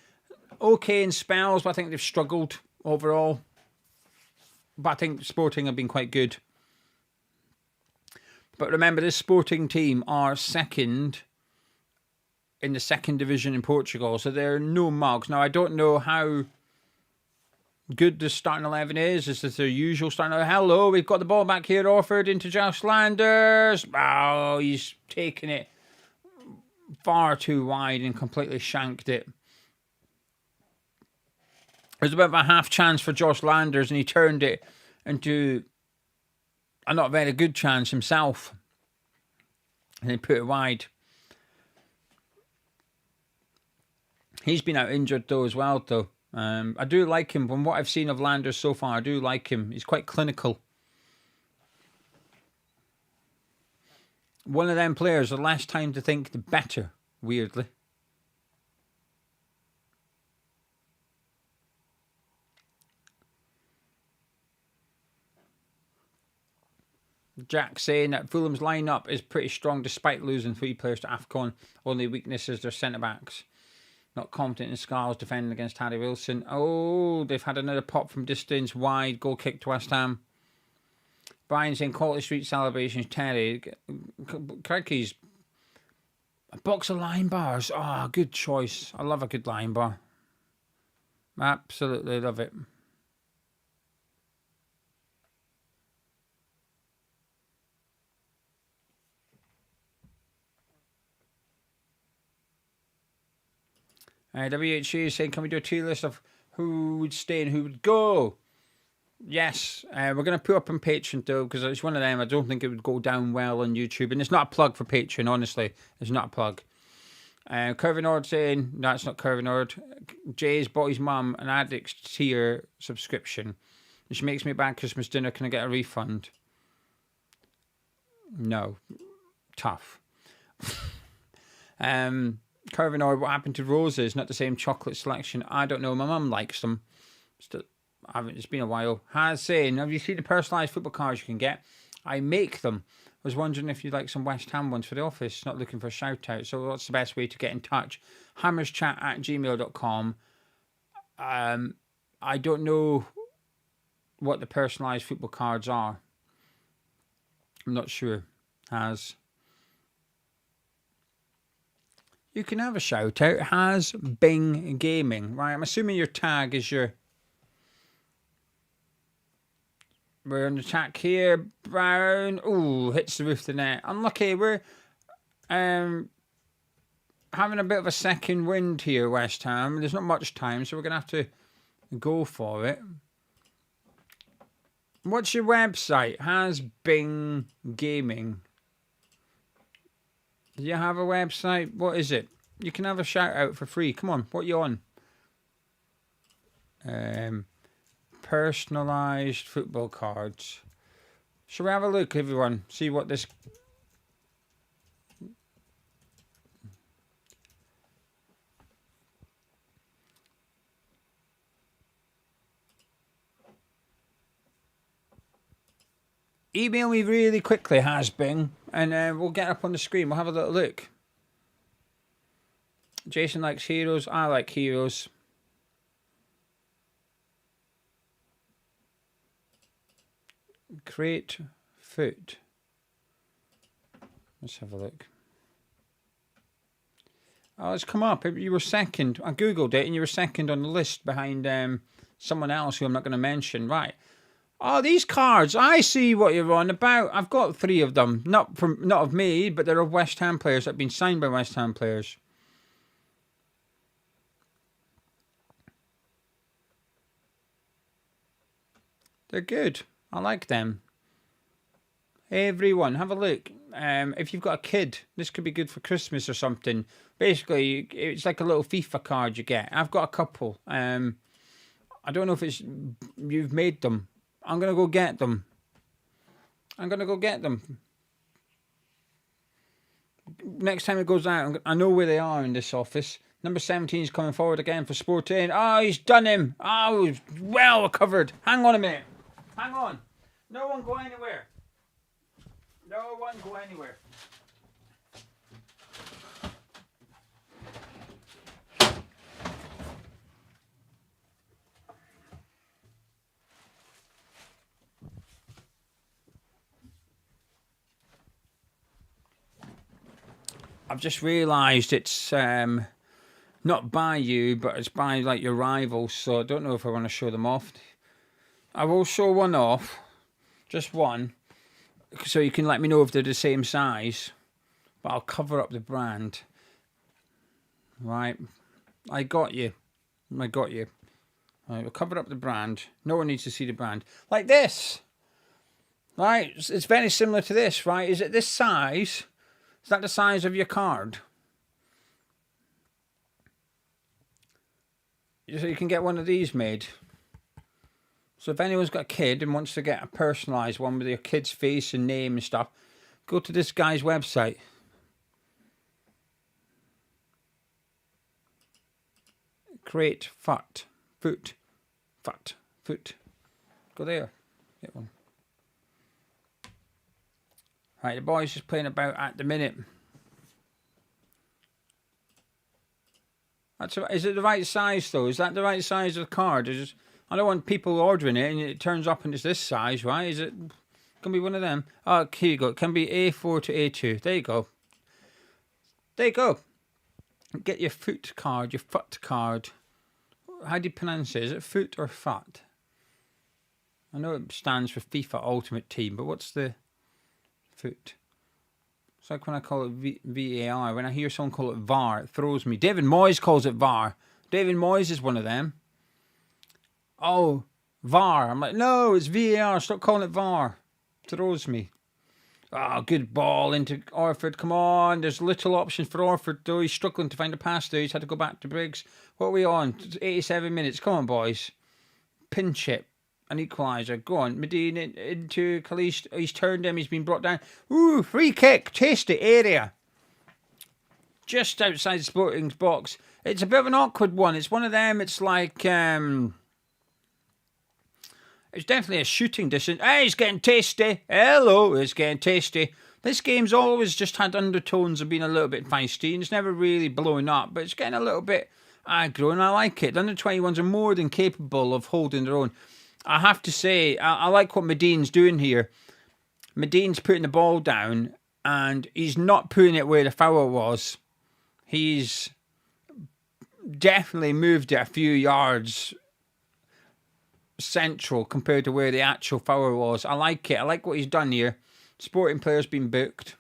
Okay in spells, but I think they've struggled overall. But I think Sporting have been quite good. But remember, this Sporting team are second in the second division in Portugal, so they're no mugs. Now, I don't know how good the starting 11 is. Is this their usual starting 11? Hello, we've got the ball back here, offered into Josh Landers. Oh, he's taken it far too wide and completely shanked it. There's a bit of a half chance for Josh Landers, and he turned it into a not very good chance himself. And he put it wide. He's been out injured though as well, though. I do like him. From what I've seen of Landers so far, I do like him. He's quite clinical. One of them players, the less time to think, the better, weirdly. Jack saying that Fulham's lineup is pretty strong despite losing 3 players to AFCON. Only weakness is their centre-backs. Not confident in Scarles defending against Harry Wilson. Oh, they've had another pop from distance. Wide goal kick to West Ham. Brian saying quality street celebrations. Terry. Crikey's a box of line bars. Ah, good choice. I love a good line bar. Absolutely love it. WHU is saying, can we do a tier list of who would stay and who would go? Yes, we're going to put up on Patreon though, because it's one of them. I don't think it would go down well on YouTube. And it's not a plug for Patreon, honestly. It's not a plug. Curvy Nord saying, no, it's not Curvy Nord. Jay's bought his mum an Addicts tier subscription. And she makes me buy Christmas dinner. Can I get a refund? No. Tough. Curvy Nord, what happened to roses? Not the same chocolate selection. I don't know. My mum likes them. It's been a while. Has saying, have you seen the personalised football cards you can get? I make them. I was wondering if you'd like some West Ham ones for the office. Not looking for a shout out. So what's the best way to get in touch? hammerschat@gmail.com. I don't know what the personalised football cards are. I'm not sure. Has. You can have a shout out. Has Bing Gaming. Right, I'm assuming your tag is your... We're on attack here. Brown. Ooh, hits the roof of the net. Unlucky. We're having a bit of a second wind here, West Ham. There's not much time, so we're going to have to go for it. What's your website? Has Bing Gaming. Do you have a website? What is it? You can have a shout out for free. Come on, what are you on? Personalised football cards. Shall we have a look, everyone? See what this... Email me really quickly, Has Bing, and we'll get up on the screen. We'll have a little look. Jason likes heroes. I like heroes. Create foot. Let's have a look. Oh, it's come up. You were second. I googled it, and you were second on the list behind someone else who I'm not going to mention. Right. Oh, these cards. I see what you're on about. I've got 3 of them. Not of me, but they're of West Ham players that have been signed by West Ham players. They're good. I like them. Everyone, have a look. If you've got a kid, this could be good for Christmas or something. Basically, it's like a little FIFA card you get. I've got a couple. I don't know if it's you've made them. I'm going to go get them. Next time it goes out, I know where they are in this office. Number 17 is coming forward again for Sporting. Oh, he's done him. Oh, he's well recovered. Hang on a minute. Hang on. No one go anywhere. No one go anywhere. I've just realised it's not by you, but it's by like your rivals. So I don't know if I want to show them off. I will show one off, just one, so you can let me know if they're the same size. But I'll cover up the brand. Right, I got you. Right, we'll cover up the brand. No one needs to see the brand. Like this. Right, it's very similar to this, right? Is it this size? Is that the size of your card? So you can get one of these made. So if anyone's got a kid and wants to get a personalised one with your kid's face and name and stuff, go to this guy's website. Create foot. Go there. Get one. Right, the boy's just playing about at the minute. Is it the right size though? Is that the right size of the card? I don't want people ordering it and it turns up and it's this size, right? Is it? Can be one of them. Oh, here you go. It can be A4 to A2. There you go. There you go. Get your foot card. how do you pronounce it? Is it foot or fat? I know it stands for FIFA Ultimate Team, but what's the foot? It's like when I call it VAR. When I hear someone call it VAR, it throws me. David Moyes calls it VAR. David Moyes is one of them. Oh, VAR. I'm like, no, it's VAR. Stop calling it VAR. It throws me. Oh, good ball into Orford. Come on. There's little options for Orford, though. He's struggling to find a pass, though. He's had to go back to Briggs. What are we on? 87 minutes. Come on, boys. Pinch it. An equalizer. Go on. Medina into Kalish. He's turned him. He's been brought down. Ooh, free kick. Tasty area. Just outside Sporting's box. It's a bit of an awkward one. It's one of them. It's like... It's definitely a shooting distance. Hey, it's getting tasty. Hello, it's getting tasty. This game's always just had undertones of being a little bit feisty, and it's never really blowing up, but it's getting a little bit aggro, and I like it. The under-21s are more than capable of holding their own. I have to say, I like what Medine's doing here. Medine's putting the ball down, and he's not putting it where the foul was. He's definitely moved it a few yards central compared to where the actual foul was. I like it. I like what he's done here. Sporting player's been booked.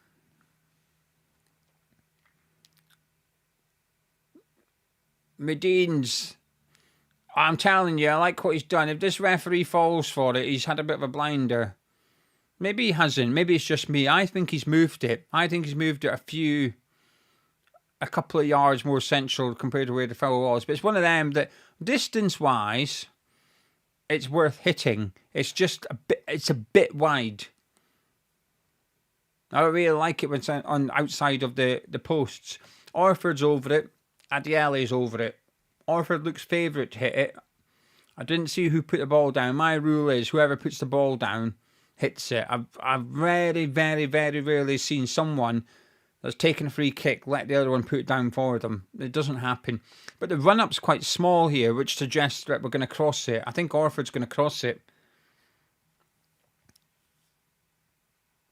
Medine's... I'm telling you, I like what he's done. If this referee falls for it, he's had a bit of a blinder. Maybe he hasn't. Maybe it's just me. I think he's moved it. I think he's moved it a couple of yards more central compared to where the foul was. But it's one of them that, distance-wise, it's worth hitting. It's just a bit wide. I don't really like it when it's on outside of the posts. Orford's over it. Adiele's over it. Orford looks favourite to hit it. I didn't see who put the ball down. My rule is whoever puts the ball down hits it. I've very, very, very rarely seen someone that's taken a free kick let the other one put it down for them. It doesn't happen. But the run-up's quite small here, which suggests that we're going to cross it. I think Orford's going to cross it.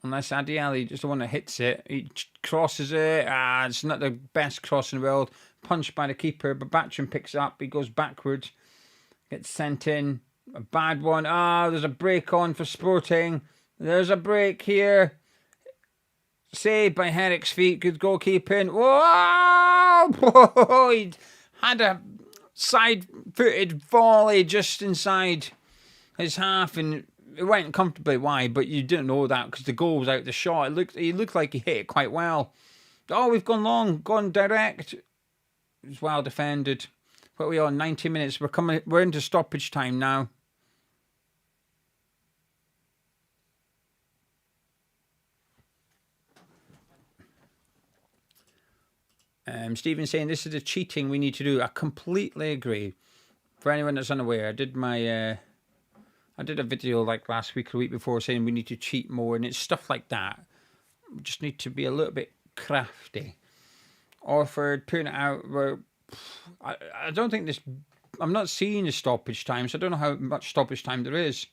Unless Adiele is the one that hits it. He crosses it. It's not the best cross in the world. Punched by the keeper, but Batcham picks it up. He goes backwards. Gets sent in. A bad one. There's a break on for Sporting. There's a break here. Saved by Herrick's feet. Good goalkeeping. Whoa! He had a side-footed volley just inside his half, and it went comfortably wide, but you didn't know that because the goal was out the shot. He looked like he hit it quite well. Oh, we've gone long, gone direct. It was well defended. What are we on? 90 minutes. We're into stoppage time now. Stephen saying this is the cheating we need to do. I completely agree. For anyone that's unaware, I did a video like last week or the week before saying we need to cheat more, and it's stuff like that. We just need to be a little bit crafty. Orford putting it out. I don't think this... I'm not seeing the stoppage time, so I don't know how much stoppage time there is.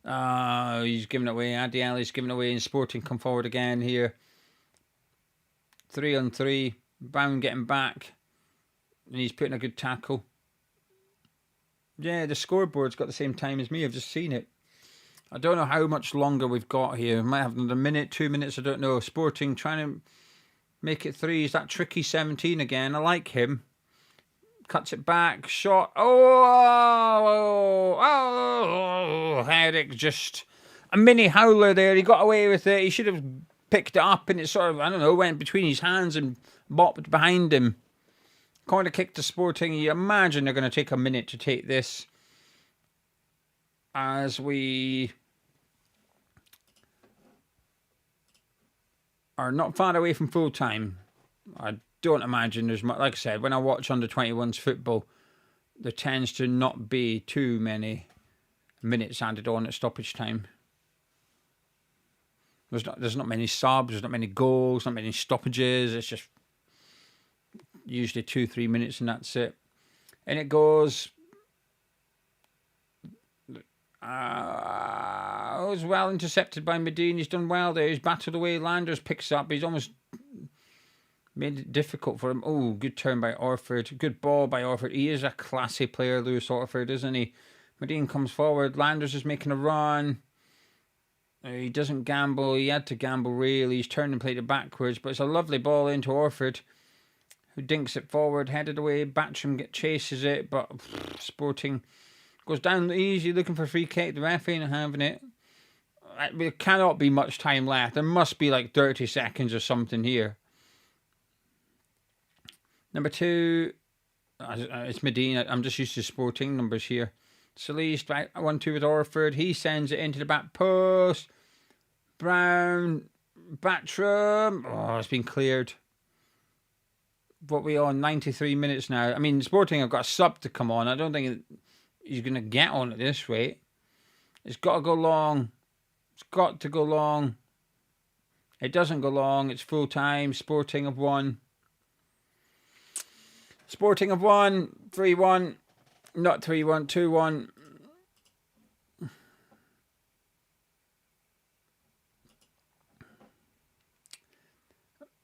He's giving it away. Adiele's giving it away, and Sporting come forward again here. 3-on-3. Brown getting back. And he's putting a good tackle. Yeah, the scoreboard's got the same time as me. I've just seen it. I don't know how much longer we've got here. We might have another minute, 2 minutes, I don't know. Sporting trying to make it 3. Is that tricky 17 again? I like him. Cuts it back. Shot. Oh, Herrick just... A mini howler there. He got away with it. He should have picked it up, and it sort of, I don't know, went between his hands and bopped behind him. Corner kick to Sporting. You imagine they're going to take a minute to take this. As we are not far away from full time. I don't imagine there's much. Like I said, when I watch under-21s football, there tends to not be too many minutes added on at stoppage time. There's not many subs, there's not many goals, not many stoppages. It's just usually 2-3 minutes and that's it. And it goes. It was well intercepted by Medina. He's done well there. He's battled away. Landers picks up. He's almost Made it difficult for him. Oh, good turn by Orford. Good ball by Orford. He is a classy player, Lewis Orford, isn't he? Medine comes forward. Landers is making a run. He doesn't gamble. He had to gamble, really. He's turned and played it backwards. But it's a lovely ball into Orford, who dinks it forward, headed away. Batcham chases it, but Sporting goes down easy, looking for a free kick. The ref ain't having it. There cannot be much time left. There must be like 30 seconds or something here. Number 2, it's Medina. I'm just used to Sporting numbers here. Solis, 1-2 with Orford. He sends it into the back post. Brown, Batcham. Oh, it's been cleared. What we on 93 minutes now. I mean, Sporting have got a sub to come on. I don't think he's going to get on at this rate. It's got to go long. It's got to go long. It doesn't go long. It's full time. Sporting have won. Sporting have won. 3-1. Not 3-1, 2-1.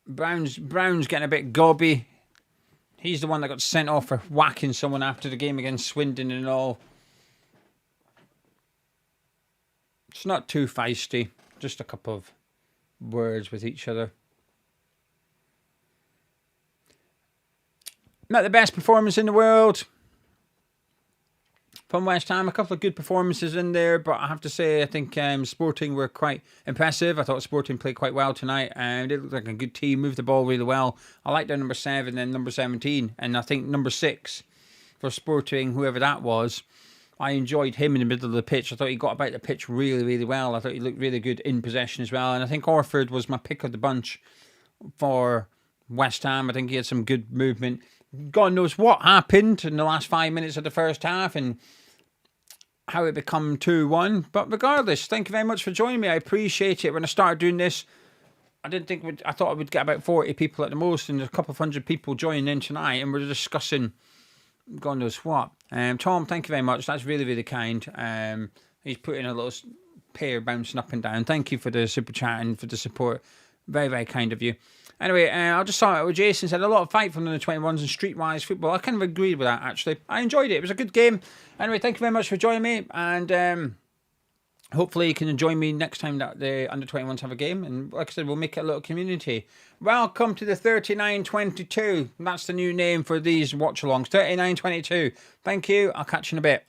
Brown's getting a bit gobby. He's the one that got sent off for whacking someone after the game against Swindon and all. It's not too feisty. Just a couple of words with each other. Not the best performance in the world from West Ham. A couple of good performances in there, but I have to say I think Sporting were quite impressive. I thought Sporting played quite well tonight, and it looked like a good team, moved the ball really well. I like their number 7 and number 17, and I think number 6 for Sporting, whoever that was, I enjoyed him in the middle of the pitch. I thought he got about the pitch really, really well. I thought he looked really good in possession as well, and I think Orford was my pick of the bunch for West Ham. I think he had some good movement. God knows what happened in the last 5 minutes of the first half and how it become 2-1. But regardless, thank you very much for joining me. I appreciate it. When I started doing this, I thought I would get about 40 people at the most, and there's a couple of hundred people joining in tonight, and we're discussing God knows what. Tom, thank you very much. That's really, really kind. He's putting a little pair bouncing up and down. Thank you for the super chat and for the support. Very, very kind of you. Anyway, I'll just start with Jason. Said a lot of fight from the 21s and streetwise football. I kind of agreed with that, actually. I enjoyed it. It was a good game. Anyway, thank you very much for joining me. And hopefully you can join me next time that the under 21s have a game. And like I said, we'll make it a little community. Welcome to the 3922. That's the new name for these watch-alongs. 3922. Thank you. I'll catch you in a bit.